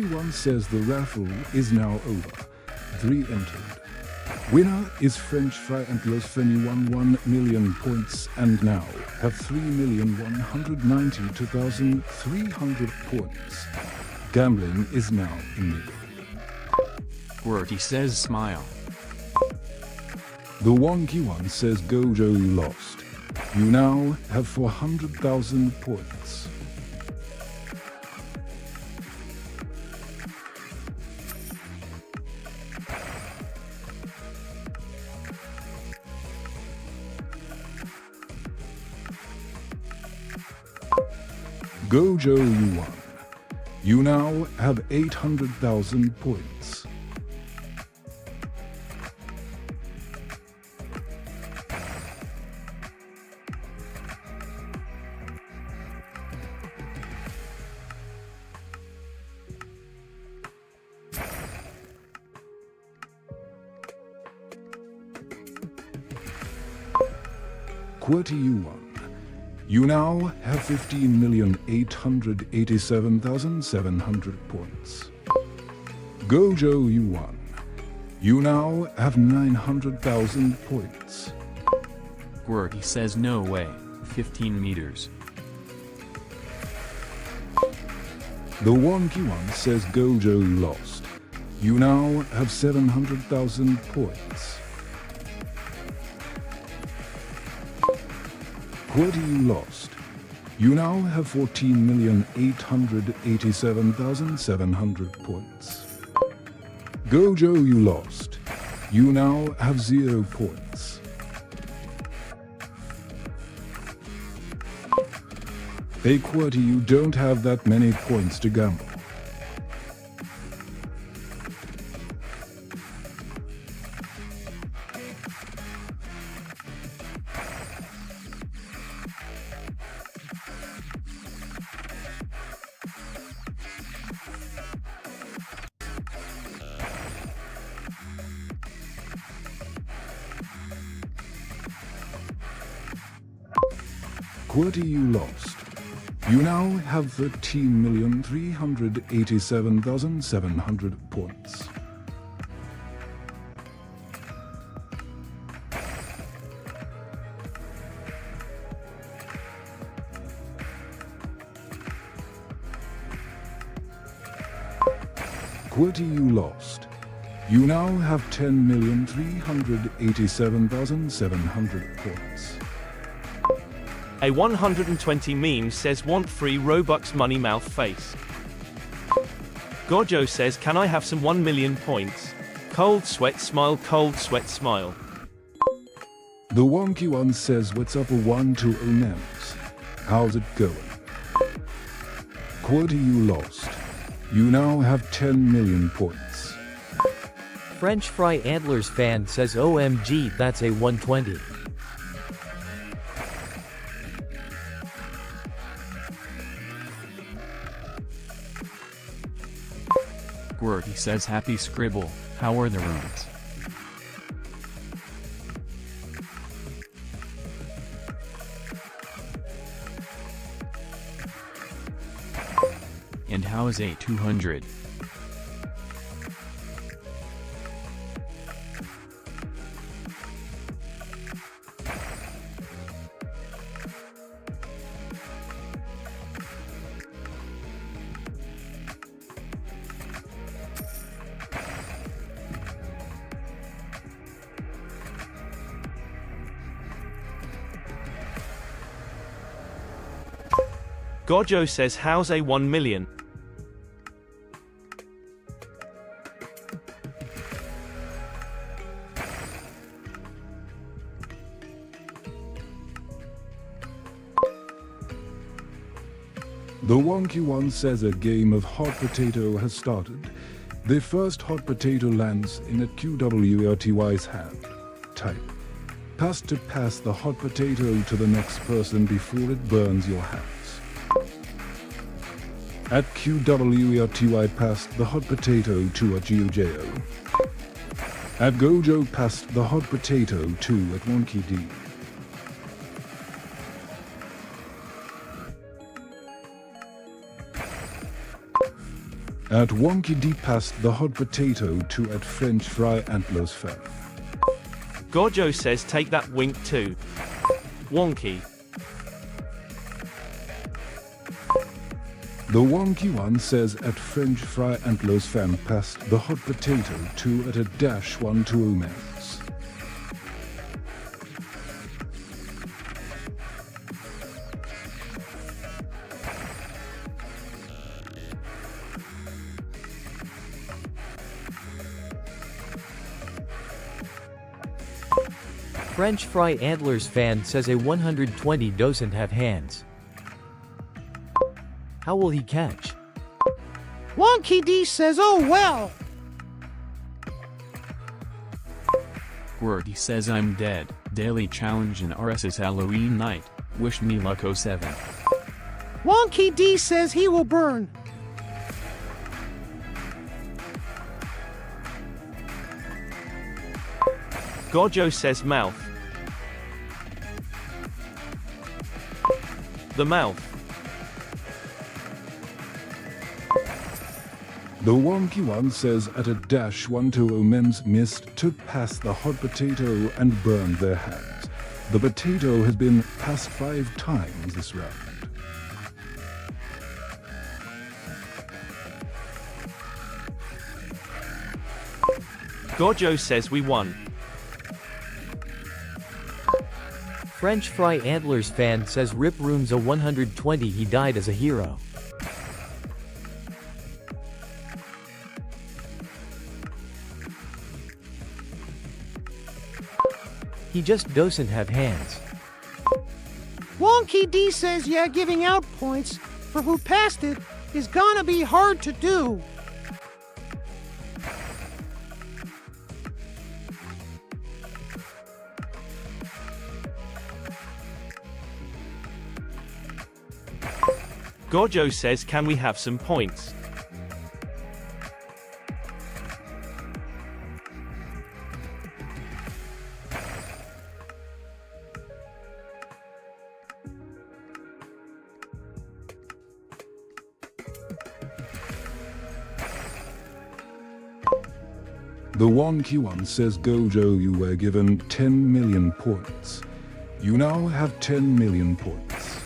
Wonky One says the raffle is now over. 3 entered. Winner is French Fry Antlers Fanny won 1 million points and now have 3,192,300 points. Gambling is now illegal. QWERTY says smile. The Wonky One says Gojo, you lost. You now have 400,000 points. Gojo, you won. You now have 800,000 points. QWERTY, you won. You now have 15,887,700 points. Gojo, you won. You now have 900,000 points. QWERTY says no way, 15 meters. The Wonky One says Gojo, you lost. You now have 700,000 points. QWERTY, you lost. You now have 14,887,700 points. Gojo, you lost. You now have 0 points. Hey QWERTY, you don't have that many points to gamble. QWERTY, you lost. You now have 13,387,700 points. QWERTY, you lost. You now have 10,387,700 points. A 120 meme says want free Robux money mouth face. Gojo says can I have some 1 million points? Cold sweat smile, cold sweat smile. The Wonky One says what's up a 120 Nems. How's it going? QWERTY, you lost. You now have 10 million points. French Fry Antlers fan says OMG, that's a 120. QWERTY says happy scribble, how are the rooms? And how is a 200? Gojo says how's a 1 million? The Wonky One says a game of hot potato has started. The first hot potato lands in a QWERTY's hand. Type. Pass to pass the hot potato to the next person before it burns your hands. At QWERTY passed the hot potato to at GeoJo. At Gojo passed the hot potato to at Wonky D. At Wonky D passed the hot potato to at French Fry Antlers Fan. Gojo says take that wink too. Wonky. The wonky one says at French Fry Antlers Fan passed the hot potato to at a -1 to Omens. French Fry Antlers Fan says a 120 doesn't have hands. How will he catch? Wonky D says, oh well. Wordy says I'm dead. Daily challenge in RS's Halloween night. Wish me luck 07. Wonky D says he will burn. Gojo says mouth. The mouth. The wonky one says at a -1 to Omens missed to pass the hot potato and burned their hands. The potato has been passed 5 times this round. Gojo says we won. French Fry Antlers Fan says Rip Room's a 120, he died as a hero. He just doesn't have hands. Wonky D says, yeah, giving out points for who passed it is gonna be hard to do. Gojo says can we have some points? The wonky one says Gojo, you were given 10 million points. You now have 10 million points.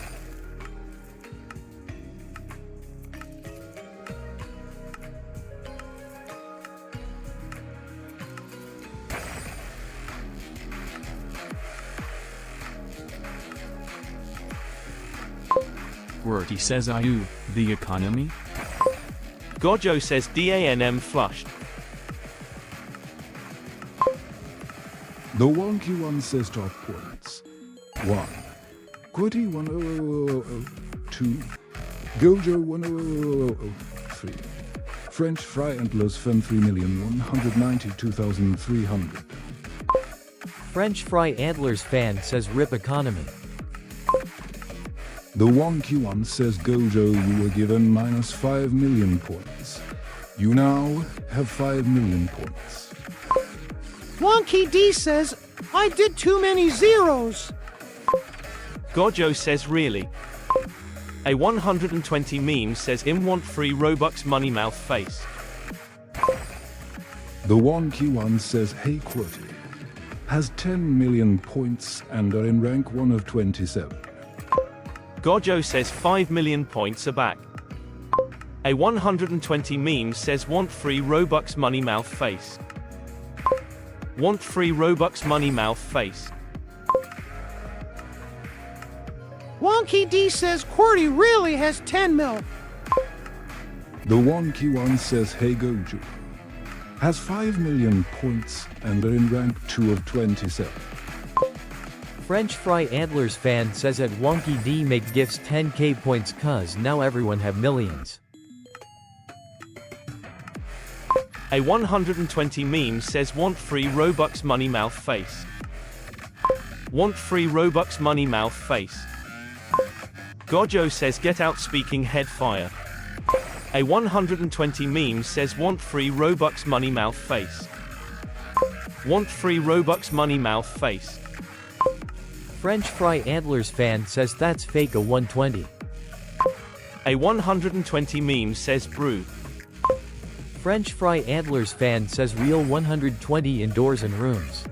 Wordy says IU, the economy? Gojo says DANM flushed. The wonky one says top points. 1. Quitty 10002. Gojo 10003. French Fry Antlers Fan 3,192,300. French Fry Antlers Fan says Rip Economy. The wonky one says Gojo, you were given -5 million points. You now have 5 million points. Wonky D says, I did too many zeros. Gojo says really. A 120 meme says im want free Robux money mouth face. The wonky one says hey Quirty. Has 10 million points and are in rank 1 of 27. Gojo says 5 million points are back. A 120 meme says want free Robux money mouth face. Want free Robux money mouth face. Wonky D says Qwerty really has 10 mil. The wonky one says hey Gojo. Has 5 million points and are in rank 2 of 27. French Fry Antlers Fan says at Wonky D make gifts 10k points cuz now everyone have millions. A 120 meme says want free Robux money mouth face. Want free Robux money mouth face. Gojo says get out speaking head fire. A 120 meme says want free Robux money mouth face. Want free Robux money mouth face. French Fry Antlers fan says that's fake a 120. A 120 meme says brew. French Fry Antlers fan says real 120 indoors and rooms.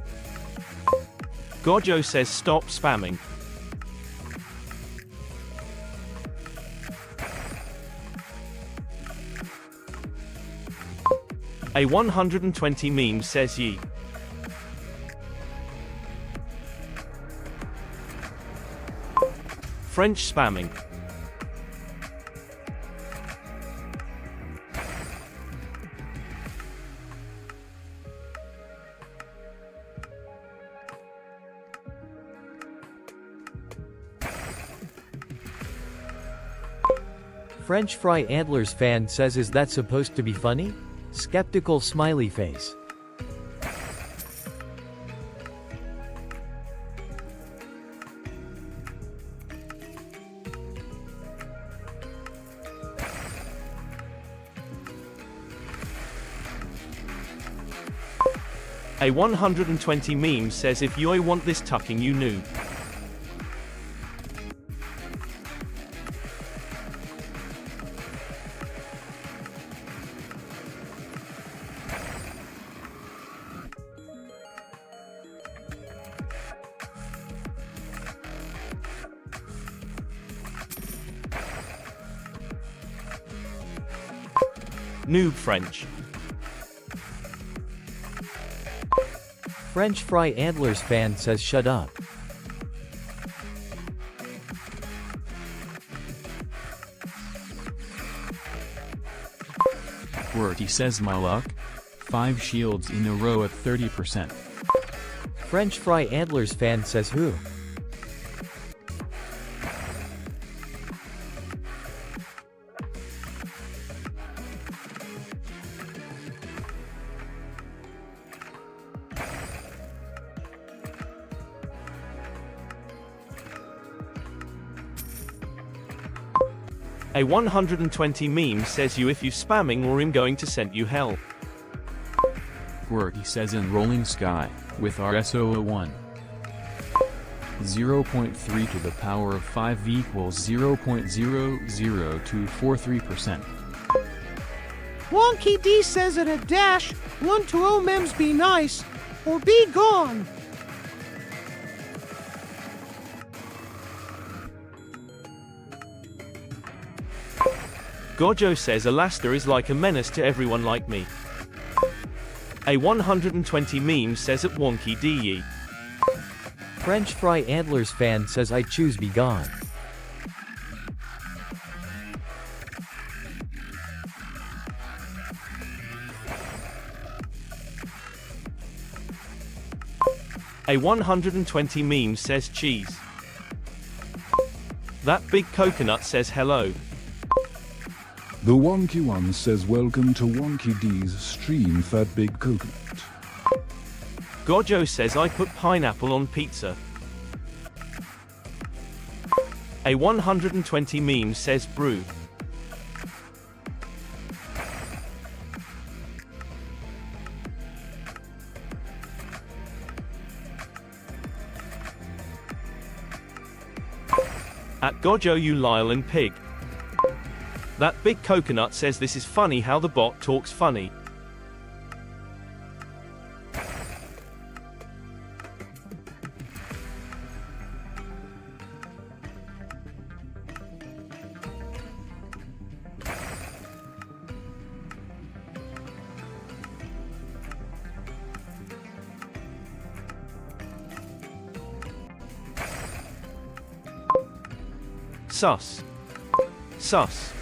Gojo says stop spamming. A 120 meme says ye. French spamming. French Fry Antlers fan says is that supposed to be funny? Skeptical smiley face. A 120 meme says if you want this tucking you noob. Noob French. French Fry Antlers fan says shut up. He says my luck. 5 shields in a row at 30%. French Fry Antlers fan says who? A 120 meme says you if you spamming or I'm going to send you hell. He says in Rolling Sky, with RSO1. 0.3 to the power of 5 equals 0.00243%. Wonky D says at a dash, 1 to 0 mems be nice, or be gone. Gojo says Alasta is like a menace to everyone like me. A 120 meme says at Wonky D ye. French Fry Antlers fan says I choose be gone. A 120 meme says cheese. That big coconut says hello. The Wonky One says welcome to Wonky D's stream, Fat Big Coconut. Gojo says I put pineapple on pizza. A 120 meme says brew. At Gojo you Lyle and pig. That big coconut says this is funny how the bot talks funny. Sus. Sus.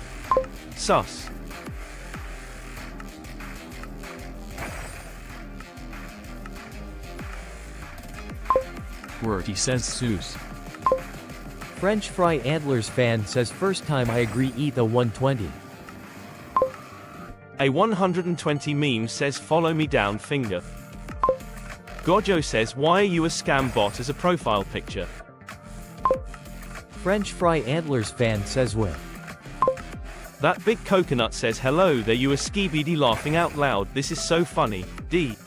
Sus. He says Seuss. French Fry Antlers fan says first time I agree eat the 120. A 120 meme says follow me down finger. Gojo says why are you a scam bot as a profile picture? French Fry Antlers fan says with. That big coconut says hello there you a skibidi laughing out loud this is so funny, D.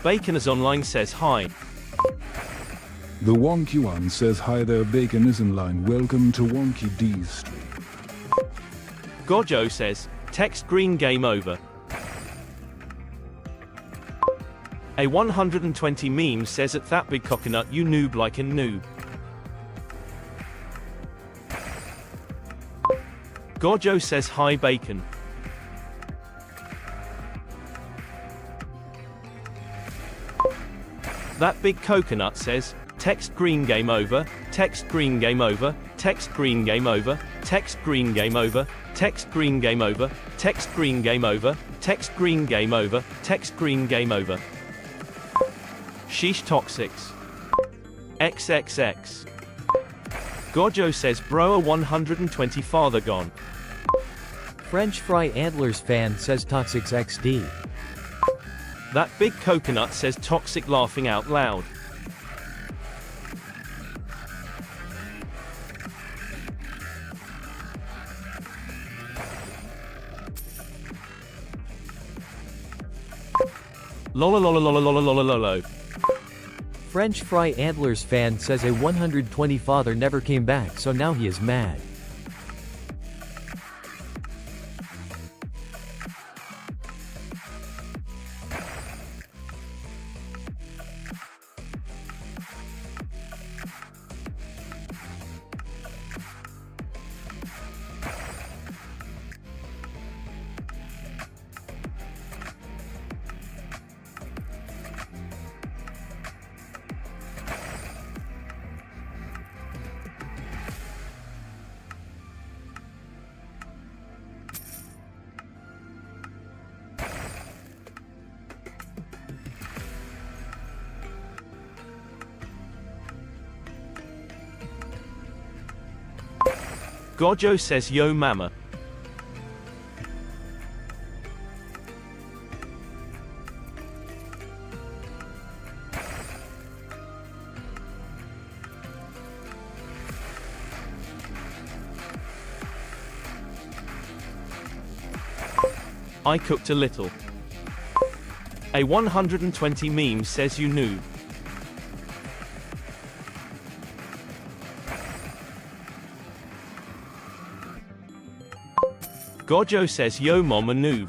Bacon is online says hi. The Wonky One says hi there, Bacon is in line. Welcome to Wonky D's stream. Gojo says, text green game over. A 120 meme says at that big coconut you noob like a noob. Gojo says hi Bacon. That big coconut says, text green game over, text green game over, text green game over, text green game over, text green game over, text green game over, text green game over, text green game over. Sheesh toxics. XXX. Gojo says bro a 120 farther gone. French Fry Antlers fan says Toxics XD. That big coconut says toxic laughing out loud. Lololololololololololo. French Fry Antlers fan says a 120 father never came back so now he is mad. Gojo says yo mama. I cooked a little. A 120 meme says you noob. Gojo says yo mom a noob.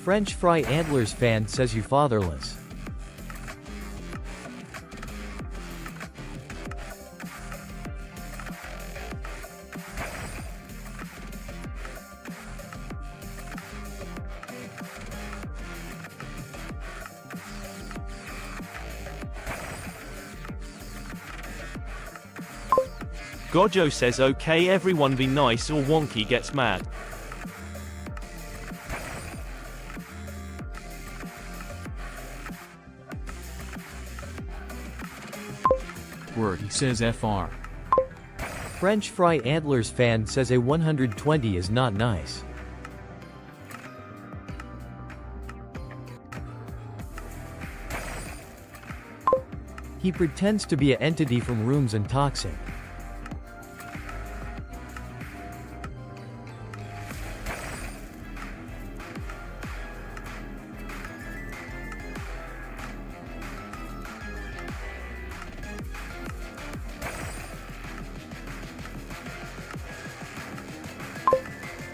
French Fry Antlers fan says you fatherless. Gojo says okay everyone be nice or Wonky gets mad. Word he says FR. French Fry Antlers fan says a 120 is not nice. He pretends to be an entity from Rooms and Toxic.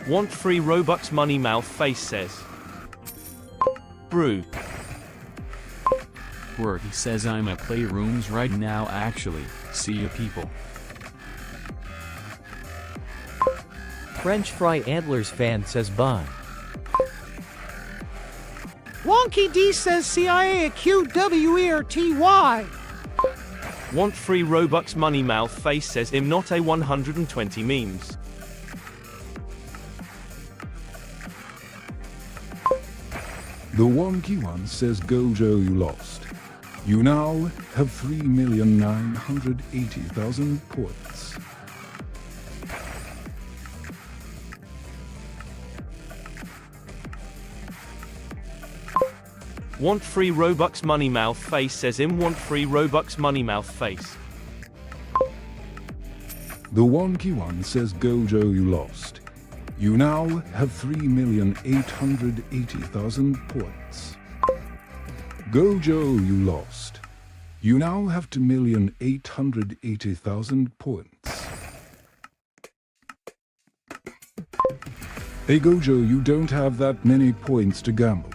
Want free Robux money mouth face says. Brew. Word he says I'm at playrooms right now actually, see you people. French Fry Antlers fan says bye. Wonky D says CIA QWERTY. Want free Robux money mouth face says I'm not a 120 memes. The Wonky One says Gojo you lost. You now have 3,980,000 points. Want free Robux money mouth face says want free Robux money mouth face. The wonky one says Gojo, you lost. You now have 3,880,000 points. Gojo, you lost. You now have 2,880,000 points. Hey Gojo, you don't have that many points to gamble.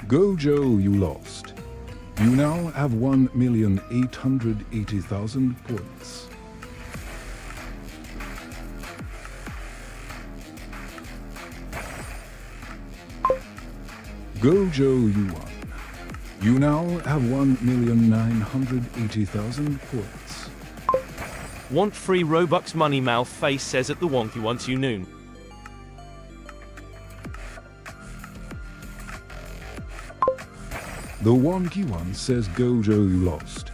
Gojo, you lost. You now have 1,880,000 points. Gojo, you won. You now have 1,980,000 points. Want free Robux money mouth face says at the wonky once you noon. The wonky one says Gojo, you lost.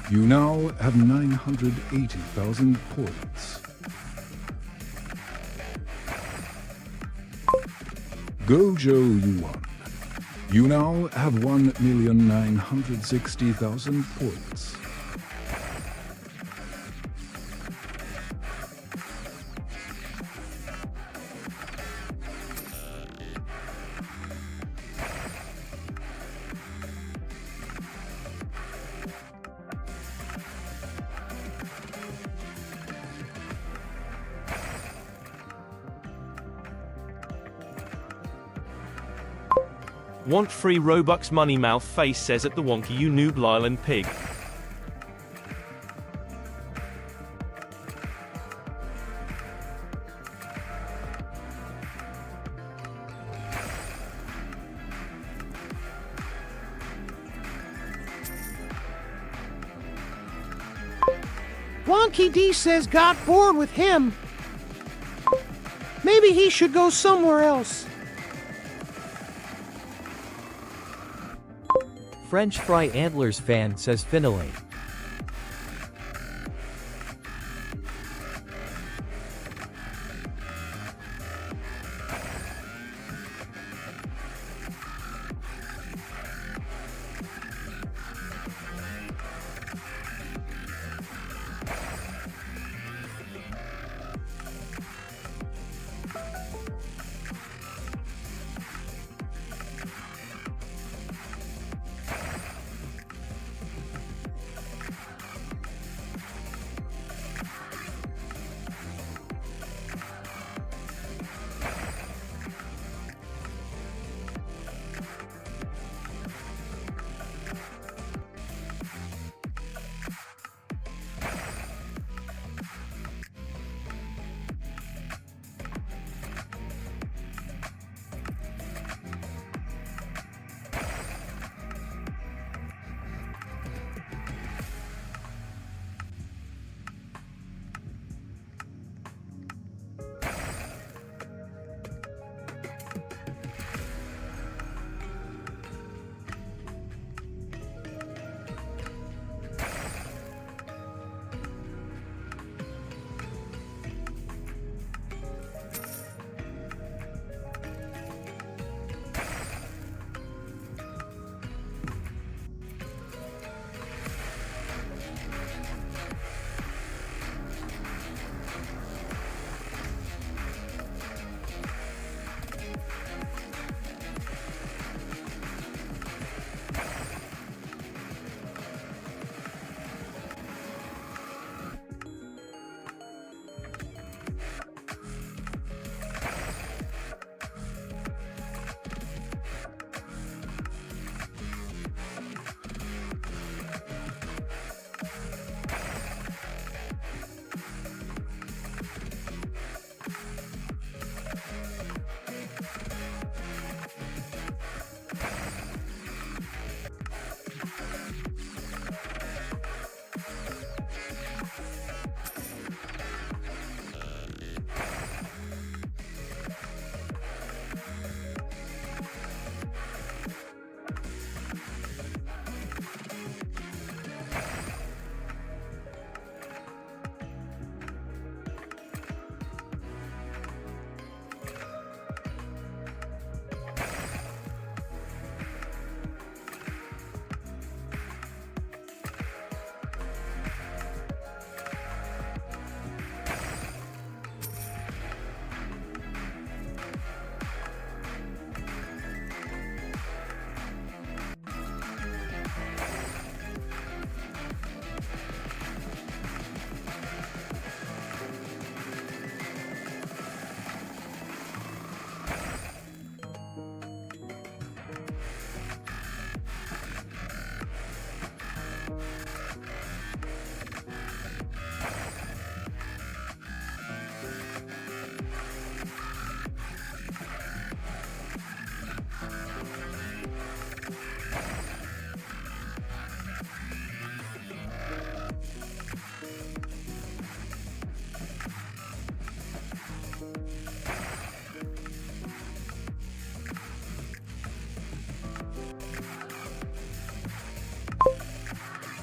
You now have 980,000 points. Gojo, you won. You now have 1,960,000 points. Want free Robux money mouth face says at the wonky you noob Lyle and pig. Wonky D says got bored with him. Maybe he should go somewhere else. French Fry Antlers fan says finally.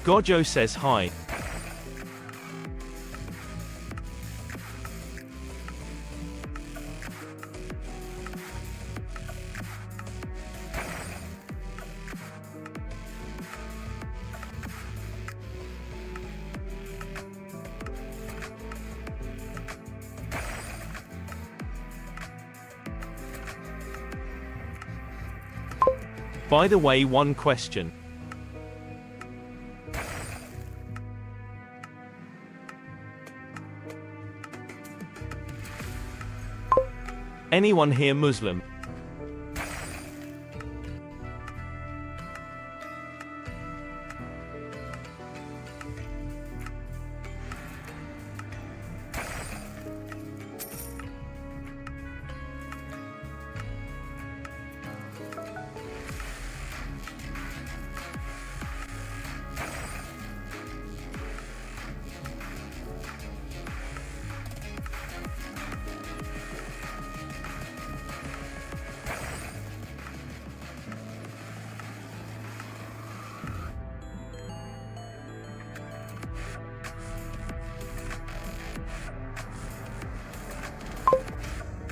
Gojo says hi. By the way, one question. Anyone here Muslim?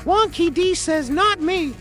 Wonky D says not me.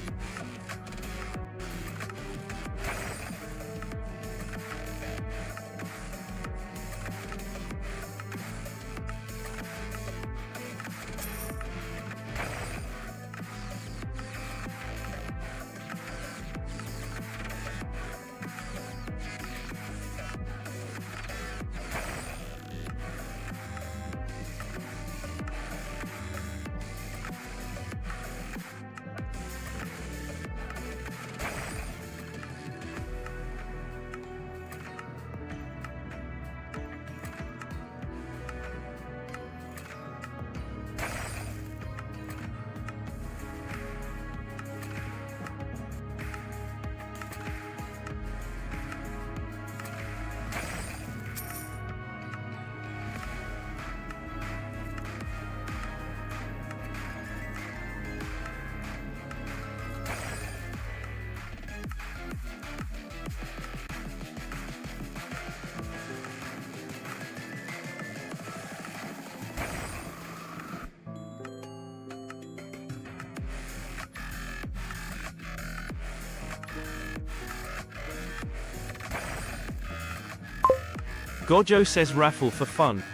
Gojo says raffle for fun.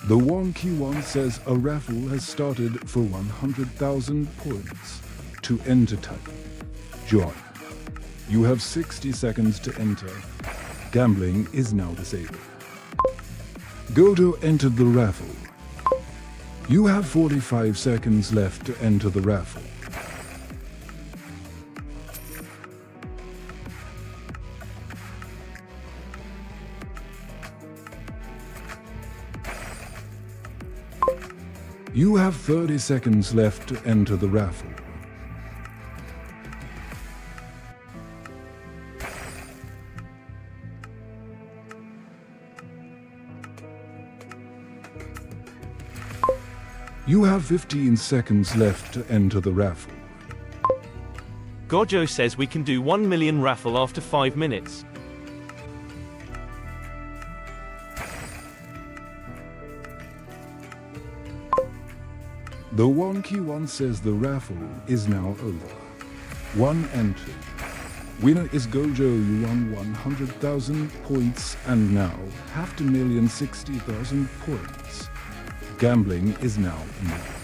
The Wonky One says a raffle has started for 100,000 points. To enter type, join. You have 60 seconds to enter. Gambling is now disabled. Gojo entered the raffle. You have 45 seconds left to enter the raffle. You have 30 seconds left to enter the raffle. You have 15 seconds left to enter the raffle. Gojo says we can do 1 million raffle after 5 minutes. The Wonky One says the raffle is now over. 1 entered. Winner is Gojo. You won 100,000 points and now 560,000 points. Gambling is now enabled.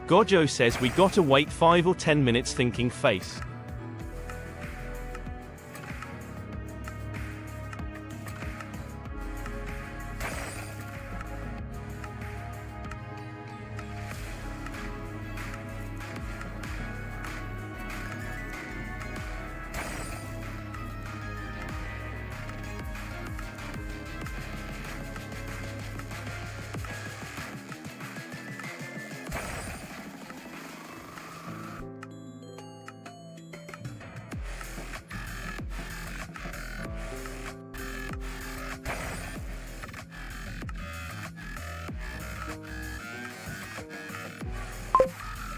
Gojo says we gotta wait 5 or 10 minutes thinking face.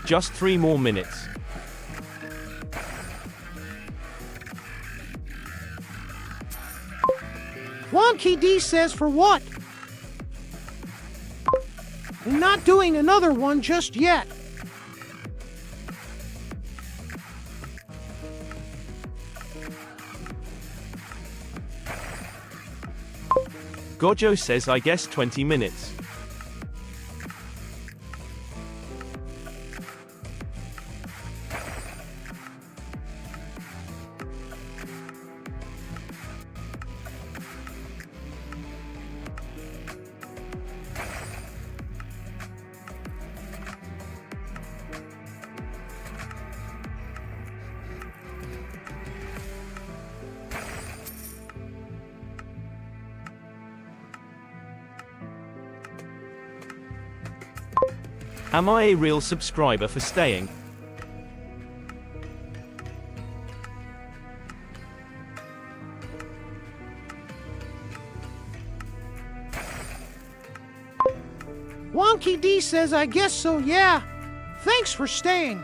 Just 3 more minutes. Wonky D says for what? I'm not doing another one just yet. Gojo says I guess 20 minutes. Am I a real subscriber for staying? Wonky D says I guess so, yeah. Thanks for staying.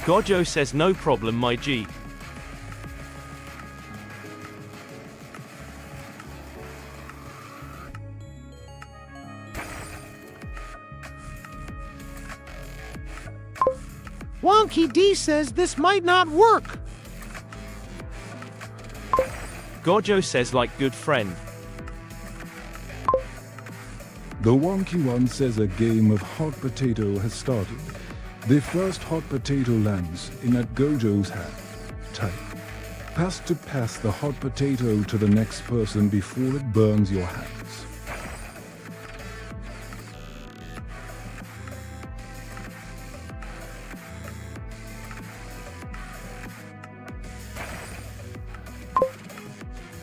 Gojo says no problem my G. Wonky D says this might not work. Gojo says like good friend. The Wonky One says a game of hot potato has started. The first hot potato lands in at Gojo's hand. Type. Pass to pass the hot potato to the next person before it burns your hands.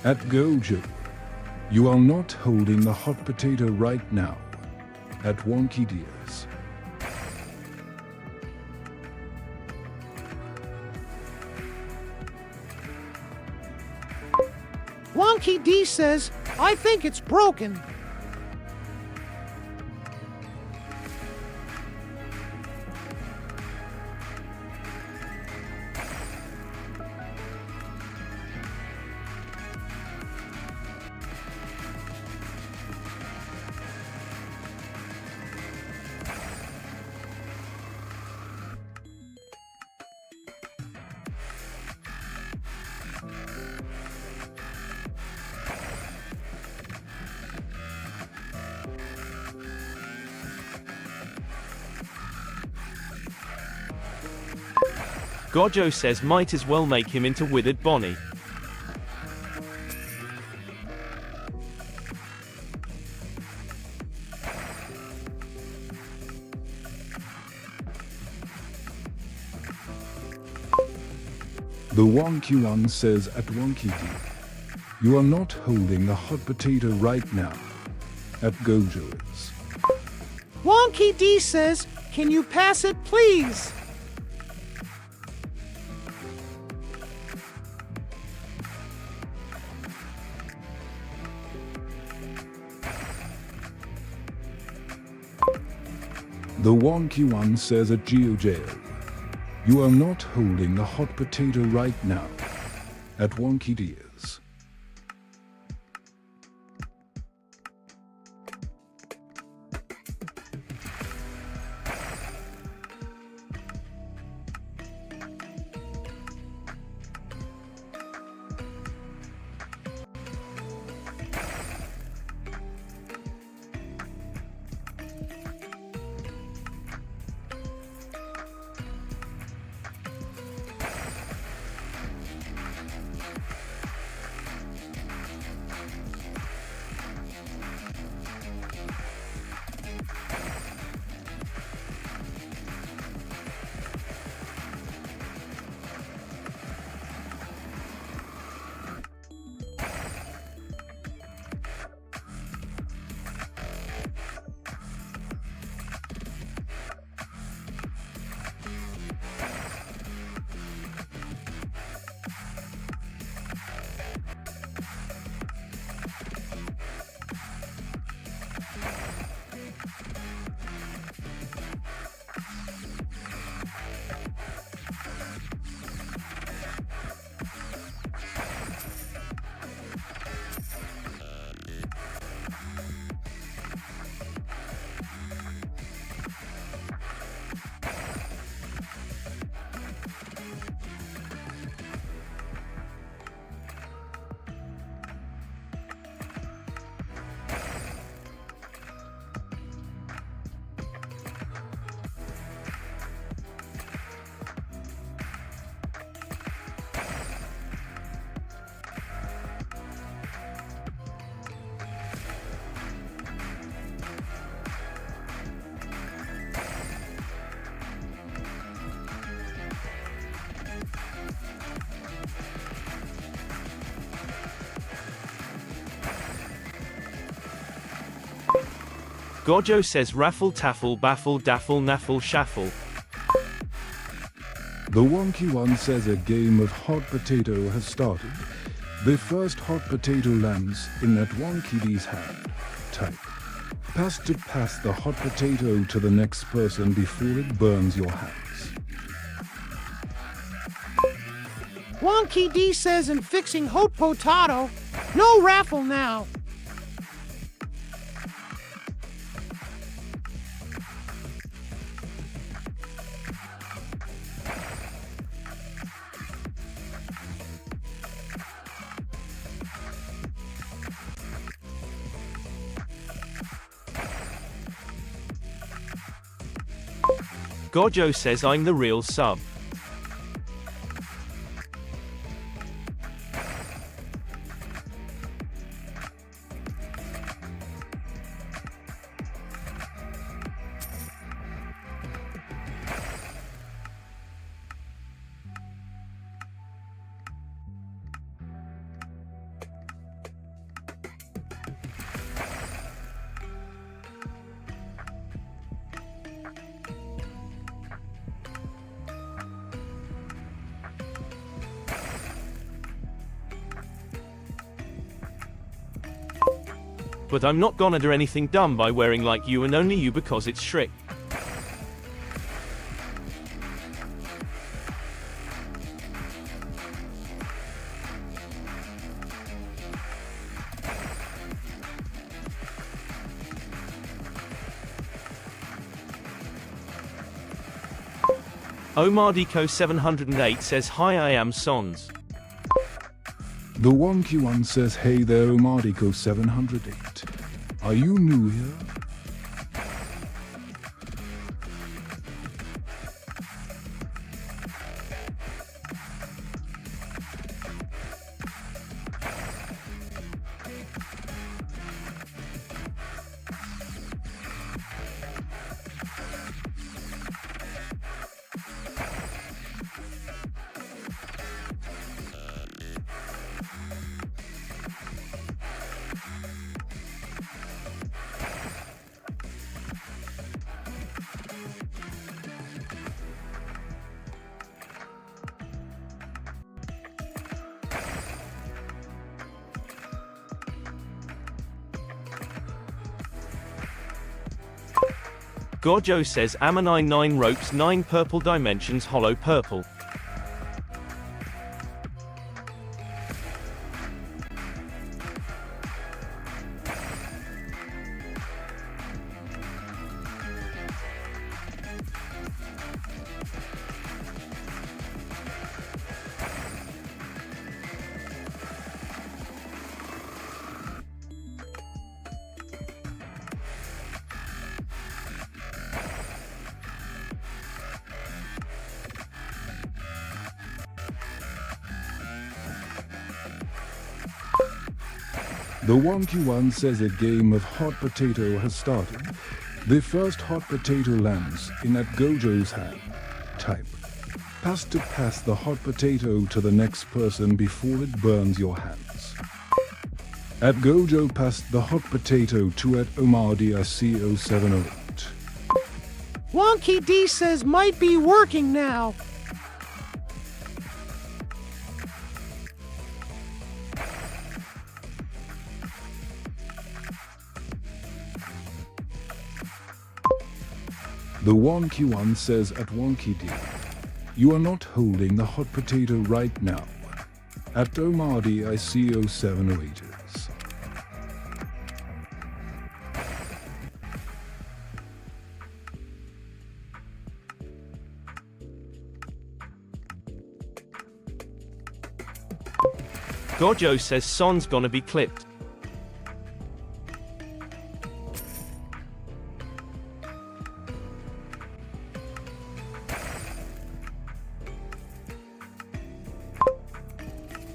At Gojo, you are not holding the hot potato right now. At Wonky Dears. Wonky D says, I think it's broken. Gojo says might as well make him into Withered Bonnie. The Wonky One says at Wonky D, you are not holding the hot potato right now. At Gojo's. Wonky D says, can you pass it please? The Wonky One says at GeoJail, you are not holding the hot potato right now. At Wonky Dears. Gojo says raffle taffle baffle daffle naffle shaffle. The Wonky One says a game of hot potato has started. The first hot potato lands in that Wonky D's hand. Type. Pass to pass the hot potato to the next person before it burns your hands. Wonky D says in fixing hot potato, no raffle now. Gojo says I'm the real sub. But I'm not gonna do anything dumb by wearing like you and only you because it's Shriek. Omardiko 708 says hi, I am Sons. The Wonky One says, hey there, Omardiko 708. Are you new here? Gojo says Ammonine 9 ropes 9 purple dimensions hollow purple. The Wonky One says a game of hot potato has started. The first hot potato lands in at Gojo's hand. Type. Pass to pass the hot potato to the next person before it burns your hands. At Gojo passed the hot potato to at OmarDIC078. Wonky D says might be working now. The Wonky One says at Wonky D, you are not holding the hot potato right now. At OmarDIC078 is. Gojo says Son's gonna be clipped.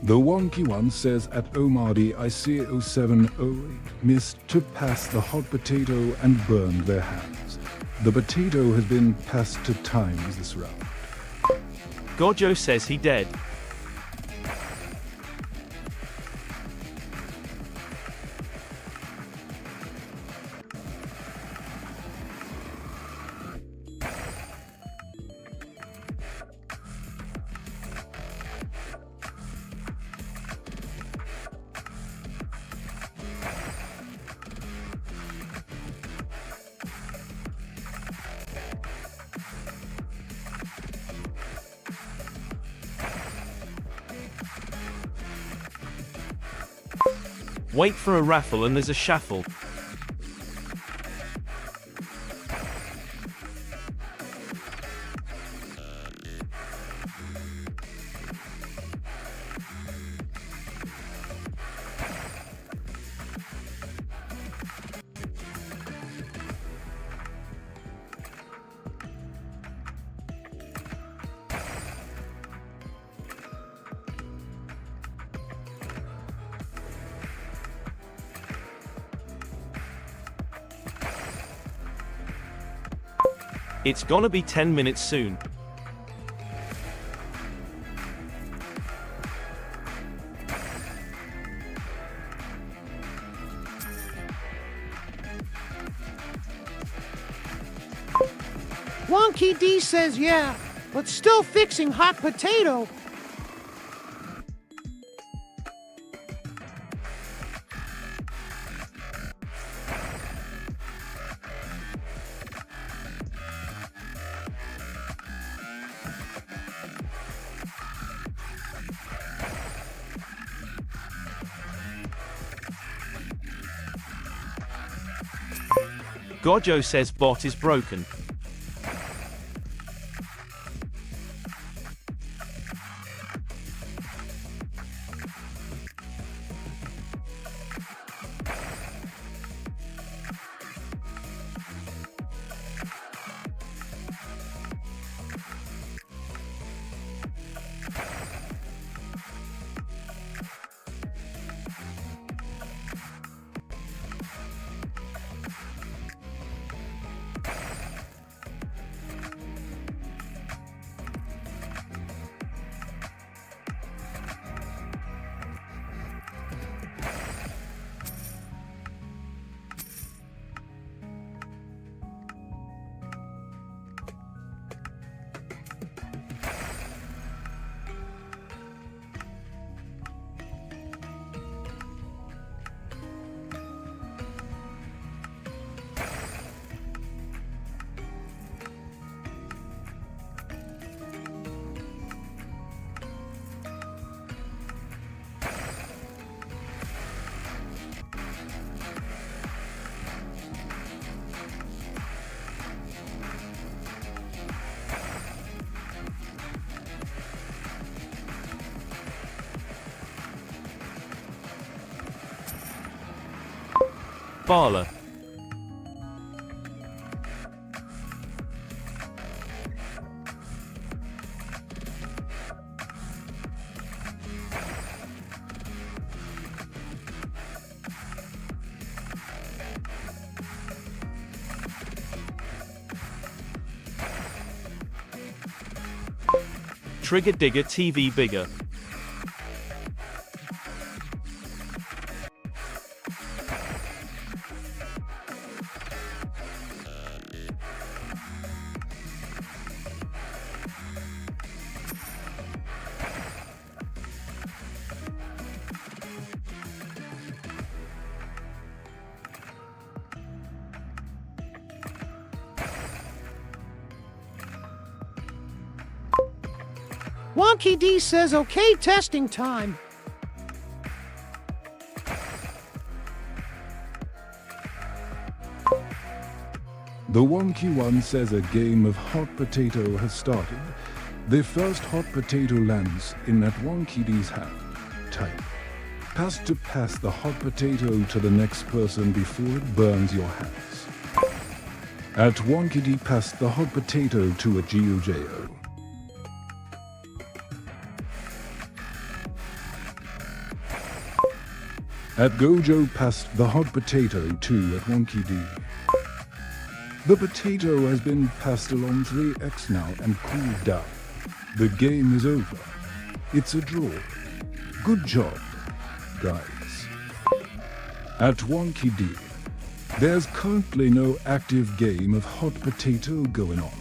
The Wonky One says at OmarDIC078 missed to pass the hot potato and burned their hands. The potato has been passed to times this round. Gojo says he dead. Wait for a raffle and there's a shuffle. It's gonna be 10 minutes soon. Wonky D says yeah, but still fixing hot potato. Gojo says bot is broken. Bala. Trigger Digger TV bigger. Wonky D says okay, testing time. The Wonky One says a game of hot potato has started. The first hot potato lands in that Wonky D's hand. Type. Pass to pass the hot potato to the next person before it burns your hands. At Wonky D pass the hot potato to a GOJO. At Gojo passed the hot potato to at Wonky D. The potato has been passed along 3x now and cooled down. The game is over. It's a draw. Good job, guys. At Wonky D, there's currently no active game of hot potato going on.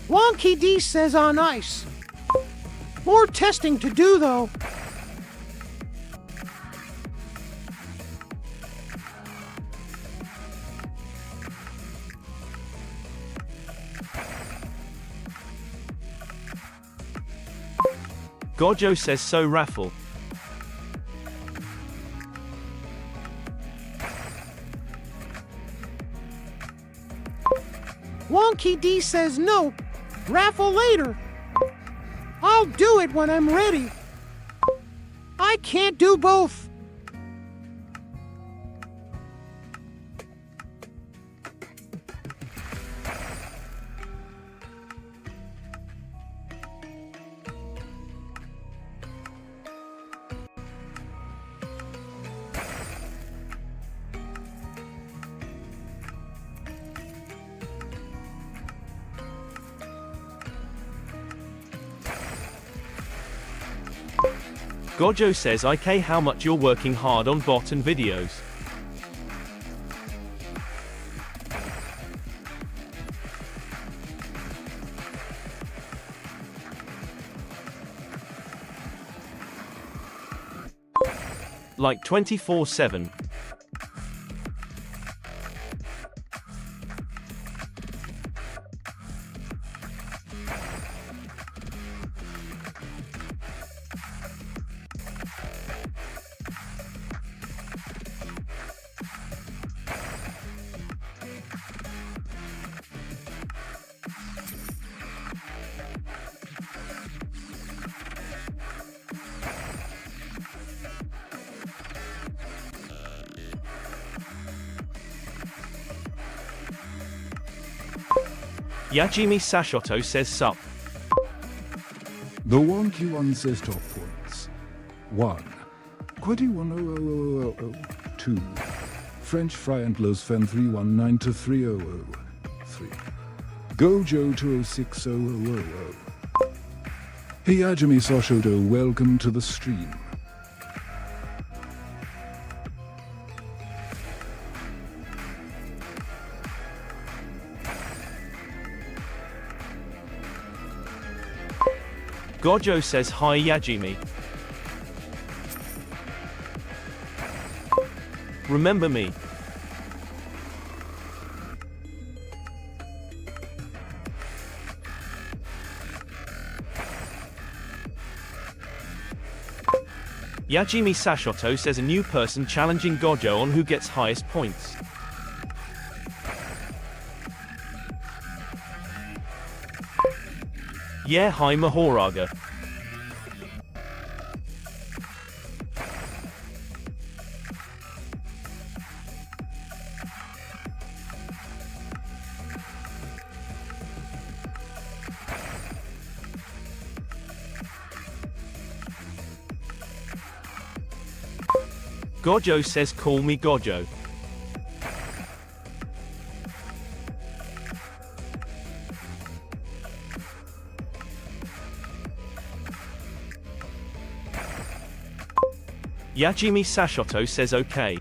Wonky D says on ice. More testing to do though. Gojo says so raffle. Wonky D says no. Raffle later. I'll do it when I'm ready. I can't do both. Gojo says IK how much you're working hard on bot and videos. Like 24/7. Yajimi Sashoto says sup. The Wonky One says top points. 1. Quitty 2. French Fry Antlers Fen 319 to 300. 3. Gojo 206000. Hey Yajimi Sashoto, welcome to the stream. Gojo says hi Yajimi. Remember me. Yajimi Sashoto says a new person challenging Gojo on who gets highest points. Yeah, hi Mahoraga. Gojo says call me Gojo. Yajimi Sashoto says okay.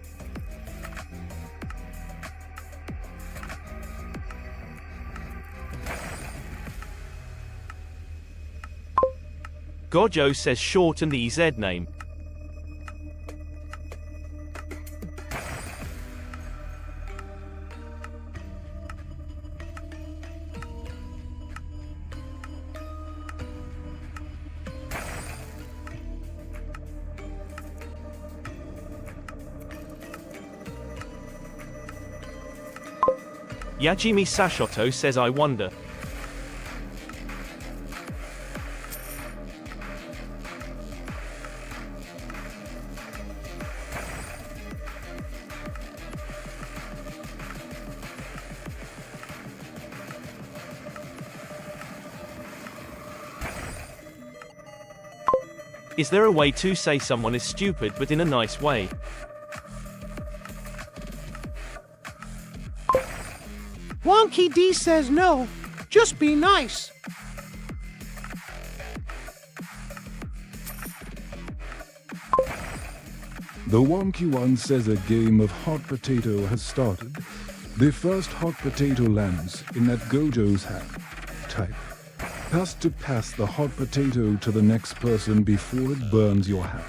Gojo says short and EZ name. Yajimi Sashoto says I wonder. Is there a way to say someone is stupid but in a nice way? Wonky D says no, just be nice. The Wonky One says a game of hot potato has started. The first hot potato lands in that Gojo's hand. Type. Has to pass the hot potato to the next person before it burns your hands.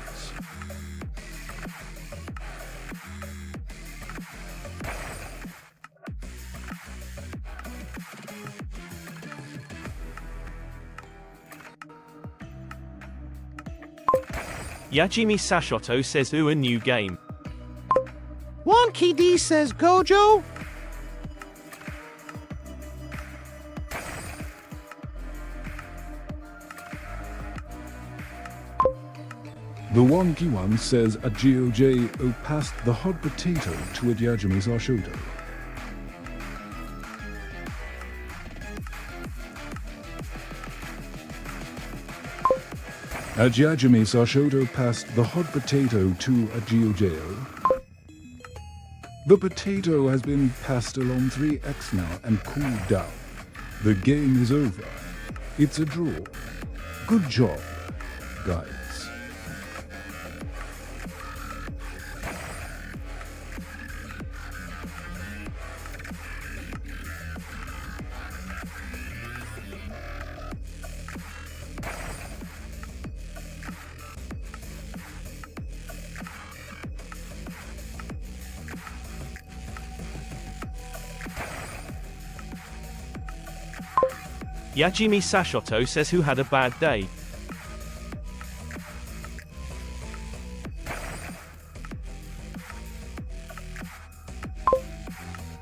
Yajimi Sashoto says ooh, a new game. Wonky D says Gojo. The wonky one says a GOJ passed the hot potato to a Yajimi Sashoto. A Yajimi Sashoto passed the hot potato to a GOJO. The potato has been passed along 3x now and cooled down. The game is over. It's a draw. Good job, guys. Yajimi Sashoto says who had a bad day.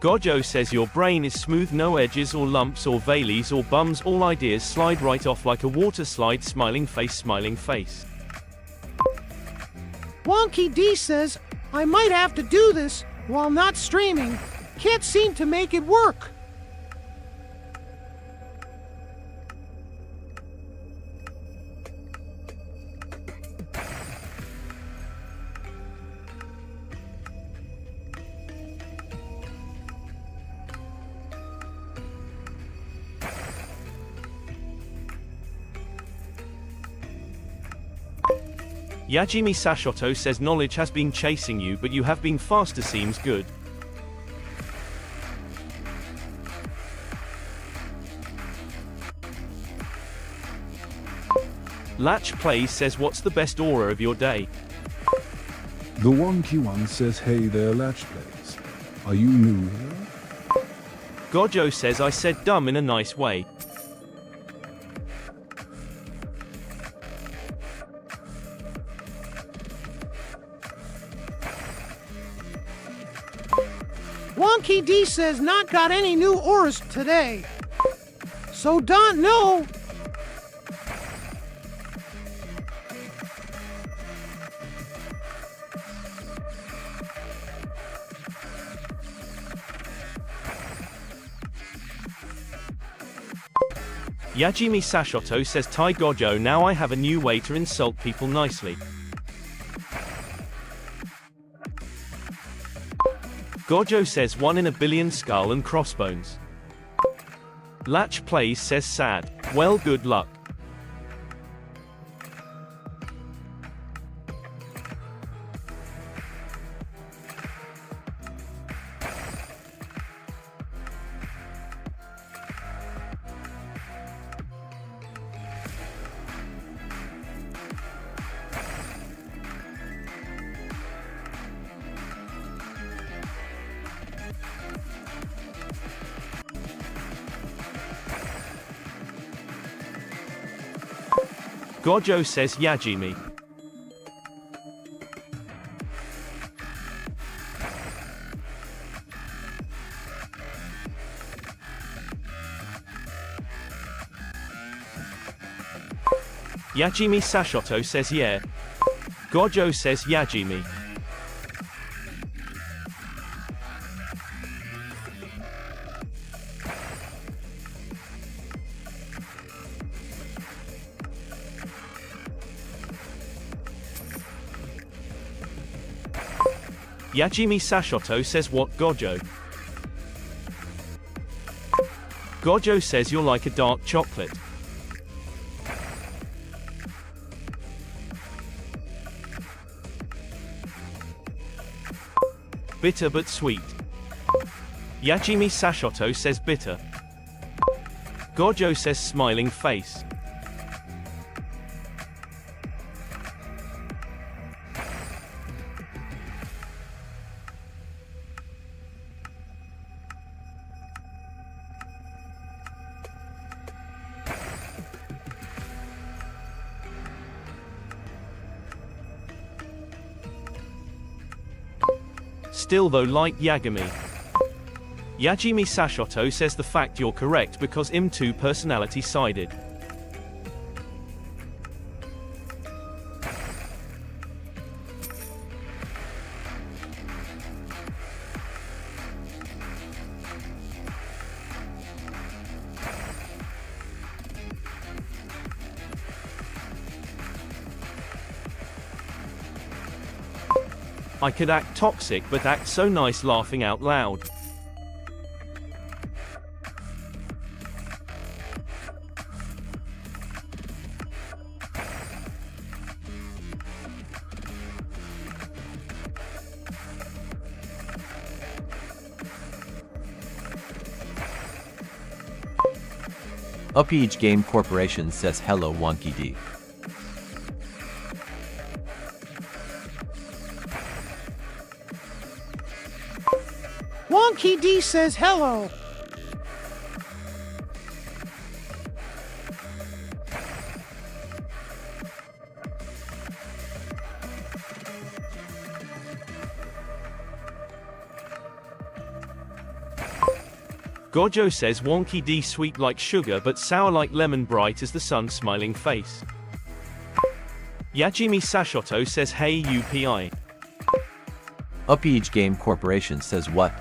Gojo says your brain is smooth, no edges or lumps or veilies or bums, all ideas slide right off like a water slide, smiling face, smiling face. Wonky D says, I might have to do this while not streaming. Can't seem to make it work. Yajimi Sashoto says knowledge has been chasing you, but you have been faster, seems good. Latch Plays says what's the best aura of your day? The wonky one says hey there Latch Plays. Are you new here? Gojo says I said dumb in a nice way. Wonky D says not got any new auras today. So don't know. Yajimi Sashoto says Tai Gojo, now I have a new way to insult people nicely. Gojo says 1 in a billion skull and crossbones. Latch Plays says sad. Well, good luck. Gojo says Yajimi. Yajimi Sashoto says yeah. Gojo says Yajimi. Yajimi Sashoto says what Gojo? Gojo says you're like a dark chocolate. Bitter but sweet. Yajimi Sashoto says bitter. Gojo says smiling face. Still though, like Yagami. Yajimi Sashoto says the fact you're correct because I'm too personality sided. I could act toxic but act so nice laughing out loud. Upage Game Corporation says hello Wonky D. Wonky D says hello. Gojo says Wonky D sweet like sugar but sour like lemon, bright as the sun, smiling face. Yajimi Sashoto says hey UPI. Upage Game Corporation says what?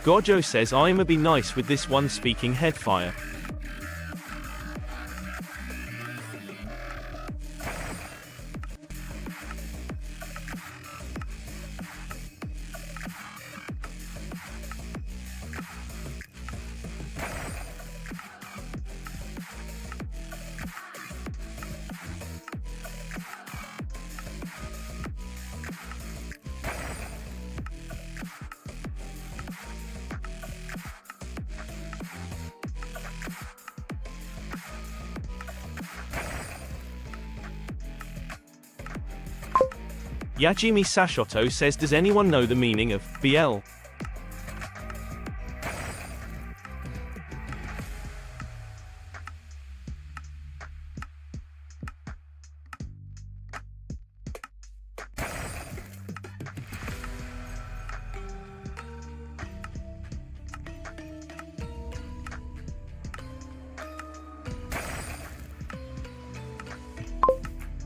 Gojo says I'ma be nice with this one, speaking headfire. Yajimi Sashoto says does anyone know the meaning of BL?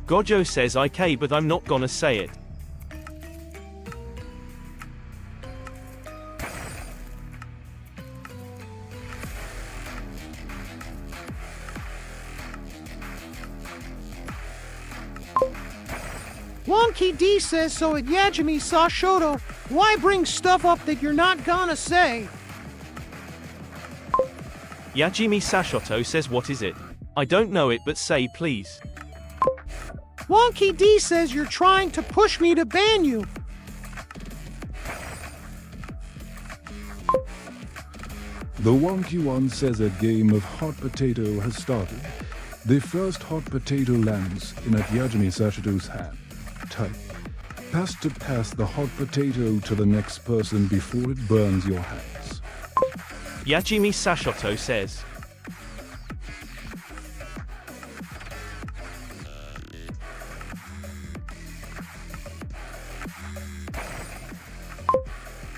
Gojo says IK but I'm not gonna say it. Wonky D says so at Yajimi Sashoto, why bring stuff up that you're not gonna say? Yajimi Sashoto says what is it? I don't know it but say please. Wonky D says you're trying to push me to ban you. The Wonky One says a game of hot potato has started. The first hot potato lands in at Yajimi Sashoto's hand. Type. Pass to pass the hot potato to the next person before it burns your hands. Yajimi Sashoto says.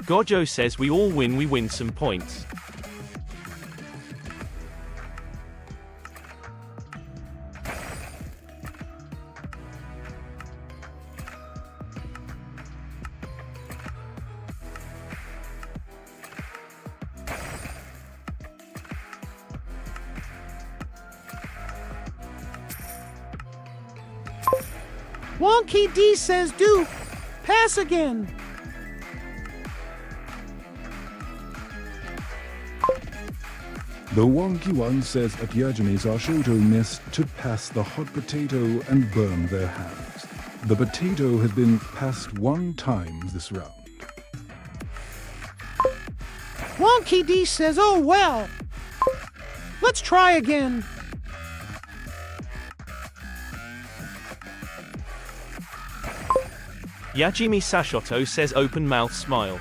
Gojo says we all win, we win some points. Wonky D says do. Pass again. The Wonky One says at Yajimi Sashoto missed to pass the hot potato and burn their hands. The potato has been passed one time this round. Wonky D says oh well. Let's try again. Yajimi Sashoto says open mouth smile.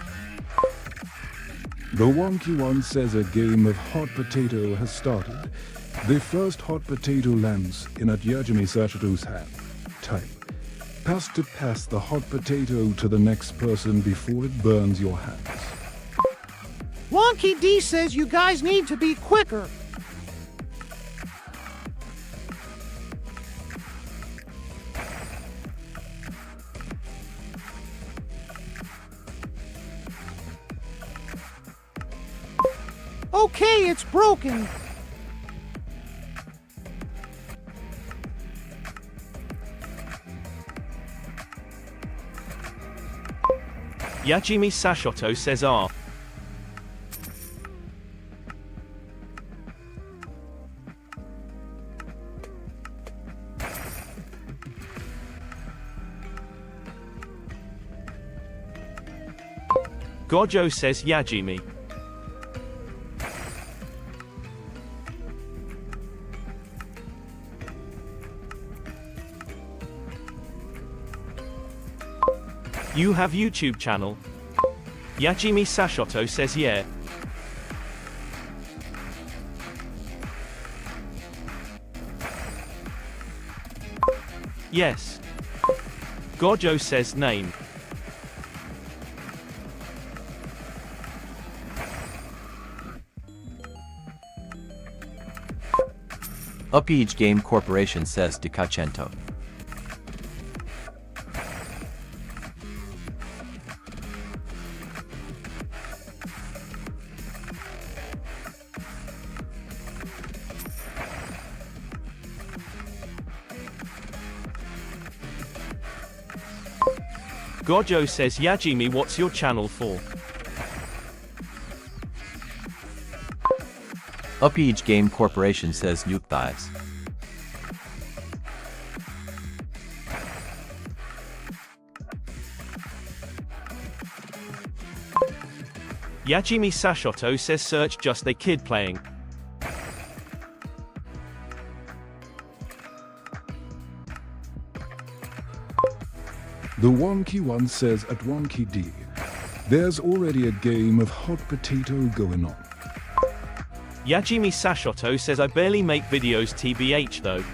The Wonky One says a game of hot potato has started. The first hot potato lands in Adyajimi Sashato's hand. Type. Pass the hot potato to the next person before it burns your hands. Wonky D says you guys need to be quicker. Okay, it's broken. Yajimi Sashoto says R. Gojo says Yajimi. You have YouTube channel? Yajimi Sashoto says yeah. Yes. Gojo says name. Upage Game Corporation says Dikachento. Gojo says Yajimi, what's your channel for? Upage Game Corporation says Nuke Thighs. Yajimi Sashoto says search just a kid playing. The Wonky One says at Wonky D, there's already a game of hot potato going on. Yajimi Sashoto says I barely make videos tbh though.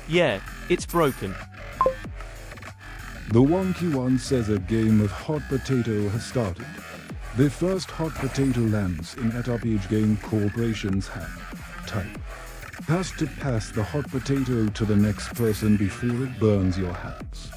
Yeah, it's broken. The Wonky One says a game of hot potato has started. The first hot potato lands in Upage Game Corporation's hand. Type. Pass the hot potato to the next person before it burns your hands.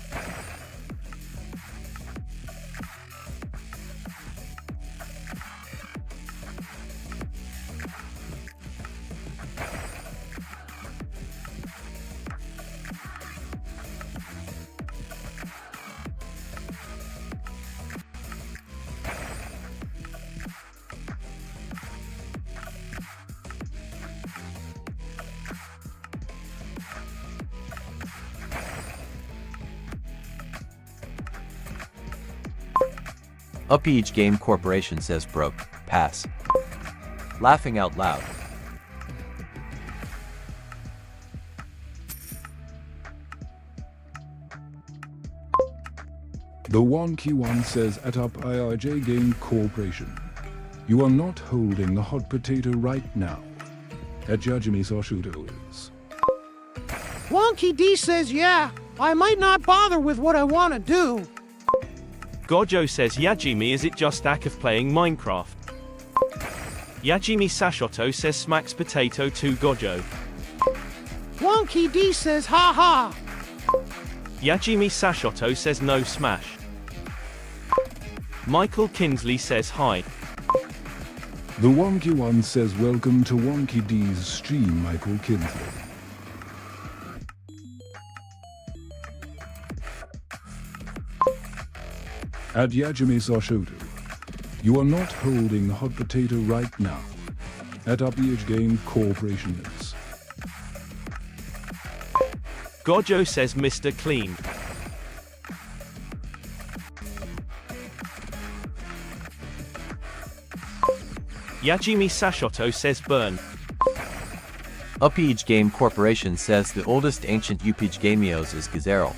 Upage Game Corporation says broke. Pass. Laughing out loud. The Wonky One says at IRJ Game Corporation, you are not holding the hot potato right now. At Yajimi Sashoto is. Wonky D says yeah, I might not bother with what I want to do. Gojo says Yajimi, is it just act of playing Minecraft? Yajimi Sashoto says smacks potato to Gojo. Wonky D says ha ha. Yajimi Sashoto says no smash. Michael Kinsley says hi. The Wonky One says welcome to Wonky D's stream, Michael Kinsley. At Yajimi Sashoto, you are not holding the hot potato right now. At Upage Game Corporation is. Gojo says Mr. Clean. Yajimi Sashoto says burn. Upage Game Corporation says the oldest ancient Upage Gamios is Gazerl.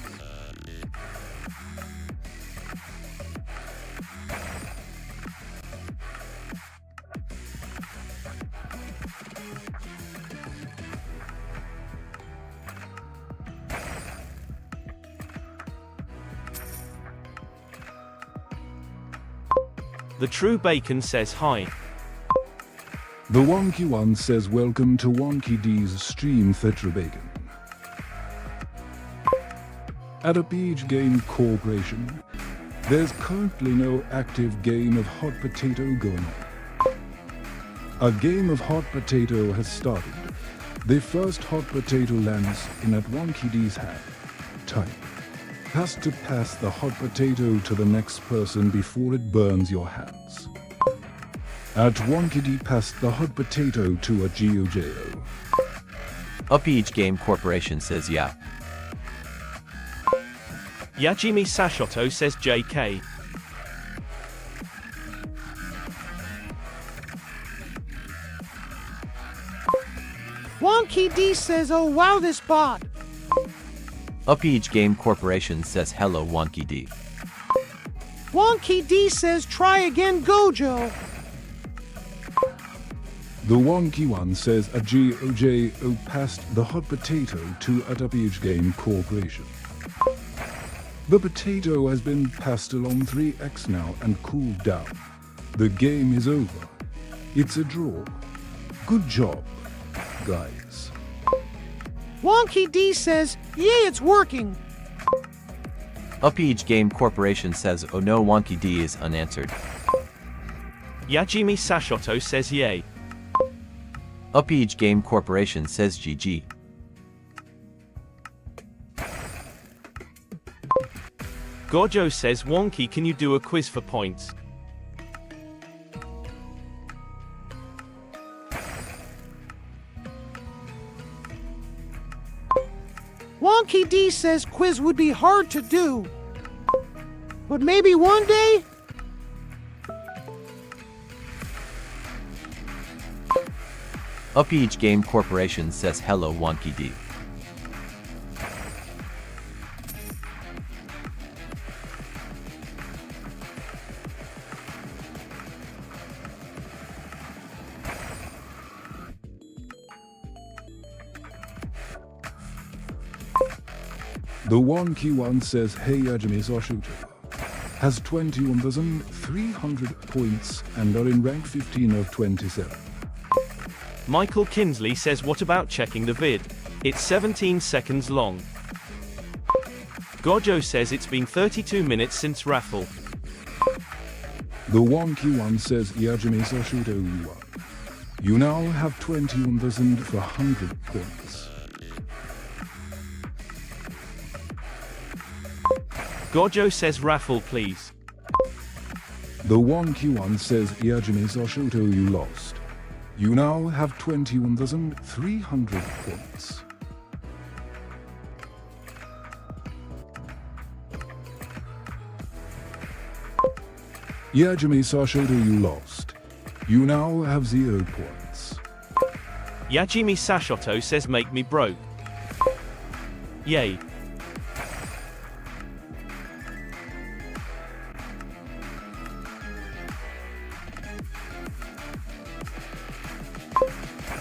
The True Bacon says hi. The Wonky One says welcome to Wonky D's stream Thetra Bacon. At Upage Game Corporation, there's currently no active game of hot potato going on. A game of hot potato has started. The first hot potato lands in at Wonky D's hand. Type has to pass the hot potato to the next person before it burns your hands. At Wonky D passed the hot potato to a GOJO. Upage Game Corporation says yeah. Yajimi Sashoto says JK. Wonky D says, oh wow, this bot. Upage Game Corporation says hello Wonky D. Wonky D says, try again, Gojo. The Wonky One says a GOJO passed the hot potato to a Upage Game Corporation. The potato has been passed along 3x now and cooled down. The game is over. It's a draw. Good job, guys. Wonky D says, yeah, it's working. Upage Game Corporation says oh no Wonky D is unanswered. Yajimi Sashoto says yay. Upage Game Corporation says GG. Gojo says Wonky, can you do a quiz for points? Wonky D says quiz would be hard to do. But maybe one day? Upage Game Corporation says hello Wonky D. The Wonky One says hey Yajimi Sashoto has 21,300 points and are in rank 15 of 27. Michael Kinsley says what about checking the vid? It's 17 seconds long. Gojo says it's been 32 minutes since raffle. The Wonky One says Yajimi Sashoto you won. You now have 21,400 points. Gojo says raffle please. The Wonky One says Yajimi Sashoto you lost. You now have 21,300 points. Yajimi Sashoto you lost. You now have 0 points. Yajimi Sashoto says make me broke. Yay.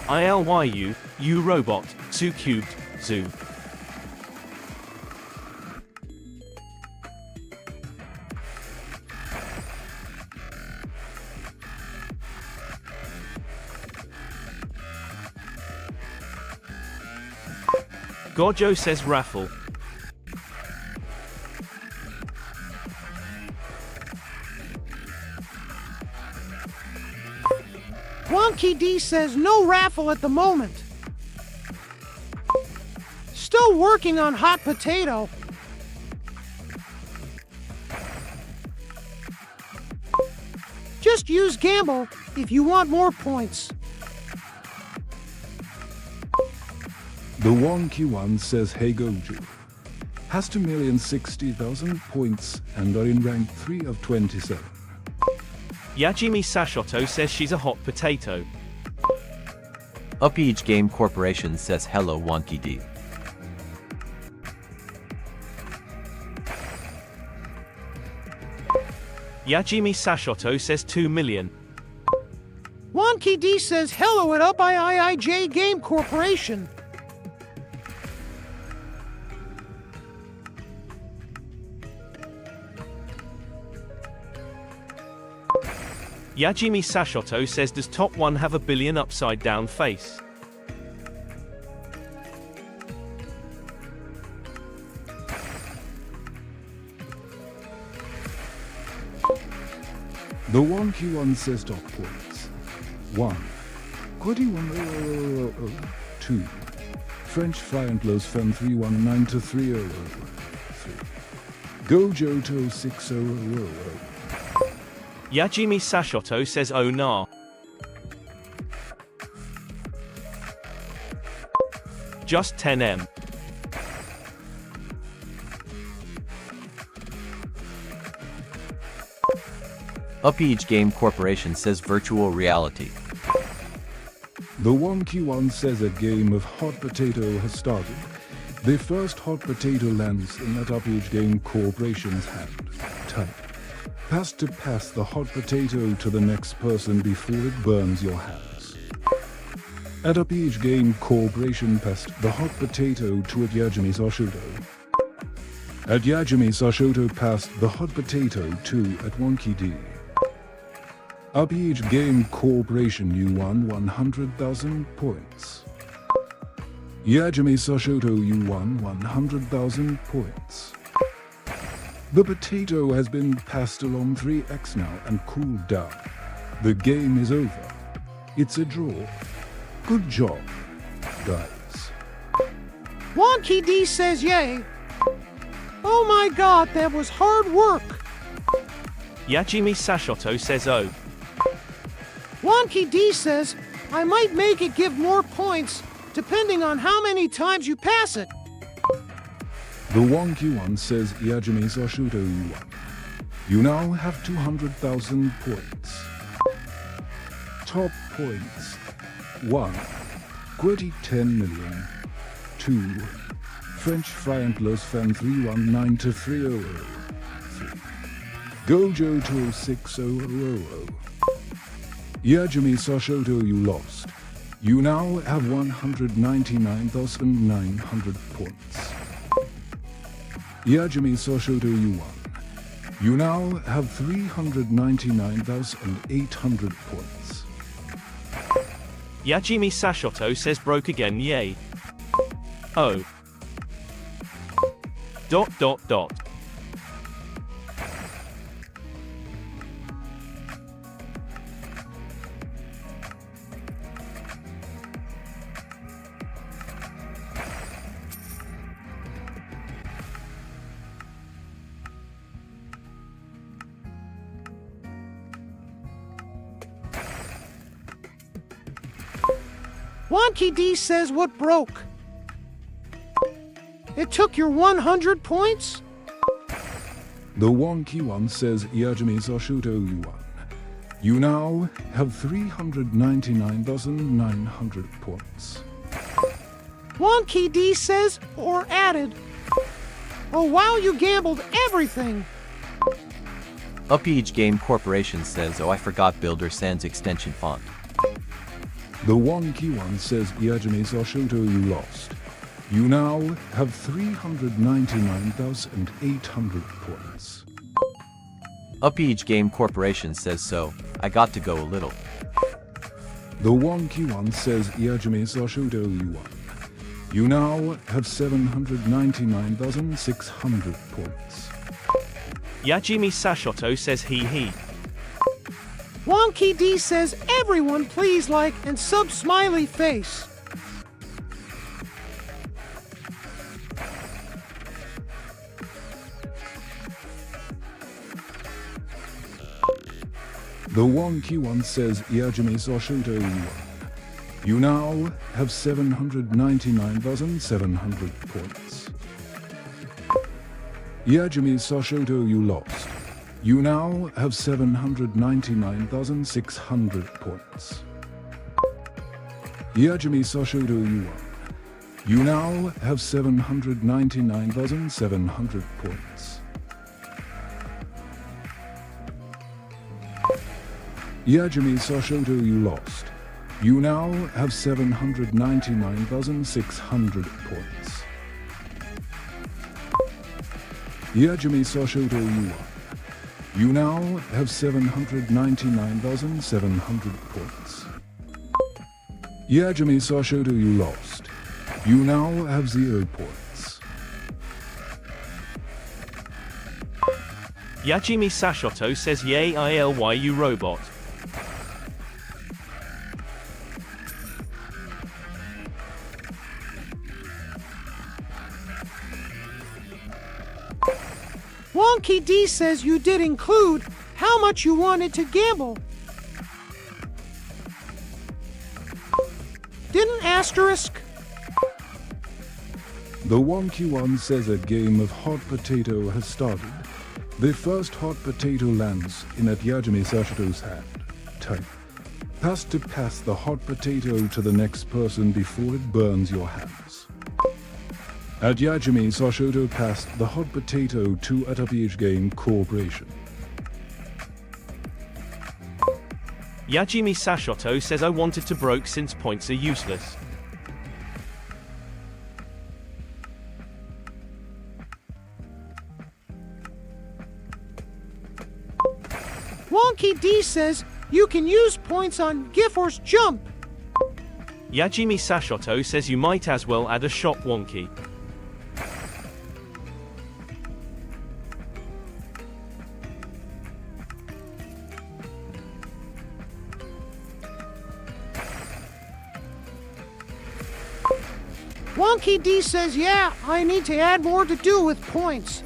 ILYU, you robot, 2 cubed, zoo. Gojo says raffle. Wonky D says no raffle at the moment. Still working on hot potato. Just use gamble if you want more points. The Wonky One says hey Gojo has 2,060,000 points and are in rank 3 of 27. Yajimi Sashoto says she's a hot potato. Upage Game Corporation says hello Wonky D. Yajimi Sashoto says 2 million. Wonky D says hello at Upage Game Corporation. Yajimi Sashoto says does top 1 have a billion upside down face? The Wonky one says top points. 1. Quitty 1 2. French Fry and Los Femme 319 to 300. 3. Gojo to 6000. Yajimi Sashoto says oh nah. Just 10M. Upage Game Corporation says virtual reality. The Wonky one says a game of hot potato has started. The first hot potato lands in that Upage Game Corporation's hand. Type. Pass to pass the hot potato to the next person before it burns your hands. At Upage Game Corporation passed the hot potato to Yajimi Sashoto. At Yajimi Sashoto passed the hot potato to at Wonky D. Upage Game Corporation, you won 100,000 points. Yajimi Sashoto, you won 100,000 points. The potato has been passed along 3x now and cooled down. The game is over. It's a draw. Good job, guys. Wonky D says yay. Oh my god, that was hard work. Yajimi Sashoto says oh. Wonky D says, I might make it give more points, depending on how many times you pass it. The Wonky one says Yajimi Sashoto, you won. You now have 200,000 points. Top points. 1. Quitty 10 million. 2. French Fry and Los Femme 319 to 300. 3. Gojo to 6000. Yajimi Sashoto, you lost. You now have 199,900 points. Yajimi Sashoto, you won. You now have 399,800 points. Yajimi Sashoto says broke again yay. Oh. ... Wonky D says what broke? It took your 100 points? The Wonky one says Yajimi Sashoto, you won. You now have 399,900 points. Wonky D says, or added, oh wow, you gambled everything. Upage Game Corporation says oh I forgot Builder Sans extension font. The Wonky one says Yajimi Sashoto, you lost. You now have 399,800 points. Upage Game Corporation says so, I got to go a little. The Wonky one says Yajimi Sashoto, you won. You now have 799,600 points. Yajimi Sashoto says he. Wonky D says everyone please like and sub smiley face. The Wonky one says Yajimi Sashoto, you won. You now have 799,700 points. Yajimi Sashoto, you lost. You now have 799,600 points. Yajimi Sashoto Yuan. You now have 799,700 points. Yajimi Sashoto, you lost. You now have 799,600 points. Yajimi Sashoto, you won. You now have 799,700 points. Yajimi Sashoto, you lost. You now have 0 points. Yajimi Sashoto says yay ILY you robot. Wonky D says you did include how much you wanted to gamble. Didn't asterisk. The Wonky One says a game of hot potato has started. The first hot potato lands in at Yajimi Sashoto's hand. Type. Pass to pass the hot potato to the next person before it burns your hands. At Yajimi Sashoto passed the hot potato to RNG Game Corporation. Yajimi Sashoto says I wanted to broke since points are useless. Wonky D says you can use points on Gifforce Jump. Yajimi Sashoto says you might as well add a shop Wonky. Wonky D says, yeah, I need to add more to do with points.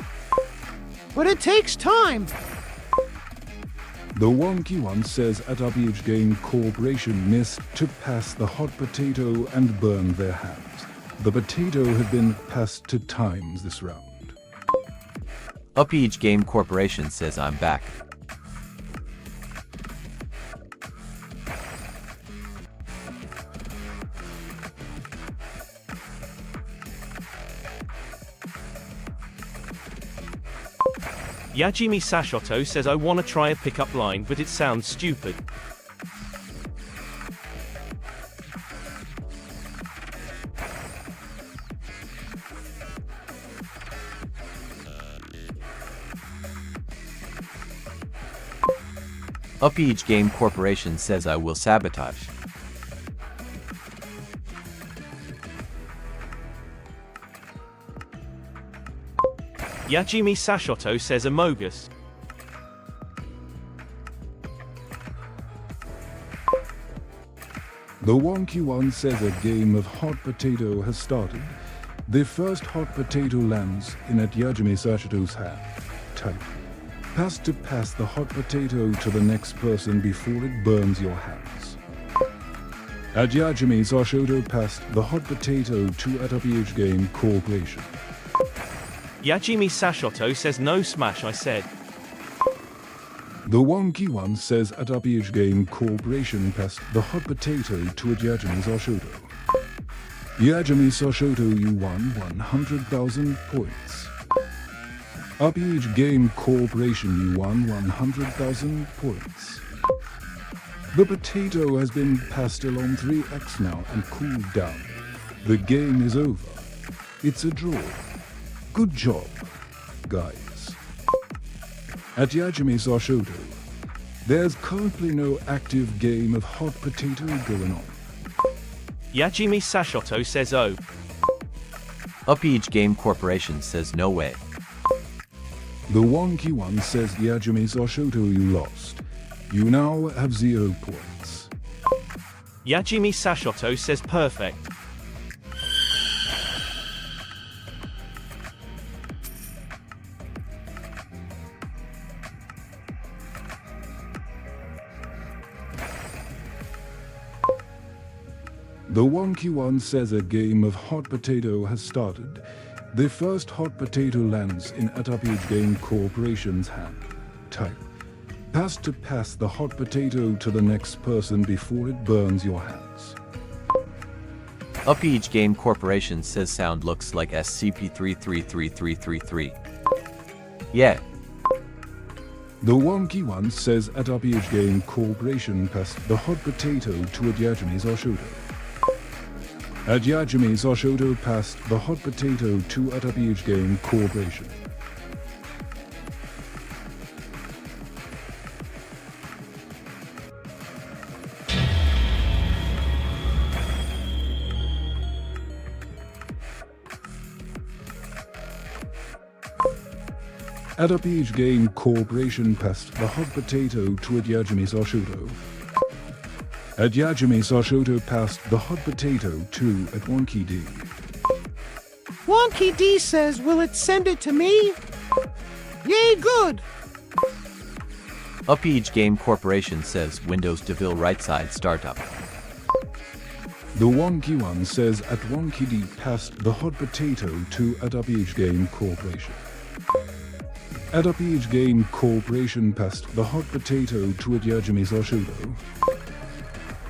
But it takes time. The Wonky One says RNG Game Corporation missed to pass the hot potato and burned their hands. The potato had been passed to times this round. RNG Game Corporation says I'm back. Yajimi Sashoto says I wanna try a pickup line but it sounds stupid. RNG Game Corporation says I will sabotage. Yajimi Sashoto says Amogus. The Wonky One says a game of hot potato has started. The first hot potato lands in at Yajimi Sashoto's hand. Type. Pass to pass the hot potato to the next person before it burns your hands. At Yajimi Sashoto passed the hot potato to RNG Game Corporation. Yajimi Sashoto says no smash I said. The Wonky One says RNG Game Corporation passed the hot potato to Yajimi Sashoto. Yajimi Sashoto, you won 100,000 points. RNG Game Corporation, you won 100,000 points. The potato has been passed along 3x now and cooled down. The game is over. It's a draw. Good job, guys. At Yajimi Sashoto, there's currently no active game of hot potato going on. Yajimi Sashoto says oh. RNG Game Corporation says no way. The Wonky One says Yajimi Sashoto, you lost. You now have 0 points. Yajimi Sashoto says perfect. The Wonky One says a game of hot potato has started. The first hot potato lands in RNG Game Corporation's hand. type has to pass the hot potato to the next person before it burns your hands. UpEach Game Corporation says sound looks like SCP-333333. Yeah. The wonky one says at UpEach Game Corporation passed the hot potato to Adyajamis Oshoto. Adyajamis Oshoto passed the hot potato to UpEach Game Corporation. At UpEach Game Corporation passed the hot potato to Adyajamis Oshoto. Adyajamis Oshoto passed the hot potato to at Wonky D. Wonky D says, will it send it to me? Yay, good! UpEach Game Corporation says Windows DeVille right side startup. The wonky one says at Wonky D passed the hot potato to at UpEach Game Corporation. At UpEach Game Corporation passed the hot potato to Adyajamis Oshoto.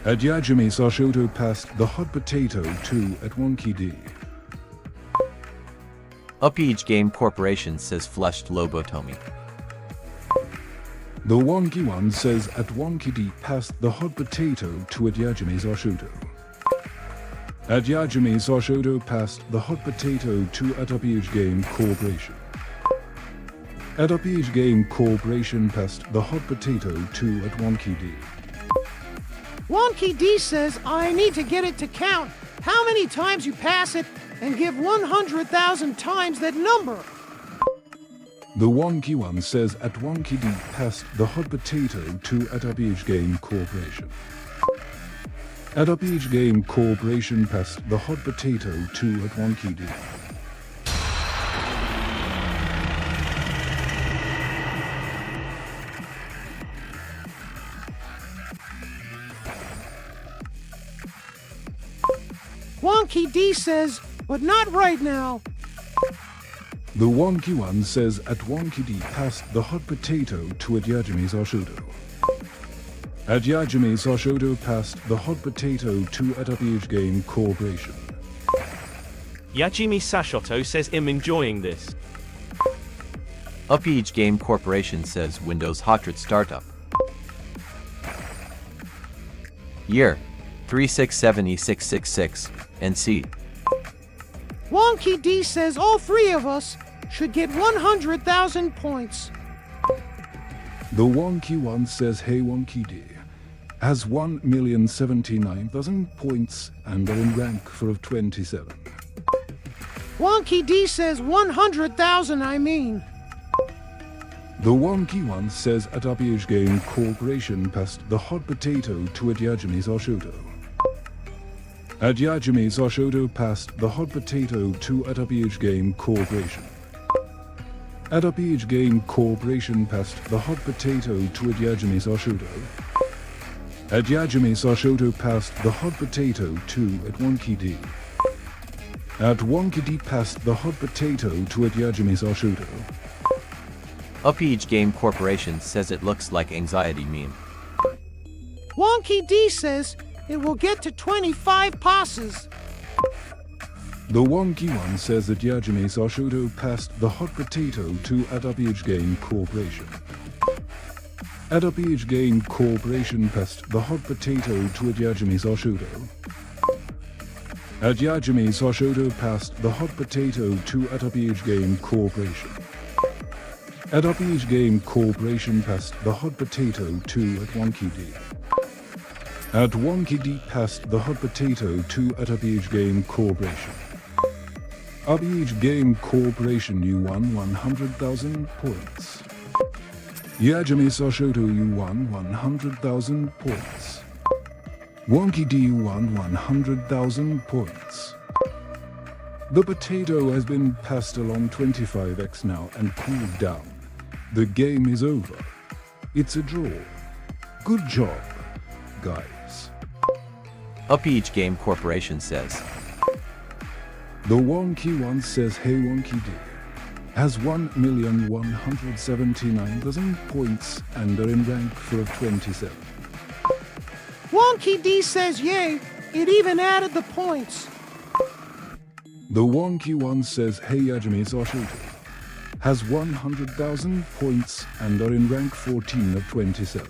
Adyajamis Oshoto passed the hot potato to at Wonky D. UpEach Game Corporation says flushed lobotomy. The wonky one says at Wonky D passed the hot potato to Adyajamis Oshoto. Adyajamis Oshoto passed the hot potato to at UpEach Game Corporation. At UpEach Game Corporation passed the hot potato to at Wonky D. Wonky D says, I need to get it to count how many times you pass it and give 100,000 times that number. The wonky one says at Wonky D passed the hot potato to at UpEach Game Corporation. At UpEach Game Corporation passed the hot potato to at Wonky D. Wonky D says, but not right now. The wonky one says at Wonky D passed the hot potato to Adyajamis Oshoto. Adyajamis Oshoto passed the hot potato to at UpEach Game Corporation. Yajimi Sashoto says I'm enjoying this. UpEach Game Corporation says Windows Hotrit startup. Year 367E666 NC. Wonky D says all three of us should get 100,000 points. The wonky one says hey Wonky D has 1,079,000 points and are in rank for of 27. Wonky D says 100,000 I mean. The wonky one says at UpEach Game Corporation passed the hot potato to Adyajamis Oshoto. Adyajamis Oshoto passed the hot potato to at UpEach Game Corporation. At UpEach Game Corporation passed the hot potato to Adyajamis Oshoto. Adyajamis Oshoto passed the hot potato to at Wonky D. At Wonky D passed the hot potato to Adyajamis Oshoto. UpEach Game Corporation says it looks like anxiety meme. Wonky D says it will get to 25 passes. The wonky one says that Adyajamis Oshoto passed the hot potato to at UpEach Game Corporation. At UpEach Game Corporation passed the hot potato to Adyajamis Oshoto. Adyajamis Oshoto passed the hot potato to at UpEach Game Corporation. At UpEach Game Corporation passed the hot potato to at Wonky D. At Wonky D passed the hot potato to at UpEach Game Corporation. UpEach Game Corporation, you won 100,000 points. Adyajamis Oshoto, you won 100,000 points. Wonky D, you won 100,000 points. The potato has been passed along 25x now and cooled down. The game is over. It's a draw. Good job, guys. UpEach Game Corporation says. The wonky one says, hey Wonky D has 1,179,000 points and are in rank for 27. Wonky D says yay, it even added the points. The wonky one says Hey Yajimi Soshoto has 100,000 points and are in rank 14 of 27.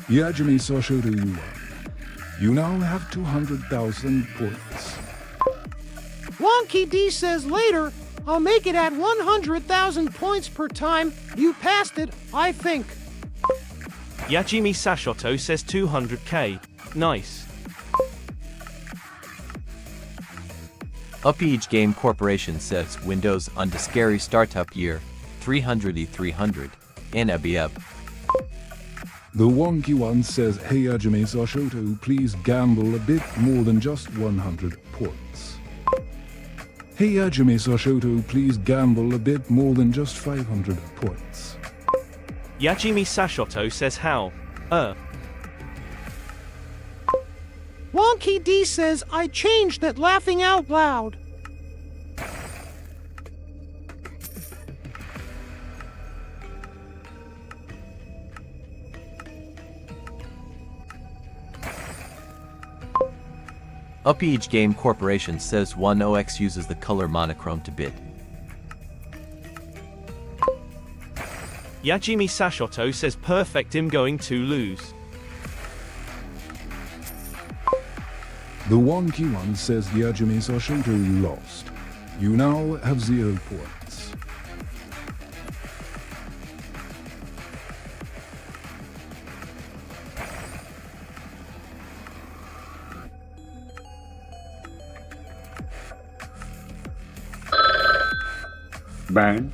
Yajimi Soshoto, you won. You now have 200,000 points. Wonky D says later, I'll make it at 100,000 points per time. You passed it, I think. Yajimi Sashoto says 200k. Nice. Upage Game Corporation says Windows on the scary startup year 300E300 in Abieb. The wonky one says Hey Yajimi Soshoto, please gamble a bit more than just 100 points. Hey Yajimi Soshoto, please gamble a bit more than just 500 points. Yajimi Sashoto says how? Wonky D says I changed that laughing out loud. Upage Game Corporation says 10x uses the color monochrome to bid. Yajimi Sashoto says perfect, I'm going to lose. The wonky one says Yajimi Soshoto, you lost. You now have 0 points. Bang.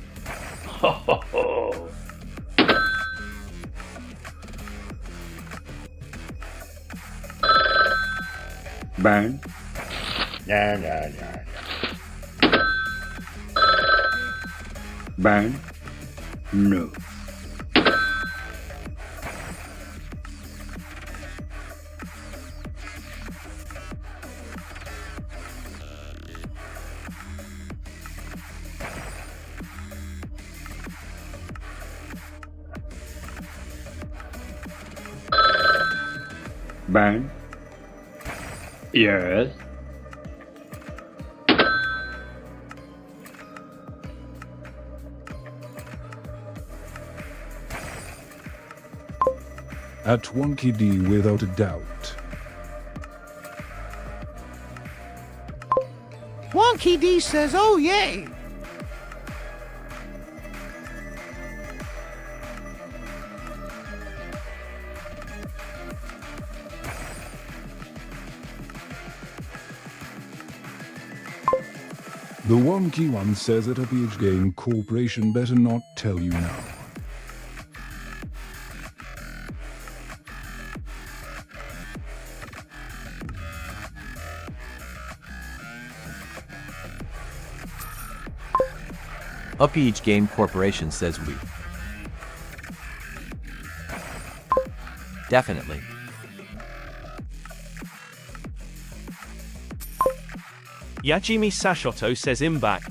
Bang. Nah, nah, nah. Bang. No. Bang. Yes. At wonky D without a doubt. Wonky D says oh yay. The wonky one says that Upage Game Corporation better not tell you now. Upage Game Corporation says we. Definitely. Yajimi Sashoto says I'm back.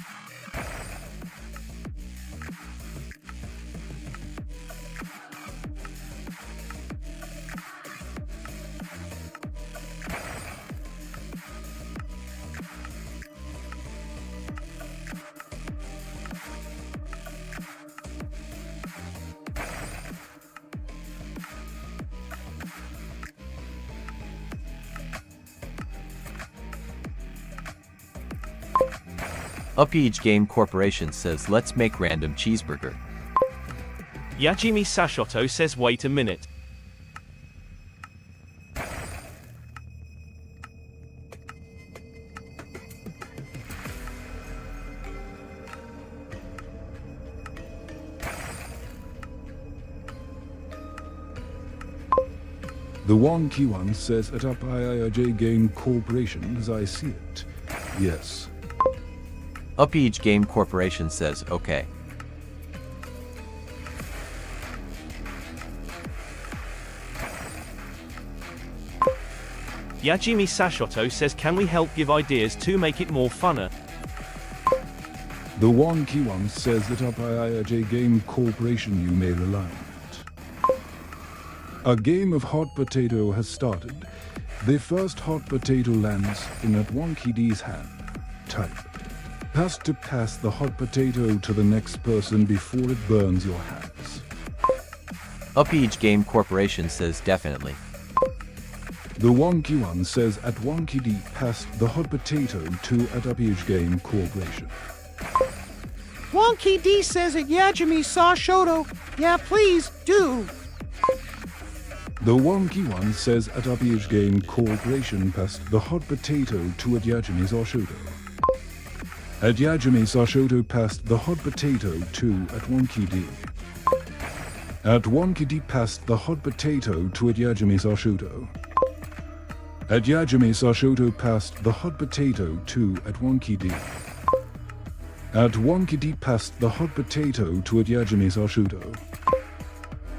Upage Game Corporation says let's make random cheeseburger. Yajimi Sashoto says wait a minute. The wonky one says at Upage Game Corporation as I see it. Yes. Upage Game Corporation says okay. Yajimi Sashoto says can we help give ideas to make it more funner? The Wonky One says that up IIJ Game Corporation you may rely on it. A game of hot potato has started. The first hot potato lands in that Wonky D's hand. Type. Has to pass the hot potato to the next person before it burns your hands. Upage Game Corporation says definitely. The Wonky One says at Wonky D passed the hot potato to at Upage Game Corporation. Wonky D says at Yajimi Sashoto, yeah please, do. The Wonky One says at Upage Game Corporation passed the hot potato to at Yajimi Sashoto. At Yajimi Sashoto passed the hot potato to at Wonky D. At Wonky D passed the hot potato to at Yajimi Sashoto. At Yajimi Sashoto passed the hot potato to at Wonky D. At Wonky D passed the hot potato to at Yajimi Sashoto.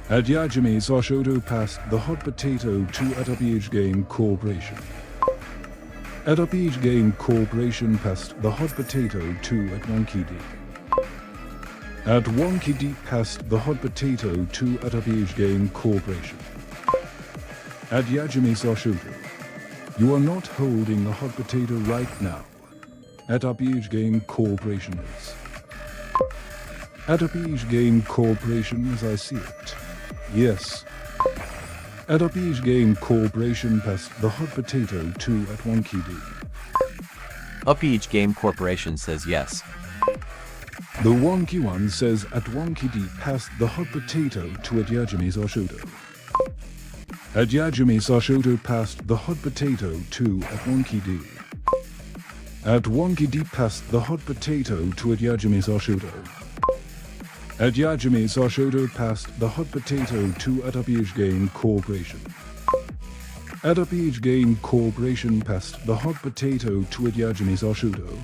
At Yajimi Sashoto passed the hot potato to at Upage Game Corporation. At Upage Game Corporation passed the hot potato to at Wonky D. At Wonky D passed the hot potato to at Upage Game Corporation. At Yajimi Sashoto, you are not holding the hot potato right now. At Upage Game Corporation is. At Upage Game Corporation as I see it. Yes. At Upage Game Corporation passed the hot potato to at Wonky D. Upage Game Corporation says yes. The Wonky One says at Wonky D passed the hot potato to at Yajimi Sashoto. At Yajimi Sashoto passed the hot potato to at Wonky D. At Wonky D passed the hot potato to at Yajimi Sashoto. At Yajimi Sashoto passed the hot potato to at Upage Game Corporation. At Upage Game Corporation passed the hot potato to at Yajimi Sashoto.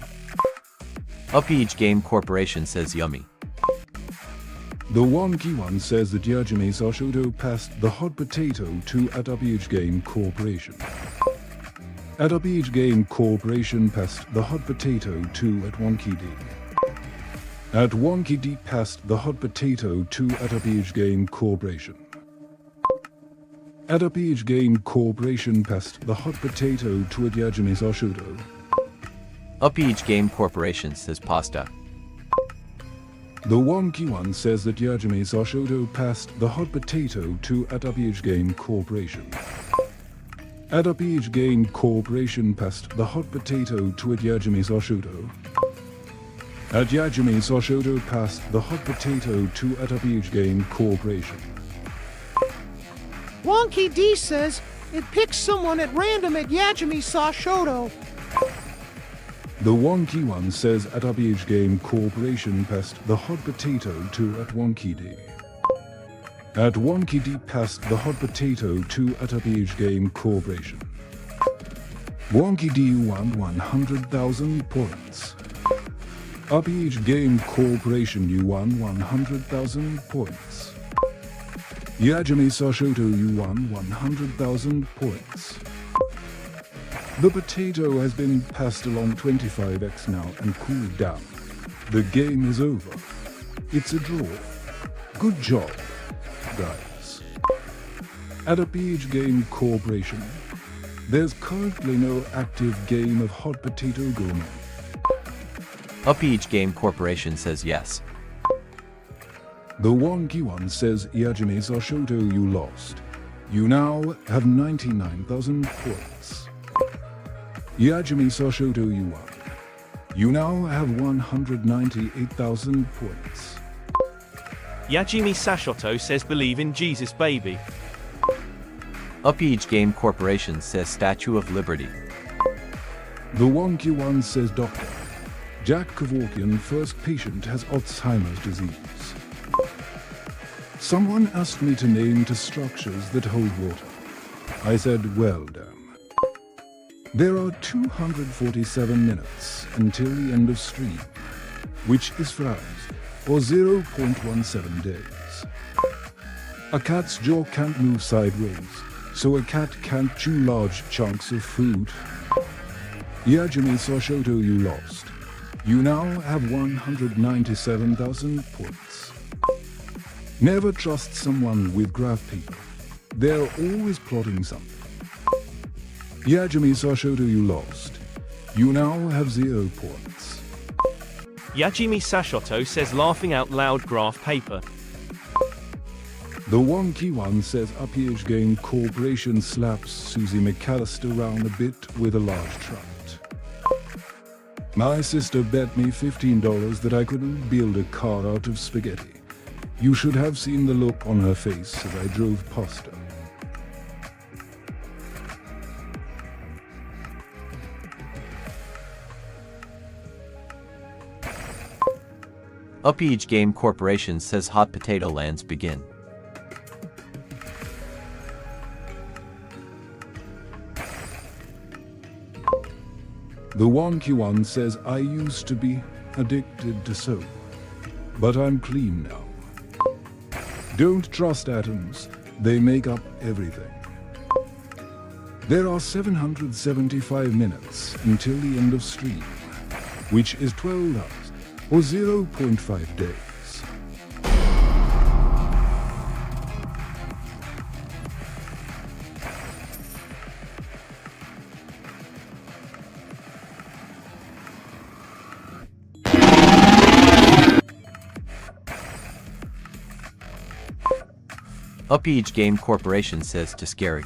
Upage Game Corporation says yummy. The Wonky One says that Yajimi Sashoto passed the hot potato to at Upage Game Corporation. At Upage Game Corporation passed the hot potato to at Wonky D. At Wonky D passed the hot potato to at Upage Game Corporation. At Upage Game Corporation passed the hot potato to at Yajimi Sashoto. Upage Game Corporation says pasta. The Wonky One says that Yajimi Sashoto passed the hot potato to at Upage Game Corporation. At Upage Game Corporation passed the hot potato to at Yajimi Sashoto. At Yajimi Sashoto passed the hot potato to at Upage Game Corporation. Wonky D says it picks someone at random at Yajimi Sashoto. The Wonky One says at Upage Game Corporation passed the hot potato to at Wonky D. At Wonky D passed the hot potato to at Upage Game Corporation. Wonky D won 100,000 points. Upage Game Corporation you won 100,000 points. Yajimi Sashoto you won 100,000 points. The potato has been passed along 25x now and cooled down. The game is over. It's a draw. Good job, guys. At Upage Game Corporation, there's currently no active game of hot potato going on. Upage Game Corporation says yes. The Wonky One says Yajimi Sashoto you lost. You now have 99,000 points. Yajimi Sashoto you won. You now have 198,000 points. Yajimi Sashoto says believe in Jesus baby. Upage Game Corporation says Statue of Liberty. The Wonky One says Doctor. Jack Kevorkian first patient has Alzheimer's disease. Someone asked me to name two structures that hold water. I said, well done. There are 247 minutes until the end of stream, which is 4 hours, or 0.17 days. A cat's jaw can't move sideways, so a cat can't chew large chunks of food. Yajimi Soshoto, you lost. You now have 197,000 points. Never trust someone with graph paper. They're always plotting something. Yajimi Soshoto, you lost. You now have 0 points. Yajimi Sashoto says laughing out loud graph paper. The wonky one says UPH Game Corporation slaps Susie McAllister around a bit with a large trout. My sister bet me $15 that I couldn't build a car out of spaghetti. You should have seen the look on her face as I drove past her. UPH Game Corporation says Hot Potato Lands begin. The wonky one says I used to be addicted to soap, but I'm clean now. Don't trust atoms, they make up everything. There are 775 minutes until the end of stream, which is 12 hours or 0.5 days. UPH Game Corporation says to Scary.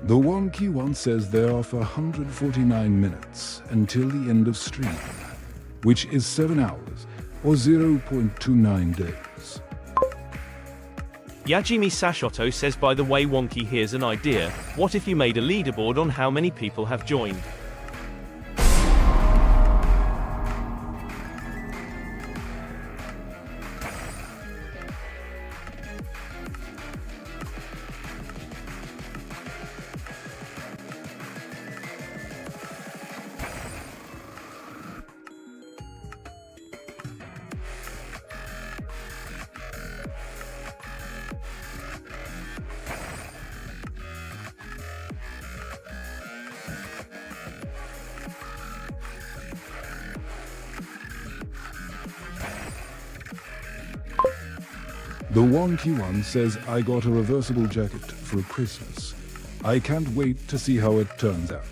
The wonky one says there are 149 minutes until the end of stream, which is 7 hours or 0.29 days. Yajimi Sashoto says, by the way Wonky, here's an idea. What if you made a leaderboard on how many people have joined? The wonky one says I got a reversible jacket for Christmas. I can't wait to see how it turns out.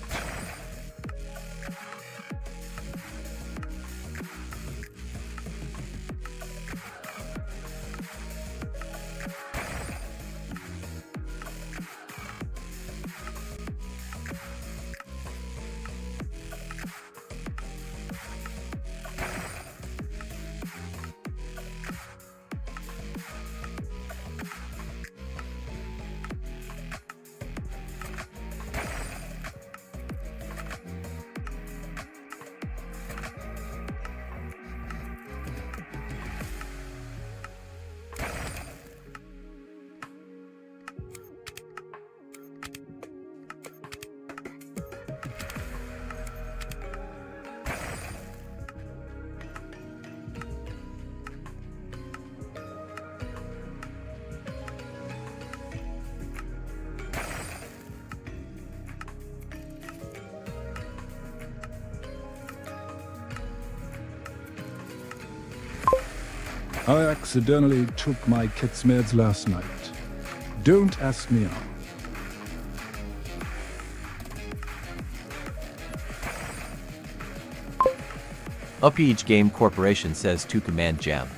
I accidentally took my kids' meds last night. Don't ask me how. UPH Game Corporation says to Command Jam.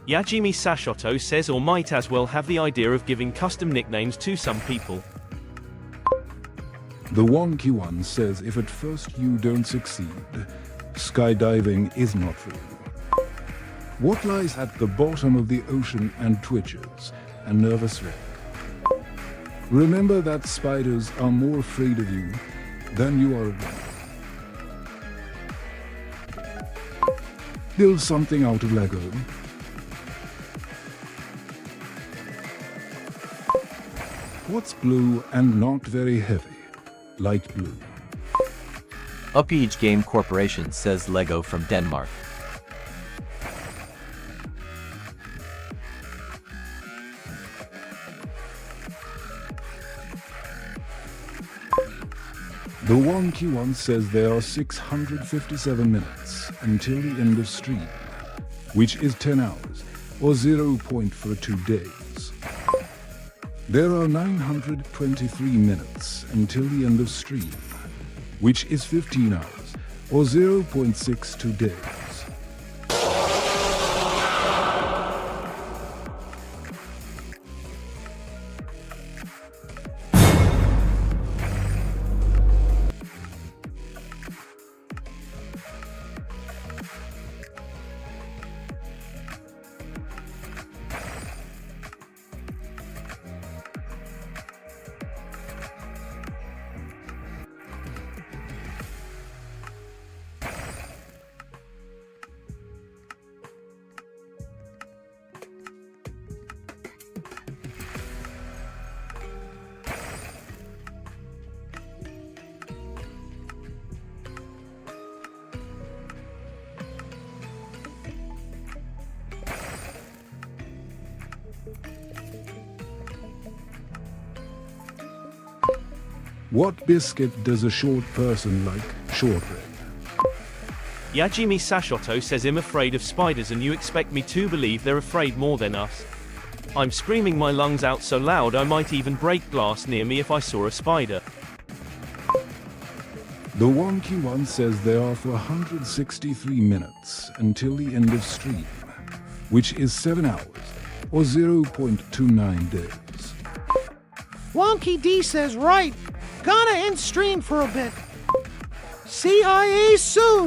Yajimi Sashoto says or might as well have the idea of giving custom nicknames to some people. The wonky one says if at first you don't succeed, skydiving is not for you. What lies at the bottom of the ocean and twitches? A nervous wreck. Remember that spiders are more afraid of you than you are of them. Build something out of Lego. What's blue and not very heavy? Light blue. Upage Game Corporation says Lego from Denmark. The wonky one says there are 657 minutes until the end of stream, which is 10 hours, or 0 point for 2 days. There are 923 minutes until the end of stream, which is 15 hours, or 0.62 days. What biscuit does a short person like? Shortbread. Yajimi Sashoto says I'm afraid of spiders and you expect me to believe they're afraid more than us. I'm screaming my lungs out so loud I might even break glass near me if I saw a spider. The wonky one says there are 463 minutes until the end of stream, which is 7 hours, or 0.29 days. Wonky D says right. Gonna end stream for a bit. CIA soon.